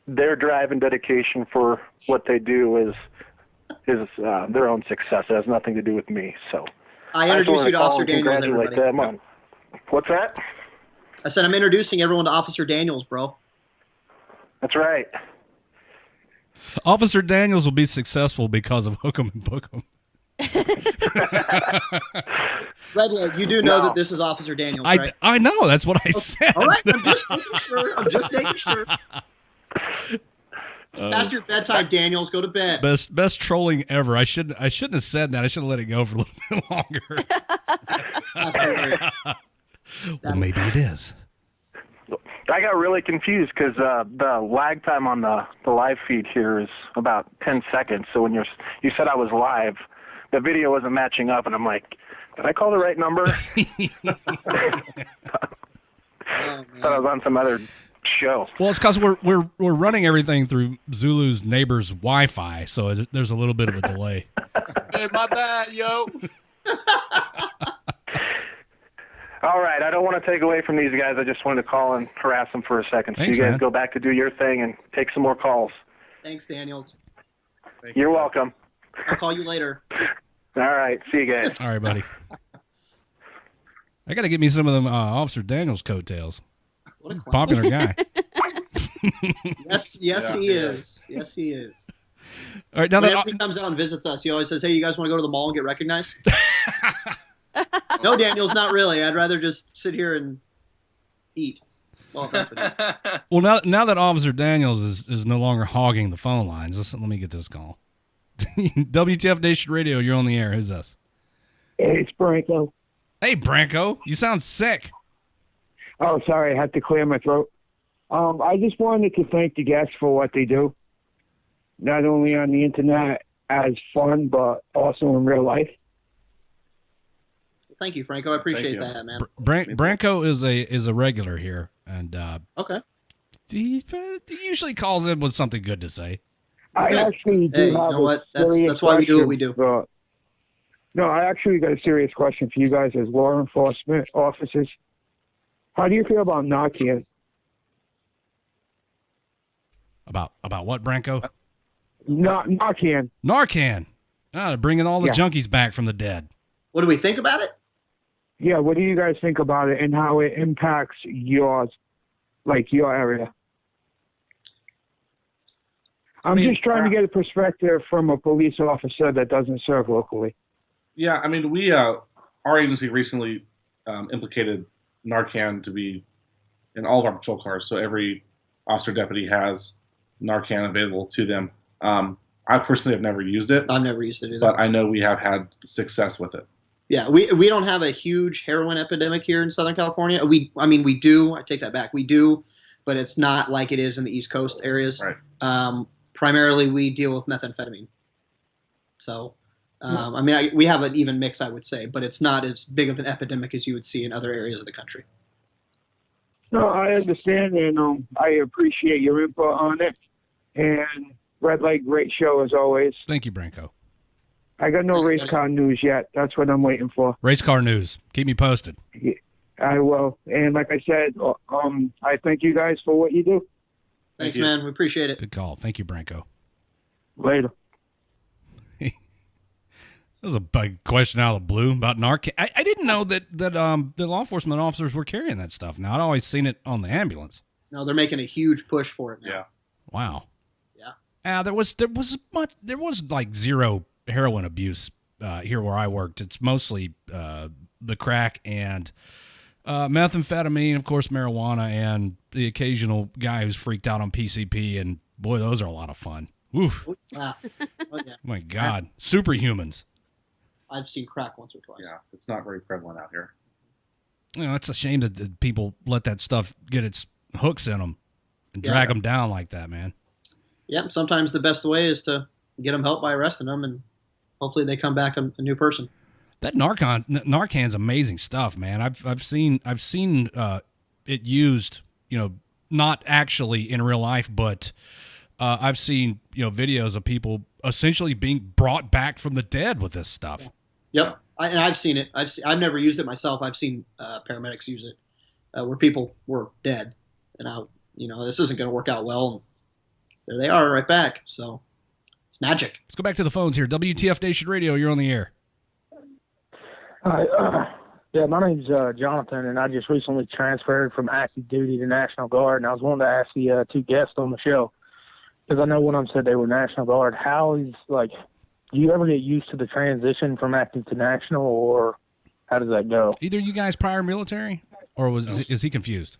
their drive and dedication for what they do is their own success. It has nothing to do with me. So I introduced just you to wanted Officer call and Daniels, congratulate everybody. them on. What's that? I said I'm introducing everyone to Officer Daniels, bro. That's right. Officer Daniels will be successful because of Hooke'em and Book'em. Redleg, you do know that this is Officer Daniels, right? I know. That's what I said. All right, I'm just making sure. It's past your bedtime, Daniels. Go to bed. Best trolling ever. I shouldn't have said that. I should have let it go for a little bit longer. That's hilarious. Well, maybe it is. I got really confused because the lag time on the live feed here is about 10 seconds. So when you said I was live, the video wasn't matching up, and I'm like, did I call the right number? Thought I was on some other show. Well, it's because we're running everything through Zulu's neighbor's Wi-Fi, so there's a little bit of a delay. Hey, my bad, yo. All right, I don't want to take away from these guys. I just wanted to call and harass them for a second. Thanks, so you guys man. go back to do your thing and take some more calls. Thanks, Daniels. You're welcome. I'll call you later. All right, see you guys. All right, buddy. I got to get me some of them Officer Daniels coattails. What a clown. Popular guy. Yes, he is. Yes, he is. All right, now Whenever that he comes out and visits us, he always says, "Hey, you guys want to go to the mall and get recognized?" No, Daniels, not really. I'd rather just sit here and eat. Well, that's what it is. well now that Officer Daniels is no longer hogging the phone lines, let me get this call. WTF Nation Radio, you're on the air. Who's this? Hey, it's Branko. Hey, Branko, you sound sick. Oh, sorry, I had to clear my throat. I just wanted to thank the guests for what they do, not only on the internet as fun, but also in real life. Thank you, Franco. I appreciate that, man. Branko is a regular here, and Okay. he usually calls in with something good to say. I actually do Hey, you have know what? a serious That's why we do what we question, do. No, I actually got a serious question for you guys as law enforcement officers. How do you feel about Narcan? About what, Branko? Narcan. Narcan. Bringing all the Yeah. junkies back from the dead. What do we think about it? Yeah, what do you guys think about it and how it impacts your area? I'm just trying to get a perspective from a police officer that doesn't serve locally. Yeah, I mean, we our agency recently implicated Narcan to be in all of our patrol cars, so every officer deputy has Narcan available to them. I personally have never used it. I've never used it either. But I know we have had success with it. Yeah, we don't have a huge heroin epidemic here in Southern California. We do. I take that back. We do, but it's not like it is in the East Coast areas. Right. Primarily, we deal with methamphetamine. So I mean, we have an even mix, I would say, but it's not as big of an epidemic as you would see in other areas of the country. No, I understand, and I appreciate your input on it. And Redleg, great show as always. Thank you, Branko. I got no race car news yet. That's what I'm waiting for. Race car news. Keep me posted. Yeah, I will. And like I said, I thank you guys for what you do. Thanks, man. We appreciate it. Good call. Thank you, Branko. Later. That was a big question out of the blue about Narcan. I didn't know that the law enforcement officers were carrying that stuff. Now, I'd always seen it on the ambulance. No, they're making a huge push for it now. Yeah. Wow. Yeah. There was like zero heroin abuse here where I worked. It's mostly the crack and methamphetamine, of course, marijuana, and the occasional guy who's freaked out on PCP. And boy, those are a lot of fun. Oof. Wow. Oh, yeah. My God. Superhumans. I've seen crack once or twice. Yeah, it's not very prevalent out here. You know, it's a shame that people let that stuff get its hooks in them and drag them down like that, man. Yep. Sometimes the best way is to get them help by arresting them, and hopefully they come back a new person. That Narcan's amazing stuff, man. I've seen it used, you know, not actually in real life, but I've seen, you know, videos of people essentially being brought back from the dead with this stuff. Yep, and I've seen it. I've never used it myself. I've seen paramedics use it where people were dead, and this isn't going to work out well. And there they are, right back. So it's magic. Let's go back to the phones here. WTF Nation Radio, you're on the air. Hi, yeah, my name's Jonathan, and I just recently transferred from active duty to National Guard, and I was wanting to ask the two guests on the show, because I know one of them said they were National Guard. How is, do you ever get used to the transition from active to national, or how does that go? Either you guys prior military, or is he confused?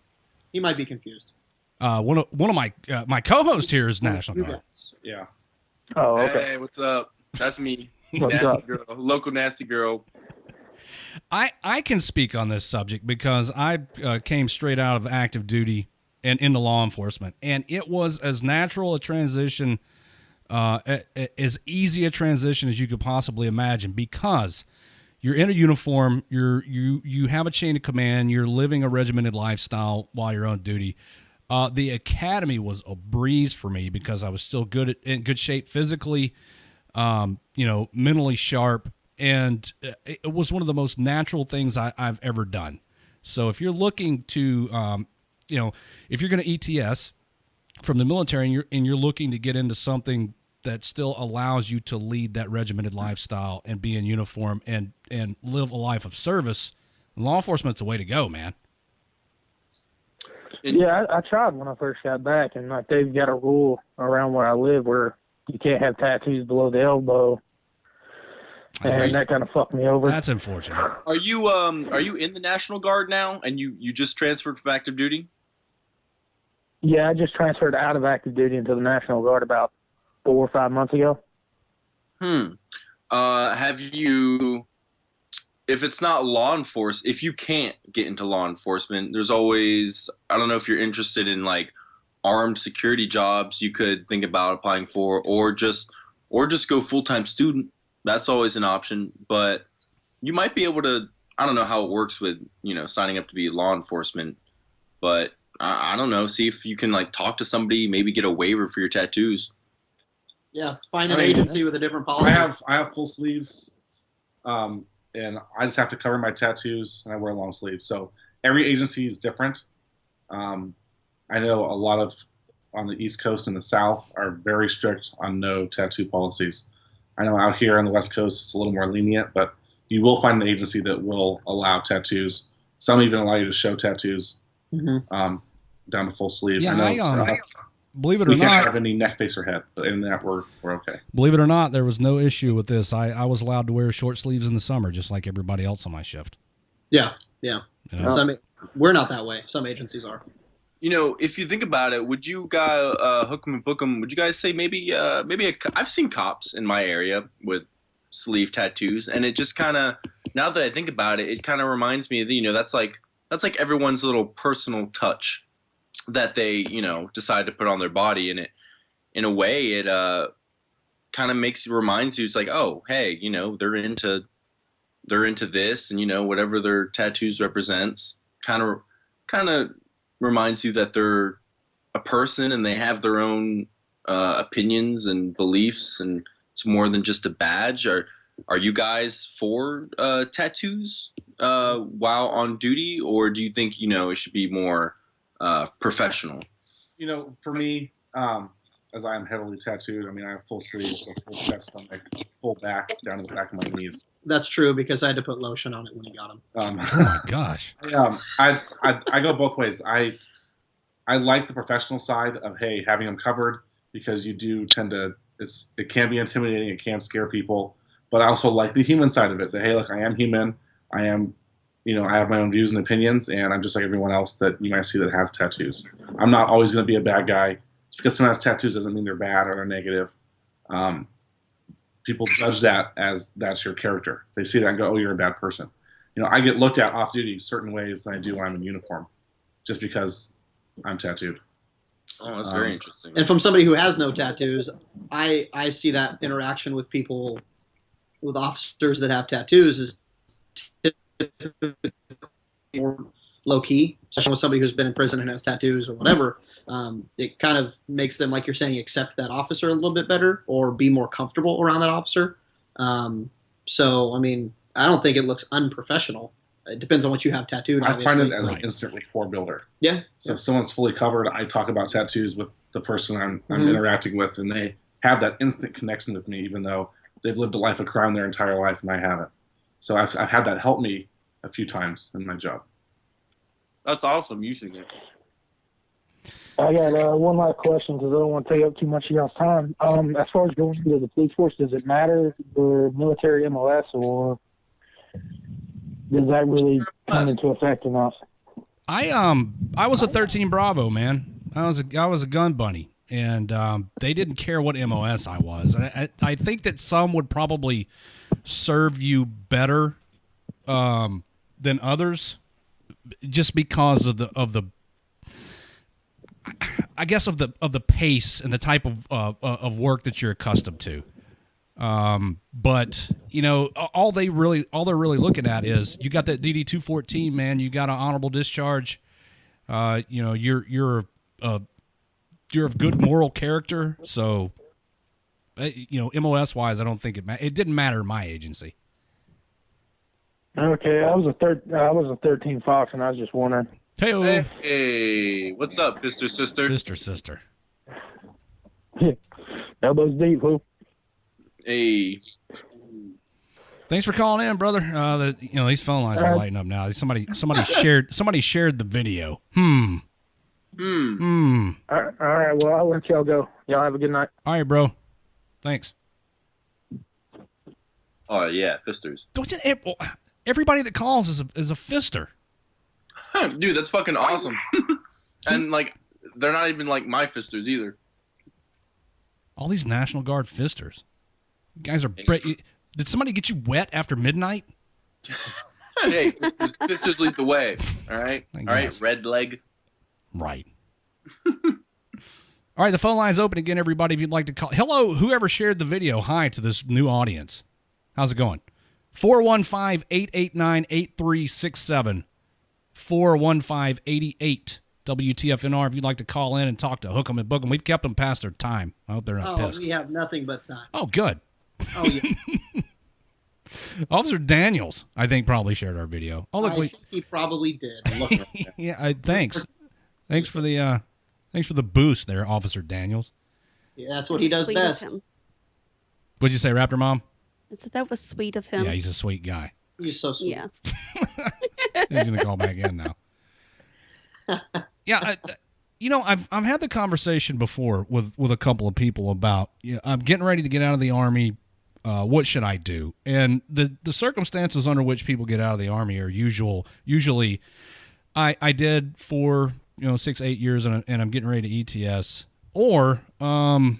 He might be confused. One of my co-host here is National Guard. Yeah. Oh, okay. Hey, what's up? That's me. What's nasty up? Girl, local nasty girl. I can speak on this subject because I came straight out of active duty and into law enforcement, and it was as natural a transition, as easy a transition as you could possibly imagine, because you're in a uniform, you have a chain of command, you're living a regimented lifestyle while you're on duty. The academy was a breeze for me because I was still in good shape physically, mentally sharp, and it was one of the most natural things I've ever done. So if you're looking to, if you're going to ETS from the military and you're looking to get into something that still allows you to lead that regimented lifestyle and be in uniform and live a life of service, law enforcement's the way to go, man. Yeah, I tried when I first got back, and they've got a rule around where I live where you can't have tattoos below the elbow, and that kind of fucked me over. That's unfortunate. Are you in the National Guard now, and you just transferred from active duty? Yeah, I just transferred out of active duty into the National Guard about 4 or 5 months ago. Have you? If it's not law enforcement, if you can't get into law enforcement, there's always, I don't know if you're interested in armed security jobs you could think about applying for, or just go full-time student. That's always an option, but you might be able to, I don't know how it works with, signing up to be law enforcement, but I don't know, see if you can talk to somebody, maybe get a waiver for your tattoos. Yeah. Find an agency with a different policy. I have full sleeves. And I just have to cover my tattoos, and I wear long sleeves. So every agency is different. I know a lot of on the East Coast and the South are very strict on no tattoo policies. I know out here on the West Coast it's a little more lenient, but you will find an agency that will allow tattoos. Some even allow you to show tattoos down to full sleeve. Yeah, I know believe it or we can't not, have any neck, face, or head, but in that we're okay. Believe it or not, there was no issue with this. I was allowed to wear short sleeves in the summer, just like everybody else on my shift. Yeah. You know? We're not that way. Some agencies are. If you think about it, would you guys Hooke'em and Booke'em? Would you guys say maybe I've seen cops in my area with sleeve tattoos, and it just kind of, now that I think about it, it kind of reminds me of that's like everyone's little personal touch that they decide to put on their body, and it in a way it kind of reminds you, it's like, oh, hey, they're into this, and whatever their tattoos represents kind of reminds you that they're a person and they have their own opinions and beliefs, and it's more than just a badge. Are you guys for tattoos while on duty, or do you think it should be more professional? For me, as I am heavily tattooed, I mean, I have full sleeves, a full chest, stomach, full back, down to the back of my knees. That's true, because I had to put lotion on it when you got them. Oh my gosh! I go both ways. I like the professional side of having them covered, because you do tend to it can be intimidating, it can scare people, but I also like the human side of it. That look, I am human. I am, I have my own views and opinions, and I'm just like everyone else that you might see that has tattoos. I'm not always going to be a bad guy. Just because someone has tattoos doesn't mean they're bad or they're negative. People judge that as that's your character. They see that and go, oh, you're a bad person. I get looked at off duty certain ways than I do when I'm in uniform, just because I'm tattooed. Oh, that's very interesting. And from somebody who has no tattoos, I see that interaction with people, with officers that have tattoos, is more low key, especially with somebody who's been in prison and has tattoos or whatever. It kind of makes them, like you're saying, accept that officer a little bit better or be more comfortable around that officer. So, I mean, I don't think it looks unprofessional. It depends on what you have tattooed. I obviously. find it as an instant rapport builder. Yeah. So if someone's fully covered, I talk about tattoos with the person I'm interacting with, and they have that instant connection with me, even though they've lived a life of crime their entire life and I haven't. So I've had that help me a few times in my job. That's awesome. You should get. I got one last question, because I don't want to take up too much of y'all's time. As far as going into the police force, does it matter for military MOS, or does that really come into effect or not? I was a 13 Bravo, man. I was a gun bunny, and they didn't care what MOS I was. And I think that some would probably serve you better than others, just because of the I guess of the pace and the type of work that you're accustomed to. But all they're really looking at is you got that DD 214, man. You got an honorable discharge. You're of good moral character. So, MOS wise, I don't think it didn't matter in my agency. Okay, I was a 13 Fox, and I was just wondering. Hey, what's up, Fister Sister? Fister Sister. Elbows deep, who? Hey. Thanks for calling in, brother. These phone lines are lighting up now. Somebody shared the video. All right, well, I'll let y'all go. Y'all have a good night. All right, bro. Thanks. Oh yeah, fisters. Everybody that calls is a fister. Dude, that's fucking awesome. And they're not even like my fisters either. All these National Guard fisters. You guys are. Did somebody get you wet after midnight? Hey, fisters lead the way. All right, Redleg. Right. All right, the phone line's open again, everybody. If you'd like to call, hello, whoever shared the video. Hi to this new audience. How's it going? 415-889-8367. 415-88 WTFNR. If you'd like to call in and talk to Hooke'em and Booke'em, we've kept them past their time. I hope they're not pissed. We have nothing but time. Oh, good. Oh, yeah. Officer Daniels, I think, probably shared our video. Oh, look, I think he probably did. Yeah, thanks. Thanks for the boost there, Officer Daniels. Yeah, that's what he does best. What'd you say, Raptor Mom? I said that was sweet of him. Yeah, he's a sweet guy. He's so sweet. Yeah. He's gonna call back in now. Yeah, I've had the conversation before with a couple of people about I'm getting ready to get out of the Army. What should I do? And the circumstances under which people get out of the Army are usually I did for 6-8 years and I'm getting ready to ETS, or I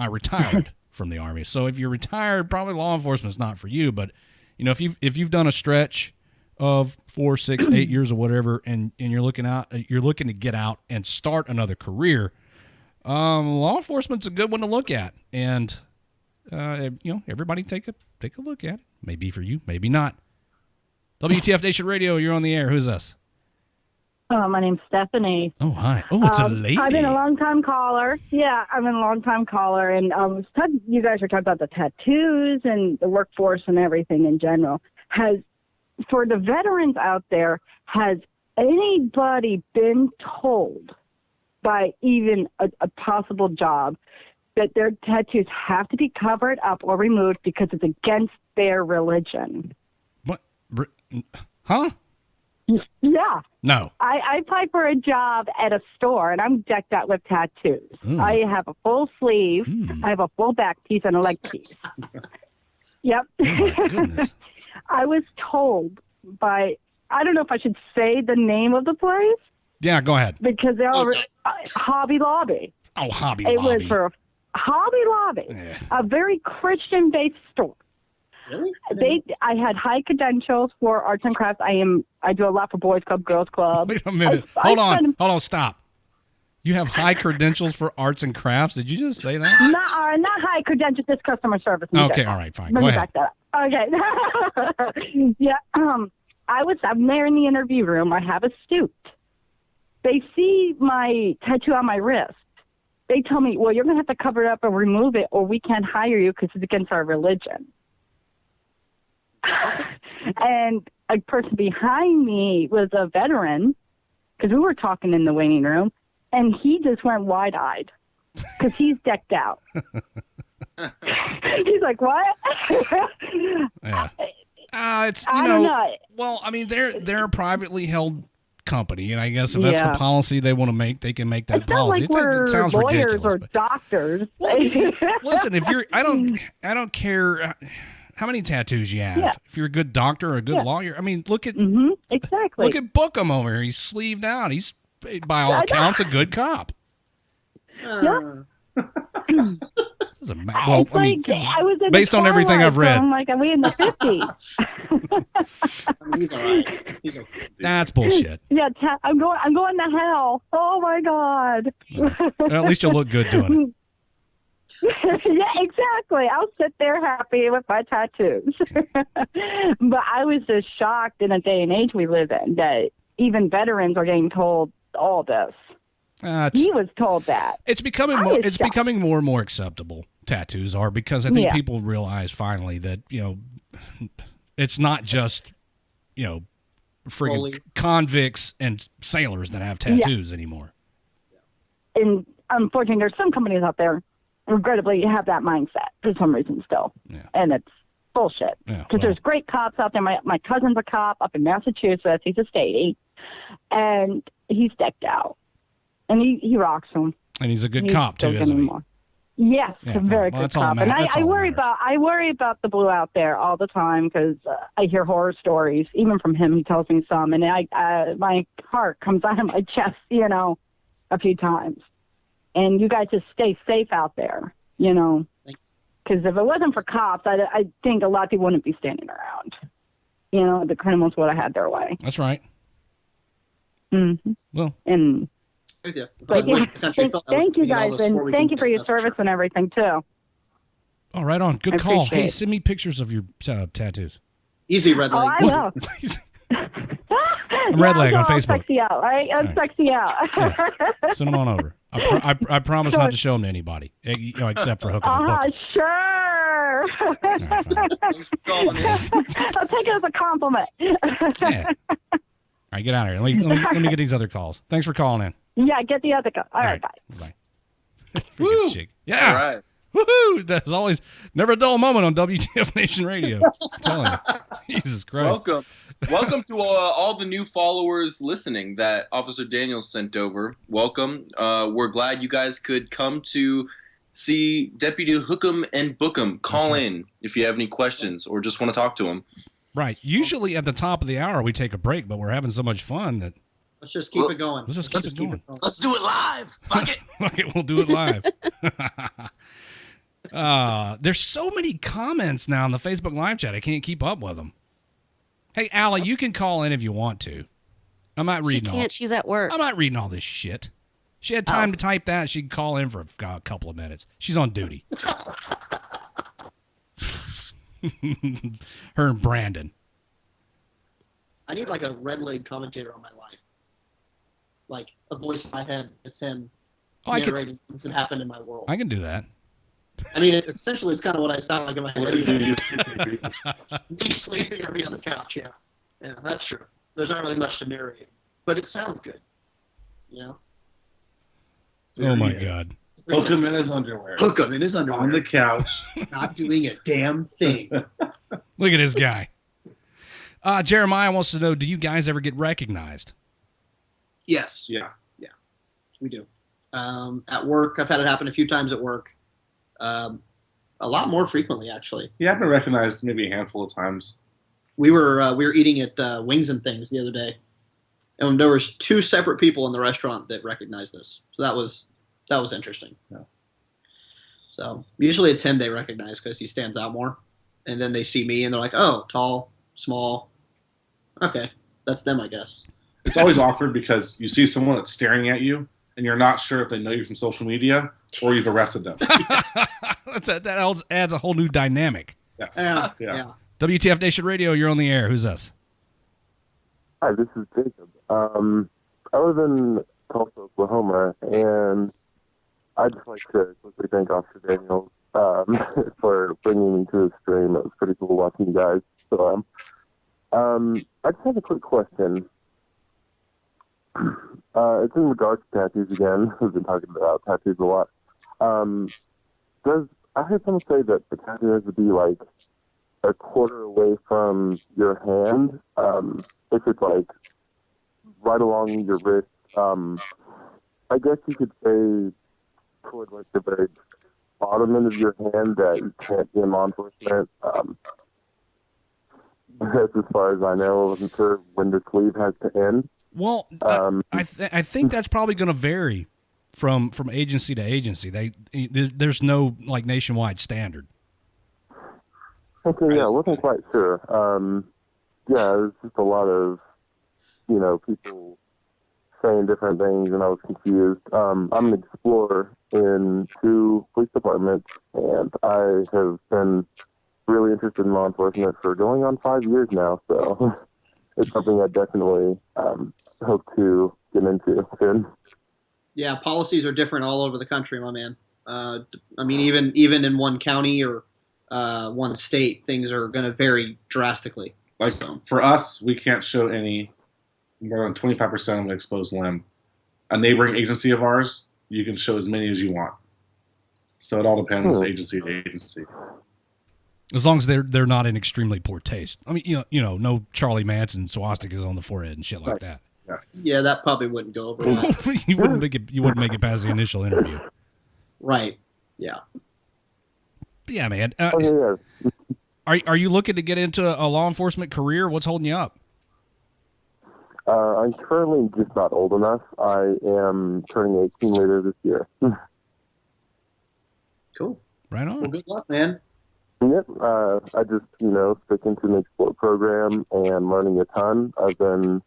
retired from the Army. So if you're retired, probably law enforcement is not for you. But if you've done a stretch of 4, 6, 8 years or whatever, and you're looking to get out and start another career, law enforcement's a good one to look at. And everybody take a look at it. Maybe for you, maybe not. WTF Nation Radio, you're on the air. Who's us? My name's Stephanie. Oh, hi. Oh, it's a lady. I've been a long-time caller. Yeah, I've been a long-time caller, and you guys were talking about the tattoos and the workforce and everything in general. For the veterans out there, has anybody been told by even a possible job that their tattoos have to be covered up or removed because it's against their religion? What? Huh? Yeah. No. I applied for a job at a store, and I'm decked out with tattoos. I have a full sleeve. I have a full back piece and a leg piece. Yep. Oh, my goodness. I was told by, I don't know if I should say the name of the place. Yeah, go ahead. Because they're all Hobby Lobby. Oh, Hobby It Lobby. was for Hobby Lobby, a very Christian-based store. Really? I had high credentials for arts and crafts. I do a lot for Boys Club, Girls Club. Wait a minute. Hold on, stop. You have high credentials for arts and crafts? Did you just say that? Not high credentials, just customer service. Okay, all right, fine. Let Go me ahead. back that up. Okay. Yeah. I'm there in the interview room. I have a suit. They see my tattoo on my wrist. They tell me, well, you're going to have to cover it up and remove it, or we can't hire you because it's against our religion. And a person behind me was a veteran, because we were talking in the waiting room, and he just went wide-eyed because he's decked out. He's like, what? Yeah. It's I don't know. Well, I mean, they're a privately held company, and I guess if that's the policy they want to make, they can make that It's not policy. like we're it sounds lawyers ridiculous. or doctors. Listen, if you're, I don't care how many tattoos you have. Yeah. If you're a good doctor or a good lawyer, I mean, look at exactly. Look at Hooke'em over here. He's sleeved out. He's by all accounts a good cop. Doesn't matter. Well, It's like, I was in based the on everything Twilight I've read. Zone, like, are we in the 50s? He's all right. He's okay. That's bullshit. Yeah, I'm going to hell. Oh my God. Well, at least you'll look good doing Yeah, exactly. I'll sit there happy with my tattoos. But I was just shocked in a day and age we live in that even veterans are getting told all this. He was told that. It's becoming becoming more and more acceptable. Tattoos are, because I think people realize finally that it's not just friggin' convicts and sailors that have tattoos anymore. And unfortunately, there's some companies out there, regrettably, have that mindset for some reason still. Yeah. And it's bullshit. Because there's great cops out there. My cousin's a cop up in Massachusetts. He's a statey. And he's decked out. And he rocks them. And he's a good cop, too, isn't he? Yes, Yeah, a very well, good that's all cop. that And matters. That's I all that worry about the blue out there all the time because I hear horror stories, even from him. He tells me some, and my heart comes out of my chest, a few times. And you guys just stay safe out there, because if it wasn't for cops, I think a lot of people wouldn't be standing around. The criminals would have had their way. That's right. Mm-hmm. Well, and. Yeah. But thank you guys, and thank you for your service and everything too. Oh, right on. Good I call. appreciate Hey, it. send me pictures of your tattoos. Easy, Redleg. Oh, I will. I'm Redleg on I'll Facebook. Sexy out, right? I'm sexy out. Send them on over. I promise not to show them to anybody, except for Hooke'em. Sure. I'll take it as a compliment. All right, get out of here. Let me get these other calls. Thanks for calling in. Yeah, get the other guy. All right, bye. Bye. Freaking chick. Yeah. All right. Woohoo! There's always never a dull moment on WTF Nation Radio. I'm telling you. Jesus Christ. Welcome to all the new followers listening that Officer Daniels sent over. Welcome. We're glad you guys could come to see Deputy Hooke'em and Booke'em. Call in if you have any questions or just want to talk to him. Right. Usually at the top of the hour we take a break, but we're having so much fun that Let's just keep it going. Let's just keep it going. Let's do it live. Fuck it. Fuck it, we'll do it live. There's so many comments now in the Facebook live chat. I can't keep up with them. Hey, Allie, you can call in if you want to. I'm not reading She can't. She's at work. I'm not reading all this shit. She had time to type that. She can call in for a couple of minutes. She's on duty. Her and Brandon. I need like a Redleg commentator on my life. Like a voice in my head. It's him narrating things that happen in my world. I can do that. I mean, essentially, it's kind of what I sound like in my head. Me sleeping or me on the couch, yeah. Yeah, that's true. There's not really much to narrate, but it sounds good. You know? Oh, my God. Hook him in his underwear. Hook him in his underwear. On the couch. Not doing a damn thing. Look at this guy. Jeremiah wants to know, do you guys ever get recognized? Yes. Yeah. Yeah, we do. At work, I've had it happen a few times at work. A lot more frequently, actually. Yeah, I've been recognized maybe a handful of times. We were eating at Wings and Things the other day, and there was 2 separate people in the restaurant that recognized us. So that was interesting. Yeah. So usually it's him they recognize because he stands out more, and then they see me and they're like, "Oh, tall, small. Okay, that's them, I guess." It's always awkward because you see someone that's staring at you, and you're not sure if they know you from social media or you've arrested them. That adds a whole new dynamic. Yes. Yeah. WTF Nation Radio, you're on the air. Who's this? Hi, this is Jacob. I live in Tulsa, Oklahoma, and I'd just like to quickly thank Officer Daniels for bringing me to the stream. It was pretty cool watching you guys. So, I just have a quick question. It's in regards to tattoos again. We've been talking about tattoos a lot. I heard someone say that the tattoo has to be like a quarter away from your hand. If it's like right along your wrist, I guess you could say toward like the very bottom end of your hand that you can't be in law enforcement. That's as far as I know. I wasn't sure when the sleeve has to end. Well, I think that's probably going to vary from agency to agency. There's no like nationwide standard. Okay, yeah, I wasn't quite sure. Yeah, there's just a lot of, people saying different things, and I was confused. I'm an explorer in 2 police departments, and I have been really interested in law enforcement for going on 5 years now, so it's something I definitely hope to get into soon. Yeah, policies are different all over the country, my man. I mean, even in one county or one state, things are going to vary drastically. Like for us, we can't show any more than 25% of an exposed limb. A neighboring agency of ours, you can show as many as you want. So it all depends agency to agency. As long as they're not in extremely poor taste. I mean, no Charlie Manson swastikas on the forehead and shit like that. Yes. Yeah, that probably wouldn't go over well. You wouldn't make it past the initial interview. Right. Yeah. Yeah, man. Are you looking to get into a law enforcement career? What's holding you up? I'm currently just not old enough. I am turning 18 later this year. Cool. Right on. Well, good luck, man. Yep. I just, sticking to the Explore program and learning a ton. I've been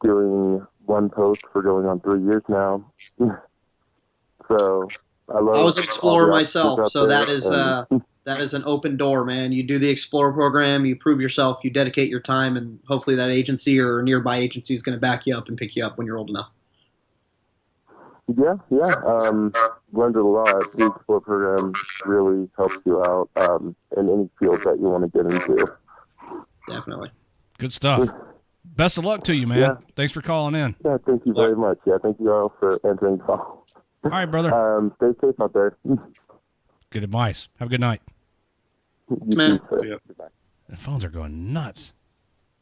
doing one post for going on 3 years now. So I was an explorer myself, so that is an open door, man. You do the Explorer program, you prove yourself, you dedicate your time, and hopefully that agency or nearby agency is going to back you up and pick you up when you're old enough. Yeah. Learned a lot. The Explore program really helps you out in any field that you want to get into. Definitely. Good stuff. Best of luck to you, man. Yeah. Thanks for calling in. Yeah, thank you very much. Yeah, thank you all for answering the call. All right, brother. Stay safe out there. Good advice. Have a good night. Man. The phones are going nuts.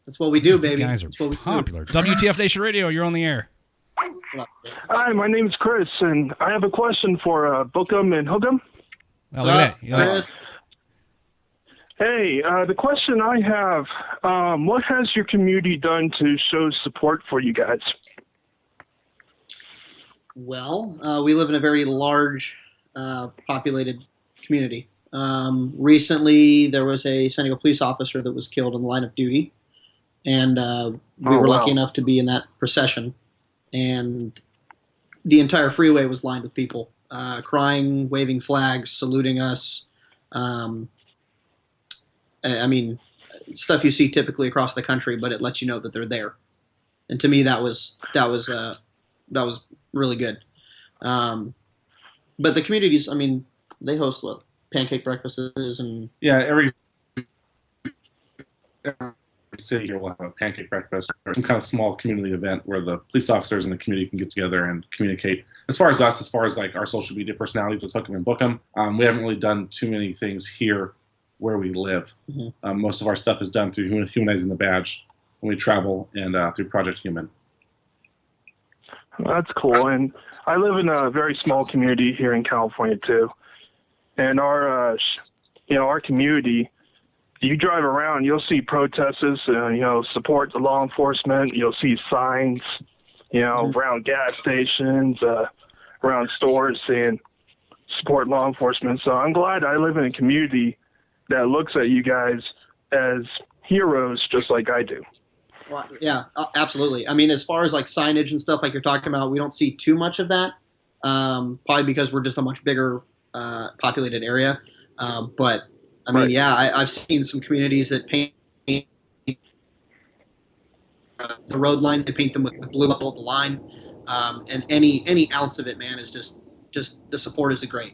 That's what we do, baby. You guys That's are what we popular. WTF Nation Radio, you're on the air. Hi, my name is Chris, and I have a question for Hooke'em and Hooke'em. Oh, look at that. Chris? Hey, the question I have, what has your community done to show support for you guys? Well, we live in a very large, populated community. Recently, there was a San Diego police officer that was killed in the line of duty, and we were lucky enough to be in that procession. And the entire freeway was lined with people, crying, waving flags, saluting us. I mean, stuff you see typically across the country, but it lets you know that they're there. And to me, that was really good. But the communities, I mean, they host what, pancake breakfasts and every city here will have a pancake breakfast or some kind of small community event where the police officers and the community can get together and communicate. As far as like our social media personalities with Hooke'em and Book'em, we haven't really done too many things here where we live. Most of our stuff is done through Humanizing the Badge when we travel and through Project Human. That's cool. And I live in a very small community here in California too. And our community, you drive around, you'll see protesters, support the law enforcement. You'll see signs, around gas stations, around stores saying support law enforcement. So I'm glad I live in a community that looks at you guys as heroes, just like I do. Well, yeah, absolutely. I mean, as far as like signage and stuff like you're talking about, we don't see too much of that. Probably because we're just a much bigger populated area. But I mean, I've seen some communities that paint the road lines. They paint them with blue up over the line, and any ounce of it, man, is just the support is great.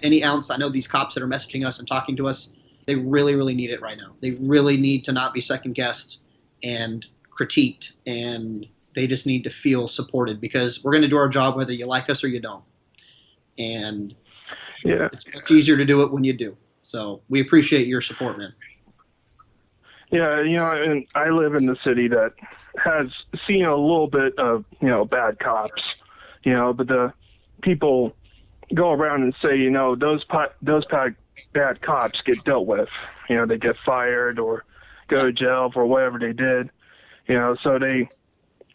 Any ounce. I know these cops that are messaging us and talking to us, they really, really need it right now. They really need to not be second guessed and critiqued, and they just need to feel supported because we're going to do our job whether you like us or you don't. And it's easier to do it when you do. So we appreciate your support, man. Yeah, and I live in the city that has seen a little bit of, bad cops, but the people go around and say, those bad cops get dealt with. They get fired or go to jail for whatever they did. So they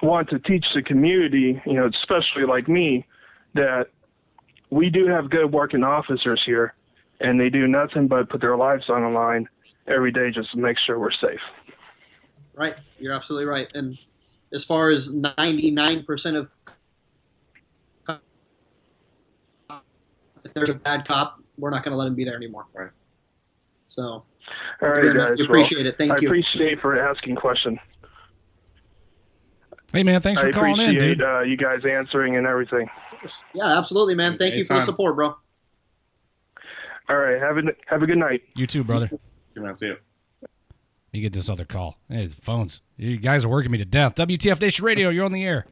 want to teach the community, especially like me, that we do have good working officers here, and they do nothing but put their lives on the line every day just to make sure we're safe. Right. You're absolutely right. And as far as 99% of, if there's a bad cop, we're not going to let him be there anymore. Right. So, all right, guys. We appreciate it. Thank you. I appreciate for asking questions. Hey, man, thanks for calling in, dude. I appreciate you guys answering and everything. Yeah, absolutely, man. Thank you for the support, bro. All right. Have a good night. You too, brother. Good night. See you. You get this other call. Hey, his phones. You guys are working me to death. WTF Nation Radio, you're on the air.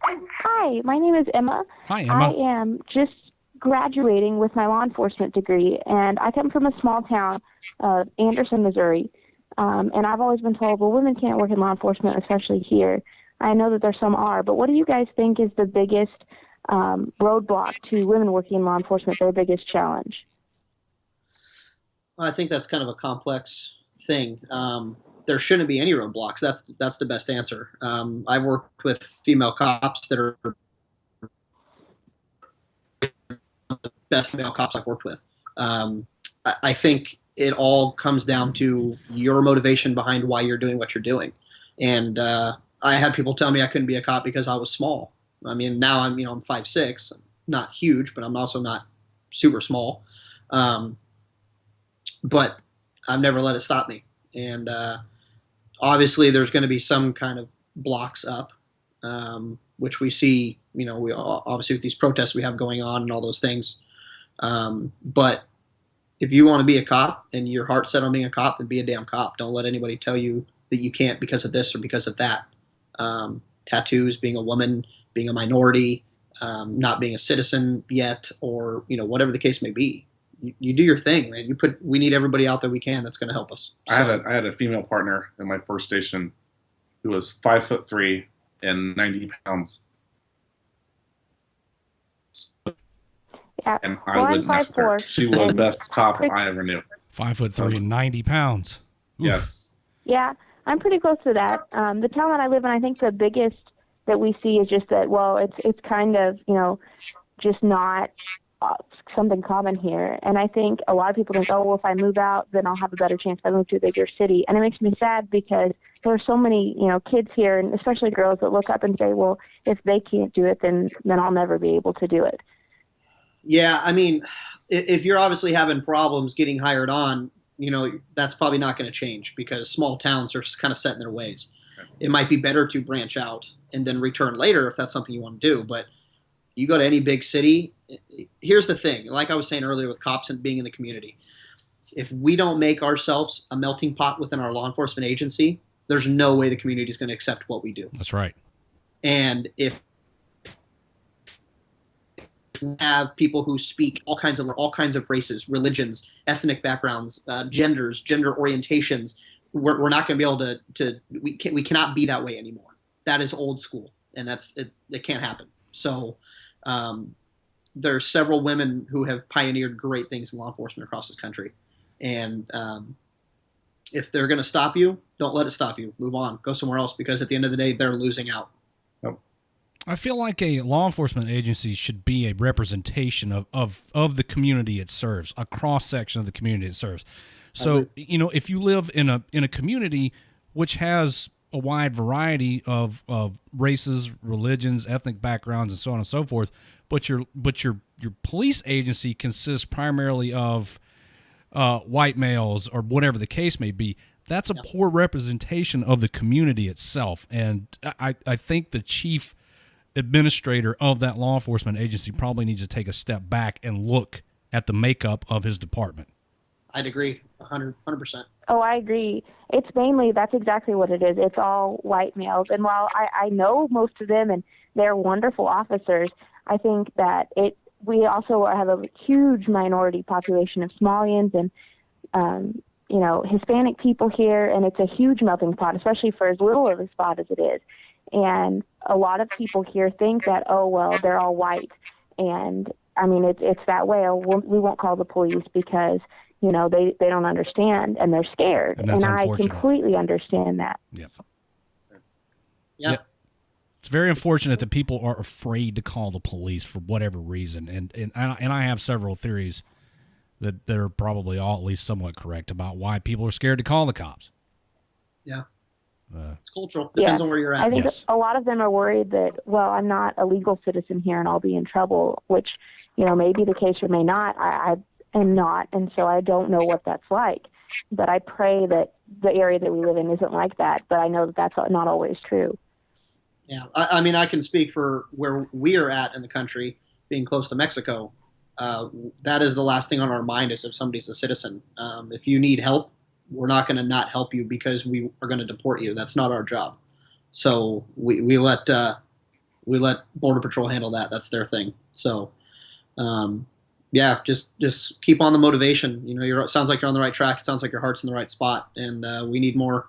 Hi, my name is Emma. Hi, Emma. I am just graduating with my law enforcement degree, and I come from a small town of Anderson, Missouri. And I've always been told, well, women can't work in law enforcement, especially here. I know that there some are, but what do you guys think is the biggest roadblock to women working in law enforcement, their biggest challenge? I think that's kind of a complex thing. There shouldn't be any roadblocks. That's the best answer. I've worked with female cops that are the best female cops I've worked with. I think it all comes down to your motivation behind why you're doing what you're doing. And I had people tell me I couldn't be a cop because I was small. I mean, now I'm 5'6", not huge, but I'm also not super small. But I've never let it stop me. And obviously there's going to be some kind of blocks up, which we see, we obviously with these protests we have going on and all those things. But if you want to be a cop and your heart's set on being a cop, then be a damn cop. Don't let anybody tell you that you can't because of this or because of that. Tattoos, being a woman, being a minority, not being a citizen yet, or whatever the case may be. You do your thing, man. We need everybody out there we can that's going to help us. So. I had a female partner in my first station who was 5'3" and 90 pounds. Yeah. And I wouldn't mess with her. She was the best cop I ever knew. 5'3" and 90 pounds. Oof. Yes. Yeah, I'm pretty close to that. The town that I live in, I think the biggest that we see is just that, well, it's kind of, just not something common here. And I think a lot of people think, oh, well, if I move out, then I'll have a better chance if I move to a bigger city. And it makes me sad because there are so many, kids here, and especially girls, that look up and say, well, if they can't do it, then I'll never be able to do it. Yeah, I mean, if you're obviously having problems getting hired on, that's probably not going to change because small towns are kind of set in their ways. It might be better to branch out and then return later if that's something you want to do. But you go to any big city, here's the thing. Like I was saying earlier with cops and being in the community, if we don't make ourselves a melting pot within our law enforcement agency, there's no way the community is going to accept what we do. That's right. And if we have people who speak all kinds of races, religions, ethnic backgrounds, genders, gender orientations, we're not going to be able to we cannot be that way anymore. That is old school, and it can't happen. So there are several women who have pioneered great things in law enforcement across this country. And if they're going to stop you, don't let it stop you. Move on. Go somewhere else because at the end of the day, they're losing out. I feel like a law enforcement agency should be a representation of the community it serves, a cross-section of the community it serves. So, if you live in a community which has a wide variety of races, religions, ethnic backgrounds, and so on and so forth, but your police agency consists primarily of white males or whatever the case may be, that's a poor representation of the community itself. And I think the chief administrator of that law enforcement agency probably needs to take a step back and look at the makeup of his department. I'd agree 100%. Oh, I agree. It's mainly, that's exactly what it is. It's all white males. And while I know most of them and they're wonderful officers, I think that we also have a huge minority population of Somalians and, Hispanic people here. And it's a huge melting pot, especially for as little of a spot as it is. And a lot of people here think that, oh, well, they're all white. And, I mean, it's that way. We won't call the police because, they don't understand and they're scared. And I completely understand that. Yep. Yeah. It's very unfortunate that people are afraid to call the police for whatever reason. And I have several theories that are probably all at least somewhat correct about why people are scared to call the cops. Yeah. It's cultural. Depends on where you're at. I think a lot of them are worried that, well, I'm not a legal citizen here and I'll be in trouble, which, may be the case or may not. I am not, and so I don't know what that's like. But I pray that the area that we live in isn't like that, but I know that that's not always true. Yeah, I mean, I can speak for where we are at in the country, being close to Mexico. That is the last thing on our mind is if somebody's a citizen. If you need help, we're not going to not help you because we are going to deport you. That's not our job. So we let Border Patrol handle that. That's their thing. So, just keep on the motivation. It sounds like you're on the right track. It sounds like your heart's in the right spot, and we need more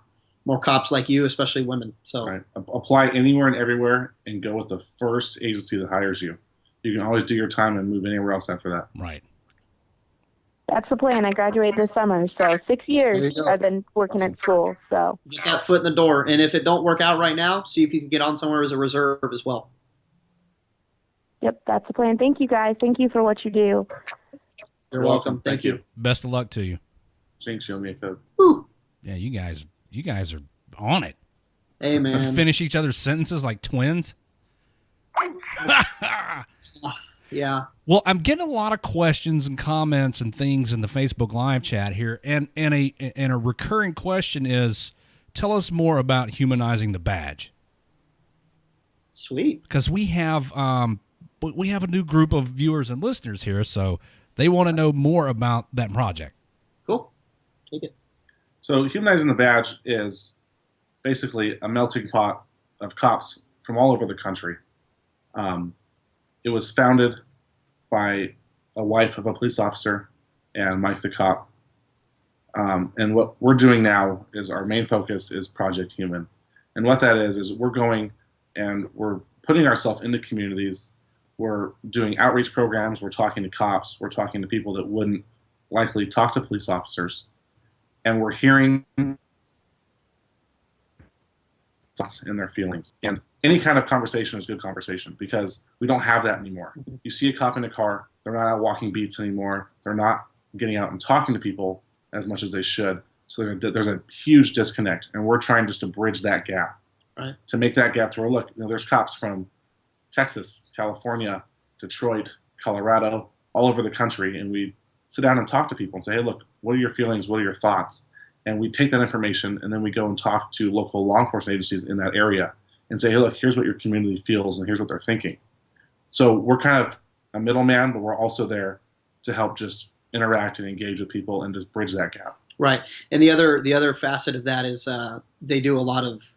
cops like you, especially women. So right. Apply anywhere and everywhere, and go with the first agency that hires you. You can always do your time and move anywhere else after that. Right. That's the plan. I graduate this summer, so 6 years I've been working at school. So get that foot in the door, and if it don't work out right now, see if you can get on somewhere as a reserve as well. Yep, that's the plan. Thank you, guys. Thank you for what you do. You're welcome. Thank you. Best of luck to you. Thanks, you owe me a code. Yeah, you guys are on it. Hey, man. Finish each other's sentences like twins. Yeah. Well, I'm getting a lot of questions and comments and things in the Facebook Live chat here, and a recurring question is, tell us more about humanizing the badge. Sweet. Because we have a new group of viewers and listeners here, so they want to know more about that project. Cool. Take it. So humanizing the badge is basically a melting pot of cops from all over the country. It was founded by a wife of a police officer and Mike the cop. And what we're doing now is our main focus is Project Human. And what that is we're going and we're putting ourselves into communities. We're doing outreach programs. We're talking to cops. We're talking to people that wouldn't likely talk to police officers. And we're hearing thoughts and their feelings. And any kind of conversation is good conversation because we don't have that anymore. You see a cop in a car, they're not out walking beats anymore. They're not getting out and talking to people as much as they should. So there's a huge disconnect, and we're trying just to bridge that gap. Right. To make that gap to where, look, there's cops from Texas, California, Detroit, Colorado, all over the country, and we sit down and talk to people and say, hey, look, What are your feelings? What are your thoughts? And we take that information and then we go and talk to local law enforcement agencies in that area and say, hey, look, here's what your community feels and here's what they're thinking. So we're kind of a middleman, but we're also there to help just interact and engage with people and just bridge that gap. Right. And the other facet of that is they do a lot of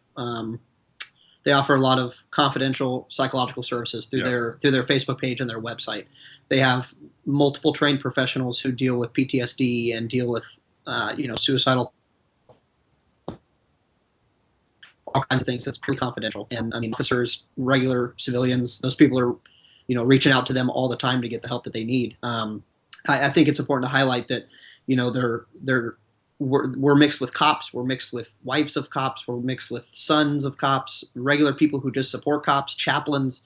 they offer a lot of confidential psychological services through their Facebook page and their website. They have multiple trained professionals who deal with PTSD and deal with suicidal, all kinds of things. That's pretty confidential. And I mean, officers, regular civilians, those people are, reaching out to them all the time to get the help that they need. I think it's important to highlight that, we're mixed with cops, we're mixed with wives of cops, we're mixed with sons of cops, regular people who just support cops, chaplains,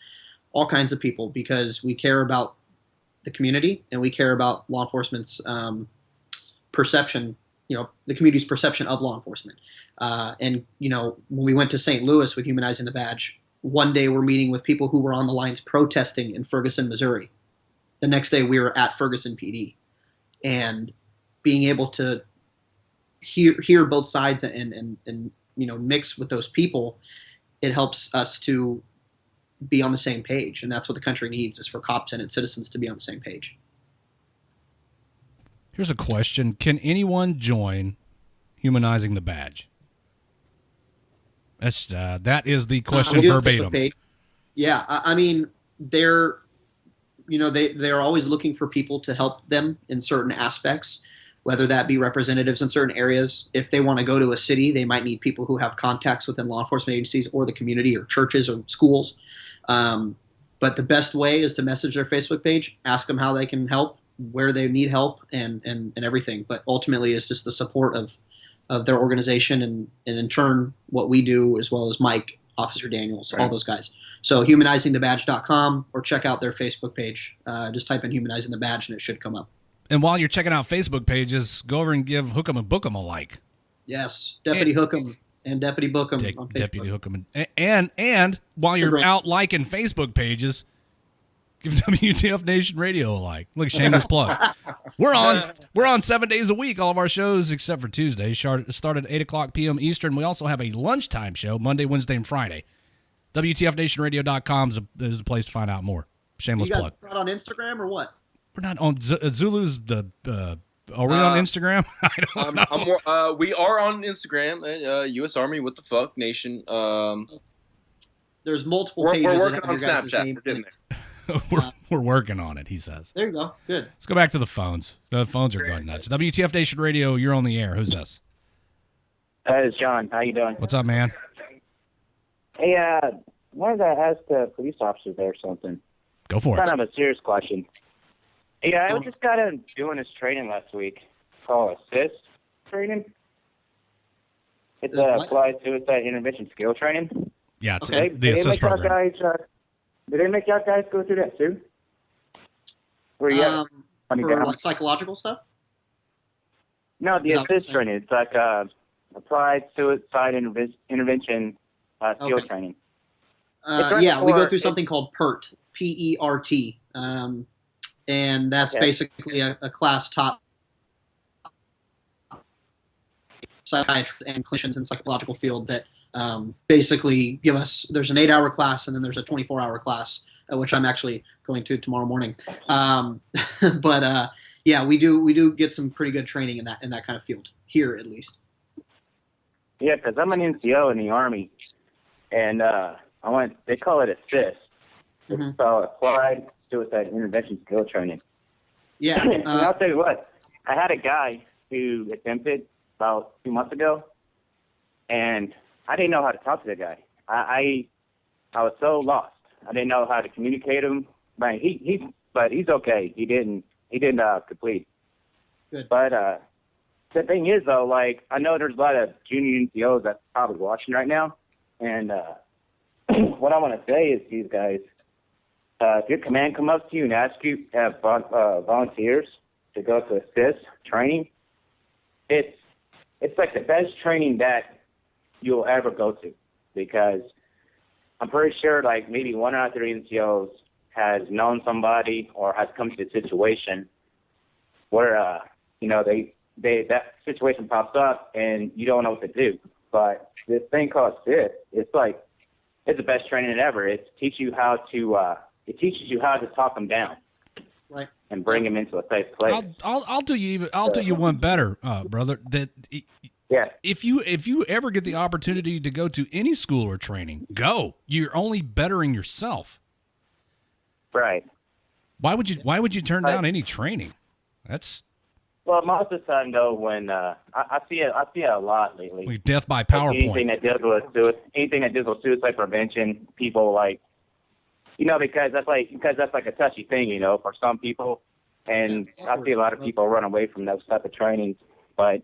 all kinds of people, because we care about the community and we care about law enforcement's perception, the community's perception of law enforcement. And when we went to St. Louis with Humanizing the Badge, one day we're meeting with people who were on the lines protesting in Ferguson, Missouri. The next day we were at Ferguson PD, and being able to hear both sides and mix with those people, it helps us to be on the same page. And that's what the country needs, is for cops and its citizens to be on the same page. Here's a question. Can anyone join Humanizing the Badge? That is the question verbatim. Yeah. I mean, they're always looking for people to help them in certain aspects, whether that be representatives in certain areas. If they want to go to a city, they might need people who have contacts within law enforcement agencies or the community or churches or schools. But the best way is to message their Facebook page, ask them how they can help, where they need help, and everything. But ultimately, it's just the support of their organization and in turn what we do, as well as Mike, Officer Daniels, all those guys. So humanizingthebadge.com, or check out their Facebook page. Just type in Humanizing the Badge and it should come up. And while you're checking out Facebook pages, go over and give Hooke'em and Booke'em a like. Yes, Deputy Hooke'em and Deputy Booke'em on Facebook. Deputy Hooke'em. And while you're out liking Facebook pages, give WTF Nation Radio a like. Look, shameless plug. We're on 7 days a week. All of our shows, except for Tuesday, start at 8 o'clock p.m. Eastern. We also have a lunchtime show Monday, Wednesday, and Friday. WTFNationRadio.com is the place to find out more. Shameless plug. You guys not on Instagram or what? We're not on Zulu's. Are we on Instagram? I don't know. We are on Instagram. U.S. Army. What the fuck, Nation? There's multiple pages. We're working on Snapchat. We're getting there. We're working on it. He says. There you go. Good. Let's go back to the phones. The phones are going nuts. WTF Nation Radio. You're on the air. Who's this? It's John. How you doing? What's up, man? Hey, wanted to ask the police officer there something. Go for it. Kind of a serious question. Yeah, I just got in doing this training last week. It's called assist training. It's applied suicide intervention skill training. Yeah, it's the assist program. Did they make y'all guys go through that too? Where you for like psychological stuff? No, the assist training. It's like applied suicide intervention skill training. Yeah, we go through something called PERT, P-E-R-T. And that's basically a class taught psychiatrists and clinicians in the psychological field that basically give us, there's an 8-hour class and then there's a 24-hour class, which I'm actually going to tomorrow morning. But yeah, we do get some pretty good training in that kind of field here, at least. Yeah, because I'm an NCO in the Army, and they call it assist. It's called applied suicide intervention skill training. Yeah. And I'll tell you what, I had a guy who attempted about 2 months ago, and I didn't know how to talk to the guy. I was so lost. I didn't know how to communicate him. But he's okay. He didn't complete. Good. But the thing is though, like I know there's a lot of junior NCOs that's probably watching right now, and what I want to say is to these guys. If your command come up to you and ask you to have volunteers to go to assist training, it's like the best training that you'll ever go to, because I'm pretty sure like maybe 1 out of 3 NCOs has known somebody or has come to a situation where that situation pops up and you don't know what to do. But this thing called SIS, it's the best training ever. It teaches you how to talk them down, right, and bring them into a safe place. I'll do you one better, brother. That if you ever get the opportunity to go to any school or training, go. You're only bettering yourself. Right. Why would you turn down any training? That's well, most of the time though, when I see it a lot lately. like death by PowerPoint. Anything that deals with suicide prevention, people because that's like a touchy thing, for some people, and I see a lot of people run away from those type of trainings. But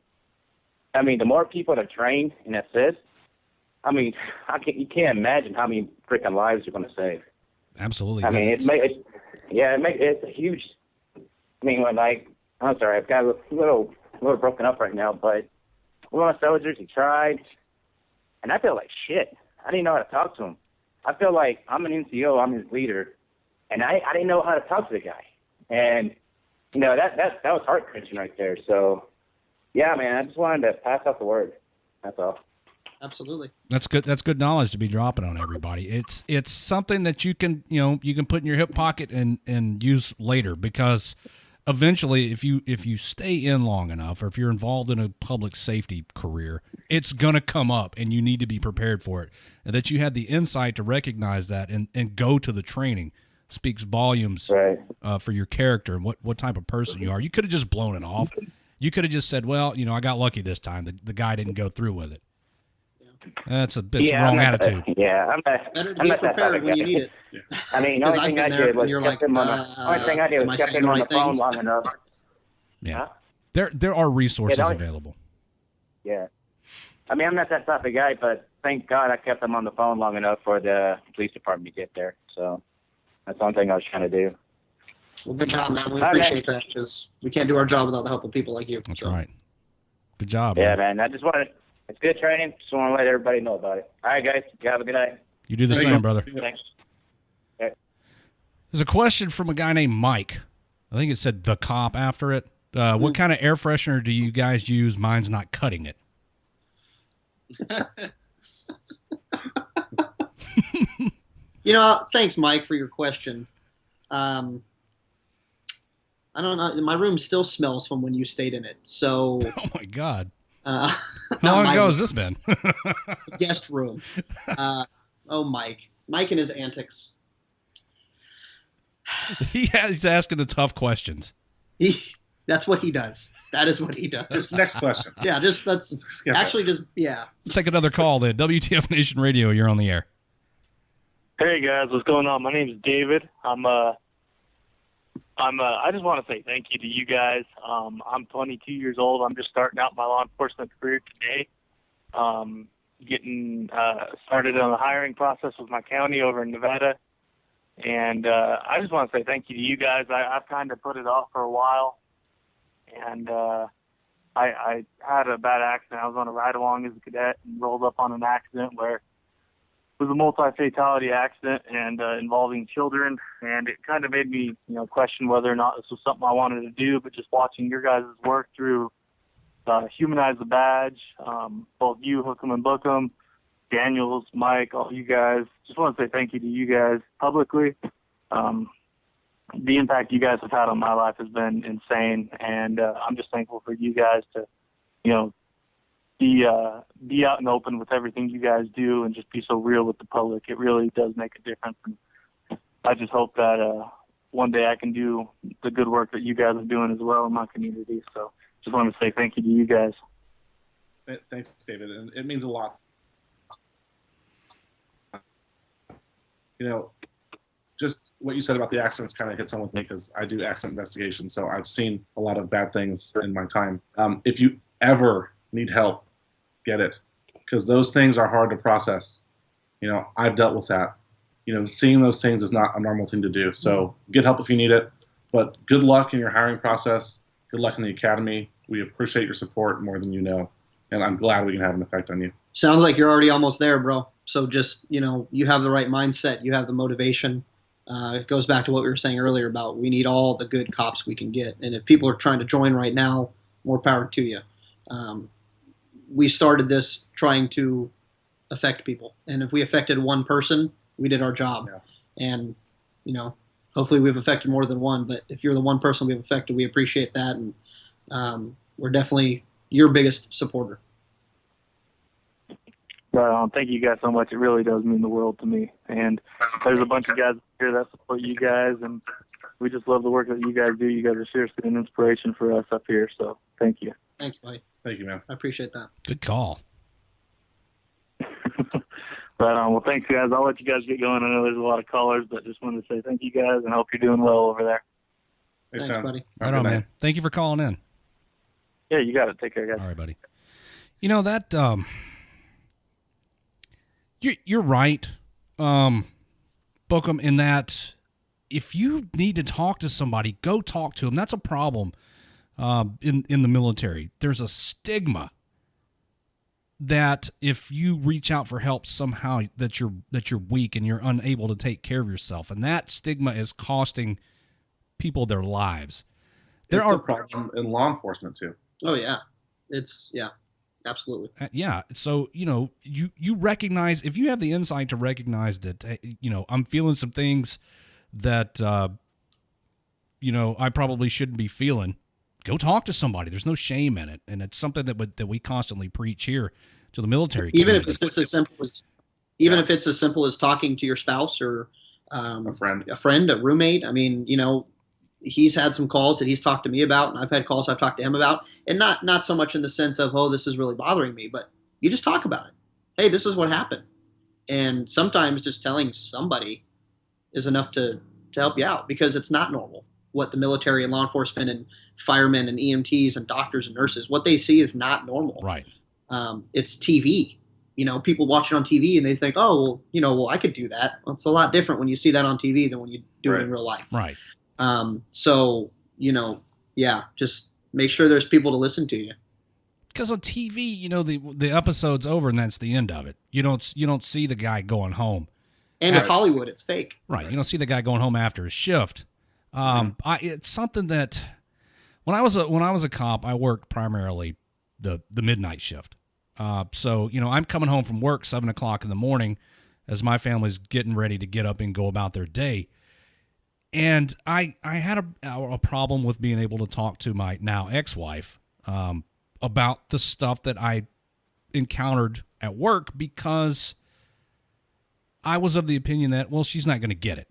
I mean, the more people that are trained and assist, I mean, you can't imagine how many freaking lives you're going to save. Absolutely. I mean, it's a huge. I mean, I'm sorry, I've got a little broken up right now, but one of the soldiers, he tried, and I feel like shit. I didn't know how to talk to him. I feel like I'm an NCO, I'm his leader, and I didn't know how to talk to the guy. And, that was heart-wrenching right there. So, yeah, man, I just wanted to pass out the word. That's all. Absolutely. That's good. That's good knowledge to be dropping on everybody. It's something that you can put in your hip pocket and use later, because eventually, if you stay in long enough, or if you're involved in a public safety career, it's gonna come up, and you need to be prepared for it. And that you had the insight to recognize that and go to the training speaks volumes for your character and what type of person you are. You could have just blown it off. You could have just said, "Well, I got lucky this time. The guy didn't go through with it." That's a bit wrong attitude. I'm not that type of guy. I mean, the only thing I did was kept him on the phone long enough. Yeah. Huh? There are resources available. Yeah. I mean, I'm not that type of guy, but thank God I kept him on the phone long enough for the police department to get there. So that's the only thing I was trying to do. Well, good job, man. We appreciate that, because we can't do our job without the help of people like you. That's right. Good job. Yeah, man. I just wanted. It's good training. Just want to let everybody know about it. All right, guys. You have a good night. You do the same, brother. Thanks. There's a question from a guy named Mike. I think it said the cop after it. What kind of air freshener do you guys use? Mine's not cutting it. Thanks, Mike, for your question. I don't know. My room still smells from when you stayed in it. So. Oh my God. How long ago has this been? Guest room. Mike and his antics. He's asking the tough questions. That's what he does. That is what he does. Next question. Yeah, let's take another call then. WTF Nation Radio, you're on the air. Hey guys, what's going on? My name is David. I just want to say thank you to you guys. I'm 22 years old. I'm just starting out my law enforcement career today. Getting started on the hiring process with my county over in Nevada. And I just want to say thank you to you guys. I've kind of put it off for a while. And I had a bad accident. I was on a ride-along as a cadet and rolled up on an accident where it was a multi-fatality accident and involving children, and it kind of made me, question whether or not this was something I wanted to do. But just watching your guys' work through Humanize the Badge, both you, Hooke'em and Booke'em, Daniels, Mike, all you guys, just want to say thank you to you guys publicly. The impact you guys have had on my life has been insane, and I'm just thankful for you guys to, be out and open with everything you guys do and just be so real with the public. It really does make a difference. And I just hope that one day I can do the good work that you guys are doing as well in my community. So just want to say thank you to you guys. Thanks, David. And it means a lot. Just what you said about the accidents kind of hits on with me, because I do accident investigation. So I've seen a lot of bad things in my time. If you ever need help, get it, because those things are hard to process. I've dealt with that. Seeing those things is not a normal thing to do. So get help if you need it, but good luck in your hiring process. Good luck in the academy. We appreciate your support more than you know, and I'm glad we can have an effect on you. Sounds like you're already almost there, bro. So just, you have the right mindset. You have the motivation. It goes back to what we were saying earlier about we need all the good cops we can get. And if people are trying to join right now, more power to you. We started this trying to affect people, and if we affected one person, we did our job. And hopefully we've affected more than one, but if you're the one person we've affected, we appreciate that, and we're definitely your biggest supporter. Thank you guys so much. It really does mean the world to me. And there's a bunch of guys here that support you guys, and we just love the work that you guys do. You guys are seriously an inspiration for us up here, so thank you. Thanks, buddy. Thank you, man. I appreciate that. Good call. Well, thanks, guys. I'll let you guys get going. I know there's a lot of callers, but just wanted to say thank you guys and hope you're doing well over there. Thanks, buddy. Right on, man. Thank you for calling in. Yeah, you got it. Take care, guys. All right, buddy. You know that you're right, Bookham, in that if you need to talk to somebody, go talk to them. That's a problem in the military. There's a stigma that if you reach out for help somehow that you're weak and you're unable to take care of yourself, and that stigma is costing people their lives. It's a problem in law enforcement too. Oh yeah, absolutely. Yeah. So, you recognize, if you have the insight to recognize that, I'm feeling some things that, I probably shouldn't be feeling, go talk to somebody. There's no shame in it. And it's something that we constantly preach here to the military. Even if it's just as simple as, if it's as simple as talking to your spouse or a friend, a roommate. I mean, he's had some calls that he's talked to me about, and I've had calls I've talked to him about, and not so much in the sense of, oh, this is really bothering me, but you just talk about it. Hey, this is what happened. And sometimes just telling somebody is enough to help you out, because it's not normal what the military and law enforcement and firemen and EMTs and doctors and nurses, what they see is not normal. Right. It's TV. People watch it on TV and they think, oh, well, I could do that. Well, it's a lot different when you see that on TV than when you do it in real life. Right. So, just make sure there's people to listen to you. Because on TV, the episode's over and that's the end of it. You don't see the guy going home. And it's Hollywood. It's fake. Right. You don't see the guy going home after his shift. It's something that when I was a cop, I worked primarily the midnight shift. So, I'm coming home from work 7 o'clock in the morning as my family's getting ready to get up and go about their day. And I had a problem with being able to talk to my now ex-wife about the stuff that I encountered at work, because I was of the opinion that, well, she's not going to get it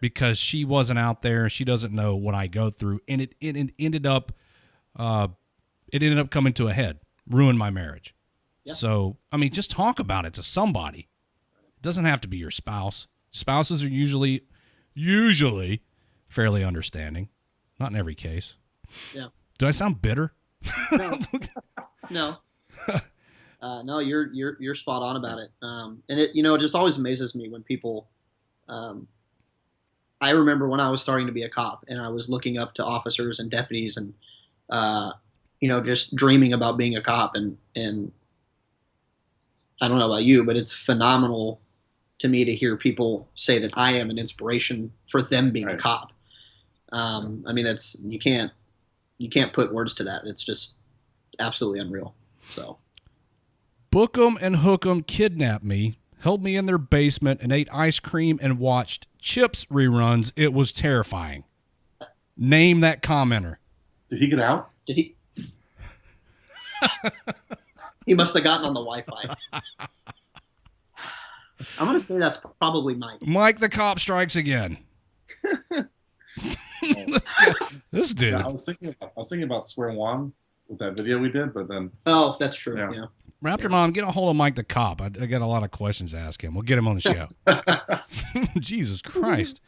because she wasn't out there. She doesn't know what I go through. And it ended up coming to a head, ruined my marriage. Yep. So, just talk about it to somebody. It doesn't have to be your spouse. Spouses are usually fairly understanding. Not in every case. Yeah. Do I sound bitter? No. No, you're spot on about it. And it just always amazes me when people. I remember when I was starting to be a cop and I was looking up to officers and deputies and just dreaming about being a cop, and I don't know about you, but it's phenomenal to me to hear people say that I am an inspiration for them being a cop. That's you can't put words to that. It's just absolutely unreal. So, Bookh'em and Hooke'em kidnapped me, held me in their basement, and ate ice cream and watched Chips reruns. It was terrifying. Name that commenter. Did he get out? Did he? He must have gotten on the Wi-Fi. I'm going to say that's probably Mike. Mike the cop strikes again. This dude. Yeah, I was thinking about swearing one with that video we did, but then. Oh, that's true. Yeah. Raptor Mom, get a hold of Mike the cop. I got a lot of questions to ask him. We'll get him on the show. Jesus Christ.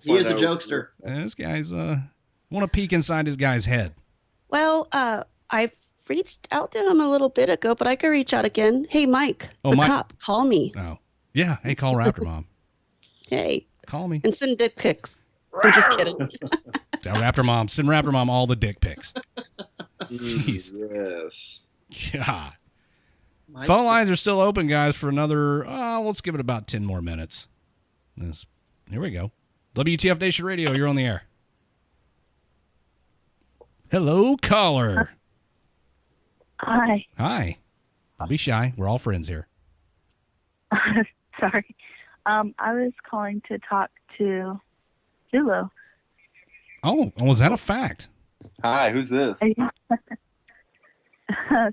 He is a jokester. This guy's want to peek inside this guy's head. Well, I reached out to him a little bit ago, but I could reach out again. Hey, Mike, cop, call me. Oh, yeah. Hey, call Raptor Mom. Hey. Call me. And send dick pics. I'm just kidding. Tell Raptor Mom. Send Raptor Mom all the dick pics. Yes. Yeah. Phone lines are still open, guys, for another, let's give it about 10 more minutes. Here we go. WTF Nation Radio, you're on the air. Hello, caller. Hi. Hi. Don't be shy. We're all friends here. Sorry. I was calling to talk to Zulu. Oh, was that a fact? Hi, who's this?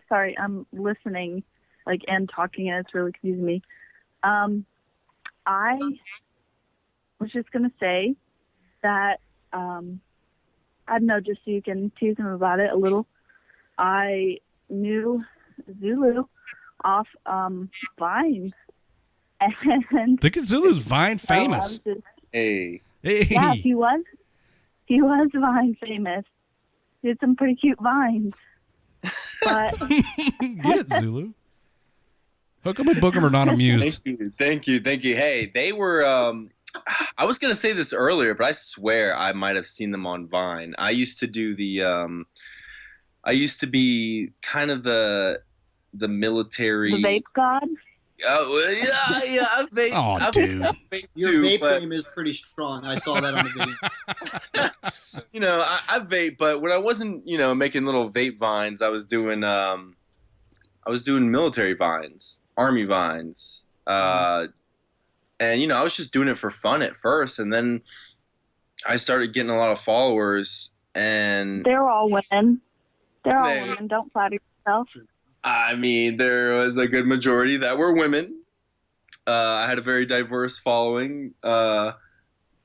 Sorry, I'm listening, and talking, and it's really confusing me. I was just gonna say that I don't know, just so you can tease him about it a little. I knew Zulu off Vine, and Look at Zulu's Vine famous. Hey. Yeah, he was Vine famous. He had some pretty cute vines. But get it, Zulu. Hooke'em and Booke'em are not amused. Thank you. Hey, they were. I was gonna say this earlier, but I swear I might have seen them on Vine. I used to do the. I used to be kind of the military. the vape god. Oh yeah. I vape. Oh, dude. Your vape game is pretty strong. I saw that on the video. I vape, but when I wasn't, making little vape vines, I was doing military vines, army vines, and I was just doing it for fun at first, and then I started getting a lot of followers, and They're all women. Don't flatter yourself. I mean, there was a good majority that were women. I had a very diverse following, but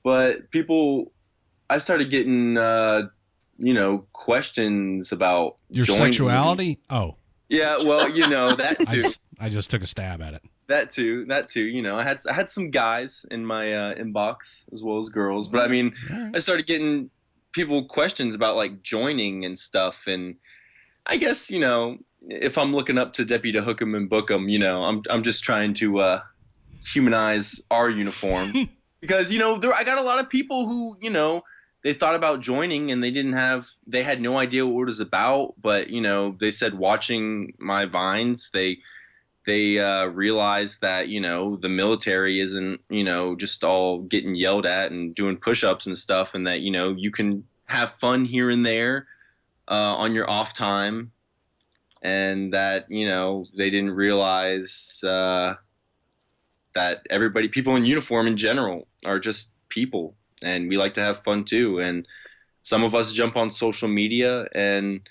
I started getting, questions about Your joining. sexuality? Oh. Yeah, well, that too. I just took a stab at it. That too. I had some guys in my inbox as well as girls, but I mean, I started getting people questions about joining and stuff, and I guess if I'm looking up to Deputy Hooke'em and Booke'em, I'm just trying to humanize our uniform because I got a lot of people who they thought about joining and they had no idea what it was about, but they said watching my vines they realized that the military isn't just all getting yelled at and doing push-ups and stuff, and that you can have fun here and there on your off time, and that they didn't realize that people in uniform in general are just people, and we like to have fun too, and some of us jump on social media and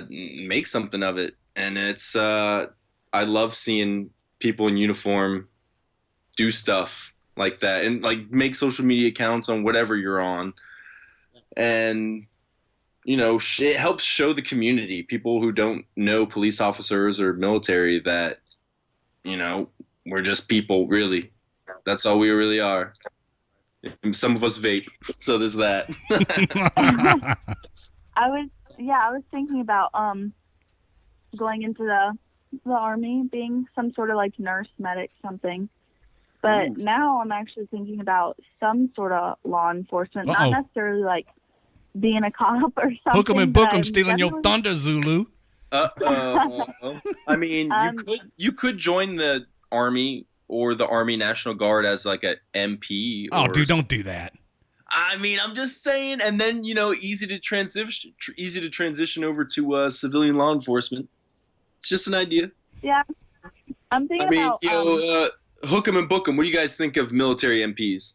make something of it, and it's I love seeing people in uniform do stuff like that and make social media accounts on whatever you're on. And, it helps show the community, people who don't know police officers or military, that, we're just people, really. That's all we really are. And some of us vape, so there's that. I was thinking about going into the army, being some sort of nurse, medic, something. But now I'm actually thinking about some sort of law enforcement, not necessarily being a cop or something. Hooke'em and Booke'em stealing your thunder, Zulu. I mean, you could join the army or the Army National Guard as a MP. Oh, dude, don't do that. I mean, I'm just saying, and then easy to transition over to civilian law enforcement. It's just an idea. Yeah, I'm thinking about. Hooke'em and Booke'em. What do you guys think of military MPs?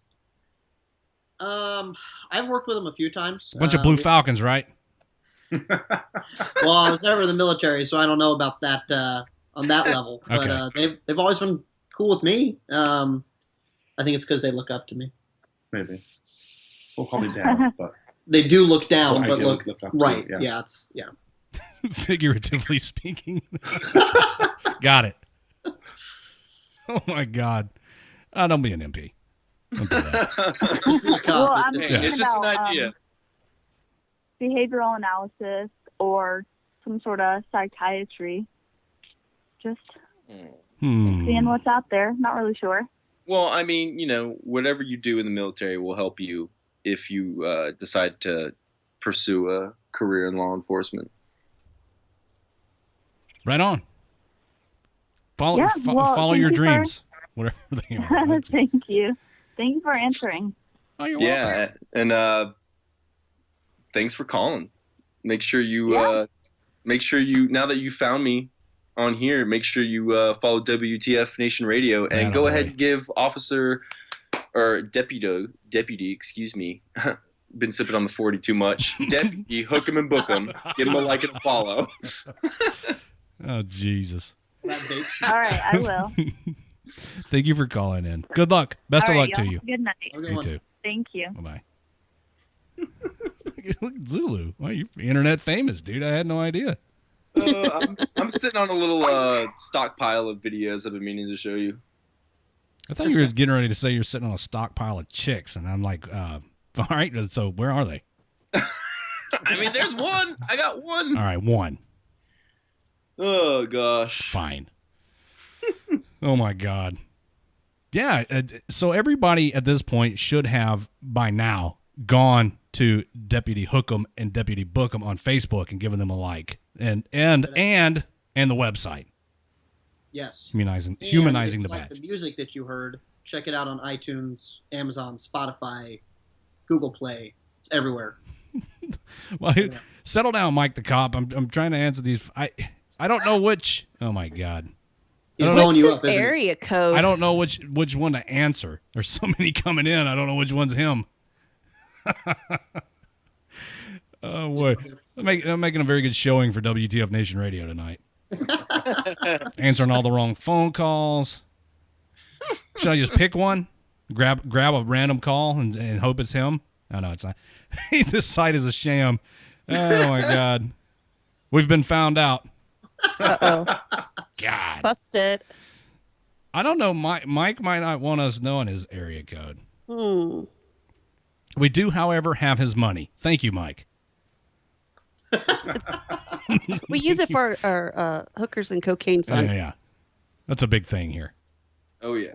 I've worked with them a few times. Bunch of Blue Falcons, right? Well, I was never in the military, so I don't know about that on that level. Okay. But they've always been cool with me. I think it's because they look up to me. Maybe. We'll call me down, but they do look down, well, but look up right. To, yeah, Figuratively speaking. Got it. Oh my God. Don't be an MP. Don't do that. Just be a cop. Well, I'm thinking It's just about, an idea. Behavioral analysis or some sort of psychiatry. Just seeing what's out there. Not really sure. Well, I mean, whatever you do in the military will help you if you decide to pursue a career in law enforcement. Right on. Follow thank your you dreams. Whatever they are. Thank you. Thank you for answering. Oh, you're welcome. And thanks for calling. Make sure you now that you found me on here, make sure you follow WTF Nation Radio and go ahead and give Officer or Deputy, excuse me. Been sipping on the 40 too much. Deputy, hook 'em and book 'em. Give him a like and a follow. Oh, Jesus. All right, I will. Thank you for calling in. Good luck. Best All of right, luck to y'all. you. Good night. You too. Thank you. Bye-bye. Look at Zulu. Well, you're internet famous, dude. I had no idea. I'm sitting on a little stockpile of videos I've been meaning to show you. I thought you were getting ready to say you're sitting on a stockpile of chicks, and I'm like, all right, so where are they? I mean, there's one. I got one. All right, one. Oh, gosh. Fine. Oh, my God. Yeah, so everybody at this point should have, by now, gone to Deputy Hooke'em and Deputy Book'em on Facebook and given them a like. And the website. Yes. Humanizing If the you badge. like the music that you heard, check it out on iTunes, Amazon, Spotify, Google Play. It's everywhere. Well, settle down, Mike the Cop. I'm trying to answer these. I don't know which. Oh my God. He's blowing you up, isn't he? Area code. I don't know which one to answer. There's so many coming in. I don't know which one's him. Oh boy, I'm making a very good showing for WTF Nation Radio tonight. Answering all the wrong phone calls. Should I just pick one? Grab a random call and hope it's him? Oh, no, it's not. This site is a sham. Oh, my God. We've been found out. Uh-oh. God. Busted. I don't know. Mike might not want us knowing his area code. We do, however, have his money. Thank you, Mike. We use it for our hookers and cocaine fund. Yeah. That's a big thing here. Oh, yeah.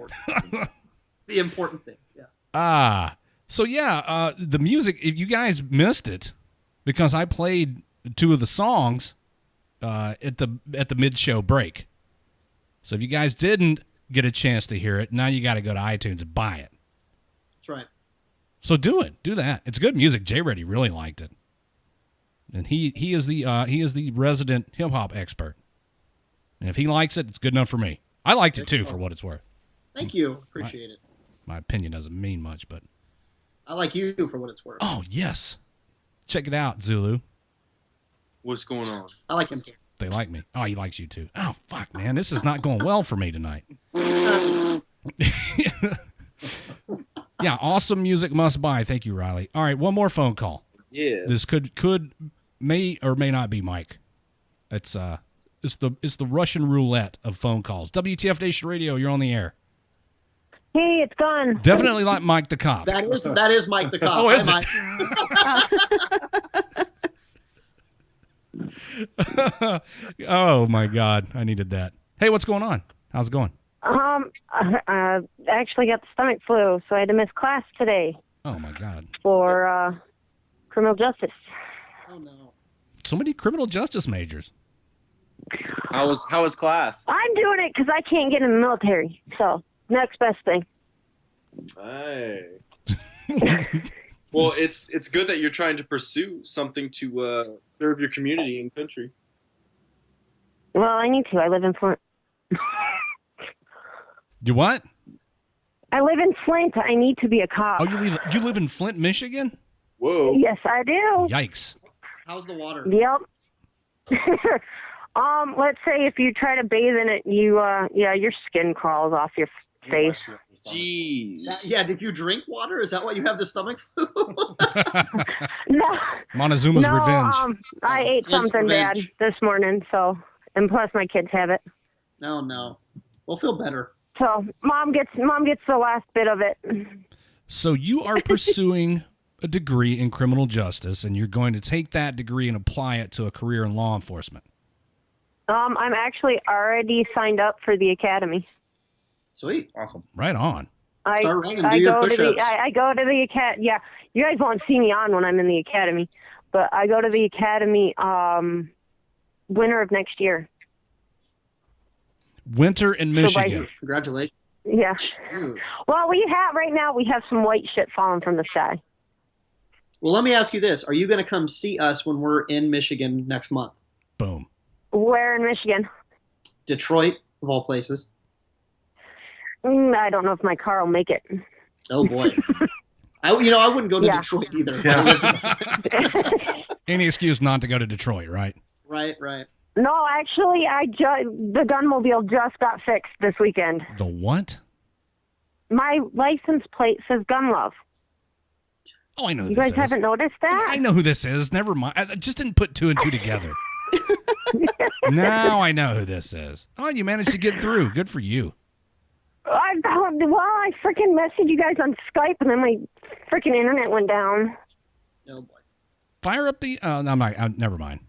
The important thing, yeah. So yeah, the music, if you guys missed it, because I played two of the songs at the mid-show break. So if you guys didn't get a chance to hear it, now you got to go to iTunes and buy it. That's right. So do that. It's good music. Jay Reddy really liked it. And he is the resident hip hop expert. And if he likes it, it's good enough for me. I liked it too, for what it's worth. Thank you. Appreciate it. My opinion doesn't mean much, but I like you for what it's worth. oh yes, check it out, Zulu. What's going on? I like him too. They like me. Oh, he likes you too. Oh fuck, man, this is not going well for me tonight. Yeah, awesome music must buy. Thank you, Riley. All right, one more phone call. Yes. This may or may not be Mike. It's the Russian roulette of phone calls. WTF Nation Radio, you're on the air. Hey, it's gone. Definitely like Mike the Cop. That is Mike the Cop. Oh, is Hi, it? Oh my God, I needed that. Hey, what's going on? How's it going? I actually got the stomach flu, so I had to miss class today Oh my God. for criminal justice. Oh no. So many criminal justice majors. How was class? I'm doing it because I can't get in the military, so next best thing. Hey. Well, it's good that you're trying to pursue something to serve your community and country. Well, I need to. I live in Flint. You what? I live in Flint. I need to be a cop. Oh, you live in Flint, Michigan? Whoa. Yes, I do. Yikes. How's the water? Yep. Let's say if you try to bathe in it, your skin crawls off your face. Jeez. Yeah, did you drink water? Is that why you have the stomach flu? No. Montezuma's revenge. I ate Flint's something revenge. bad this morning, and plus my kids have it. No. We'll feel better. So mom gets the last bit of it. So you are pursuing a degree in criminal justice, and you're going to take that degree and apply it to a career in law enforcement. I'm actually already signed up for the academy. Sweet. Awesome. Right on. I Start running, do your go to push-ups. I go to the academy. Yeah, you guys won't see me on when I'm in the academy, but I go to the academy winter of next year. Winter in Michigan. Congratulations. Yeah. Well, we have some white shit falling from the sky. Well, let me ask you this: are you going to come see us when we're in Michigan next month? Boom. Where in Michigan? Detroit, of all places. I don't know if my car will make it. Oh boy. I wouldn't go to Detroit either. Any excuse not to go to Detroit, right? Right. No, actually, the gunmobile just got fixed this weekend. The what? My license plate says Gun Love. Oh, I know who You this guys is. haven't noticed that? I know who this is. Never mind. I just didn't put two and two together. Now I know who this is. Oh, you managed to get through. Good for you. I freaking messaged you guys on Skype, and then my freaking internet went down. Oh boy. Fire up the. I'm not. Never mind.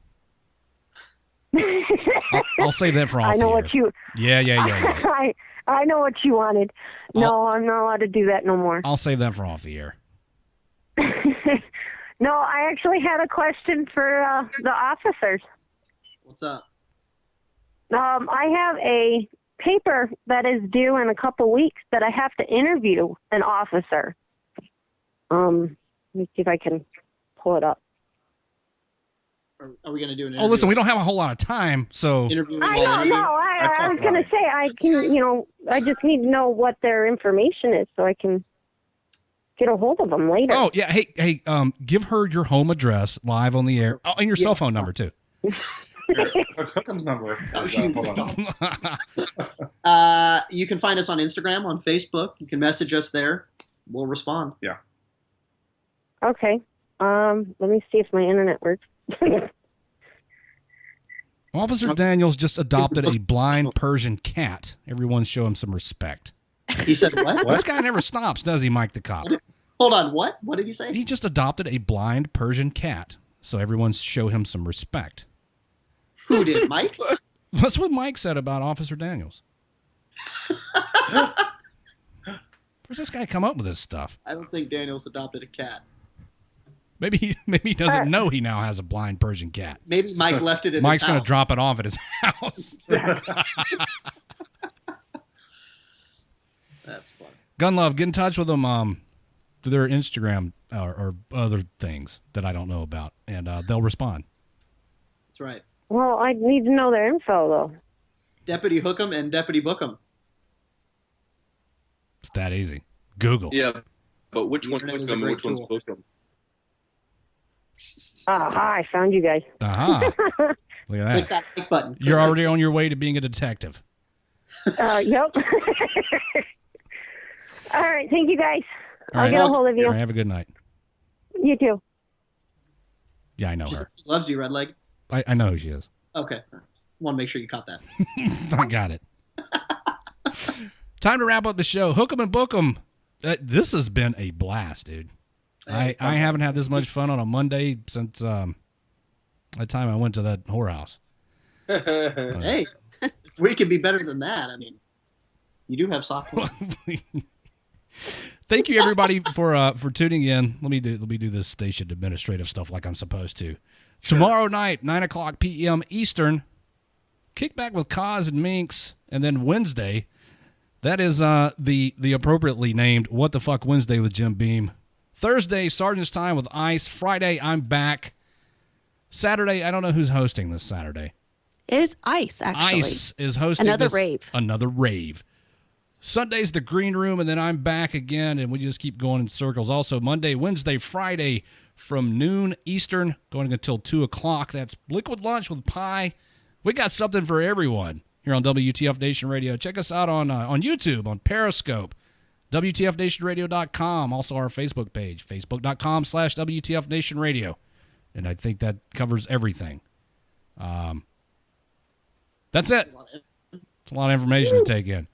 I'll save that for off I know the what air. you. Yeah. I know what you wanted. No, I'm not allowed to do that no more. I'll save that for off the air. No, I actually had a question for the officers. What's up? I have a paper that is due in a couple weeks that I have to interview an officer. Let me see if I can pull it up. Are we going to do an Oh, listen, we don't have a whole lot of time, so. I was going to say, I can, I just need to know what their information is so I can get a hold of them later. Oh yeah, hey, give her your home address live on the air, and your cell phone number too. Hooke'em's number. You can find us on Instagram, on Facebook. You can message us there. We'll respond. Yeah. Okay. Let me see if my internet works. Officer Daniels just adopted a blind Persian cat. Everyone show him some respect. He said what? This guy never stops, does he, Mike the Cop? Hold on, what? What did he say? He just adopted a blind Persian cat. So everyone show him some respect. Who did, Mike? That's what Mike said about Officer Daniels. Where's this guy come up with this stuff? I don't think Daniels adopted a cat. Maybe he doesn't know he now has a blind Persian cat. Maybe Mike left it in Mike's his going to house. drop it off at his house. That's fun. Gun Love, get in touch with them to their Instagram or other things that I don't know about, and they'll respond. That's right. Well, I need to know their info, though. Deputy Hooke'em and Deputy Booke'em. It's that easy. Google. Yeah, but which one's internet is a Hooke'em and great which one's tool. Booke'em? I found you guys. Aha. Look at Click that. that like button. You're already on your way to being a detective. Yep. All right. Thank you, guys. All I'll right. get a hold of you. All right, have a good night. You too. Yeah, I know her. Loves you, Redleg. I know who she is. Okay. Want to make sure you caught that. I got it. Time to wrap up the show. Hook 'em and book 'em. This has been a blast, dude. I haven't had this much fun on a Monday since the time I went to that whorehouse. Hey, if we could be better than that, I mean, you do have software. Thank you, everybody, for tuning in. Let me do this station administrative stuff like I'm supposed to. Sure. Tomorrow night, 9:00 p.m. Eastern, Kickback with Kaz and Minx, and then Wednesday, that is the appropriately named What the Fuck Wednesday with Jim Beam. Thursday, Sergeant's Time with Ice. Friday, I'm back. Saturday, I don't know who's hosting this Saturday. It is Ice, actually. Ice is hosting Another this, rave. Another rave. Sunday's the Green Room, and then I'm back again, and we just keep going in circles. Also, Monday, Wednesday, Friday, from noon Eastern, going until 2 o'clock. That's Liquid Lunch with Pie. We got something for everyone here on WTF Nation Radio. Check us out on YouTube, on Periscope, WTFNationRadio.com, also our Facebook page, Facebook.com/WTF Nation Radio. And I think that covers everything. That's it. It's a lot of information to take in.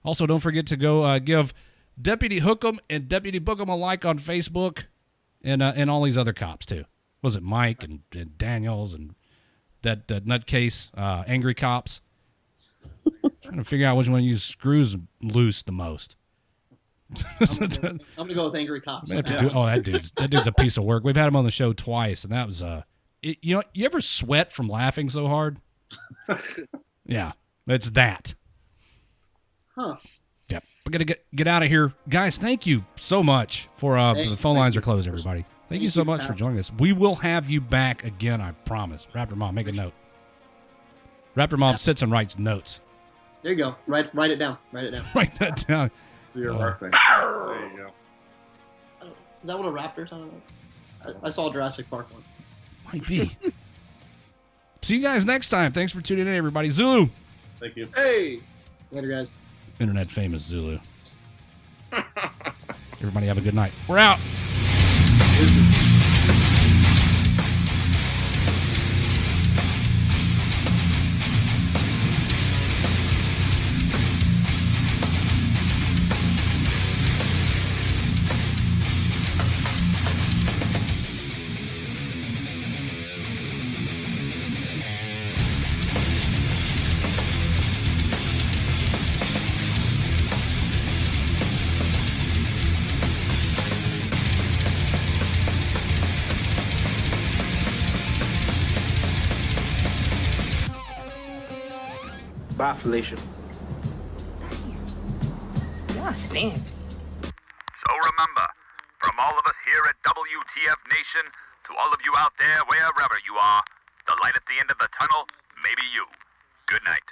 Also, don't forget to go give Deputy Hooke'em and Deputy Booke'em a like on Facebook and all these other cops, too. Was it Mike and Daniels and that nutcase, Angry Cops? Trying to figure out which one of you screws loose the most. I'm gonna go with Angry Cops. That dude's a piece of work. We've had him on the show twice, and that was you ever sweat from laughing so hard? Yeah, it's that. Huh. Yep. We're gonna get out of here, guys. Thank you so much for the phone lines are closed. Everybody. Thank you so much for joining us. We will have you back again, I promise. Raptor Mom, make a note. Raptor Mom sits and writes notes. There you go. Write it down. Write it down. Write that down. Your work thing. There you go. Is that what a raptor sounded like? I saw a Jurassic Park one. Might be. See you guys next time. Thanks for tuning in, everybody. Zulu. Thank you. Hey. Later, guys. Internet famous Zulu. Everybody have a good night. We're out. Bye, Felicia. Yes, fancy. So remember, from all of us here at WTF Nation, to all of you out there, wherever you are, the light at the end of the tunnel may be you. Good night.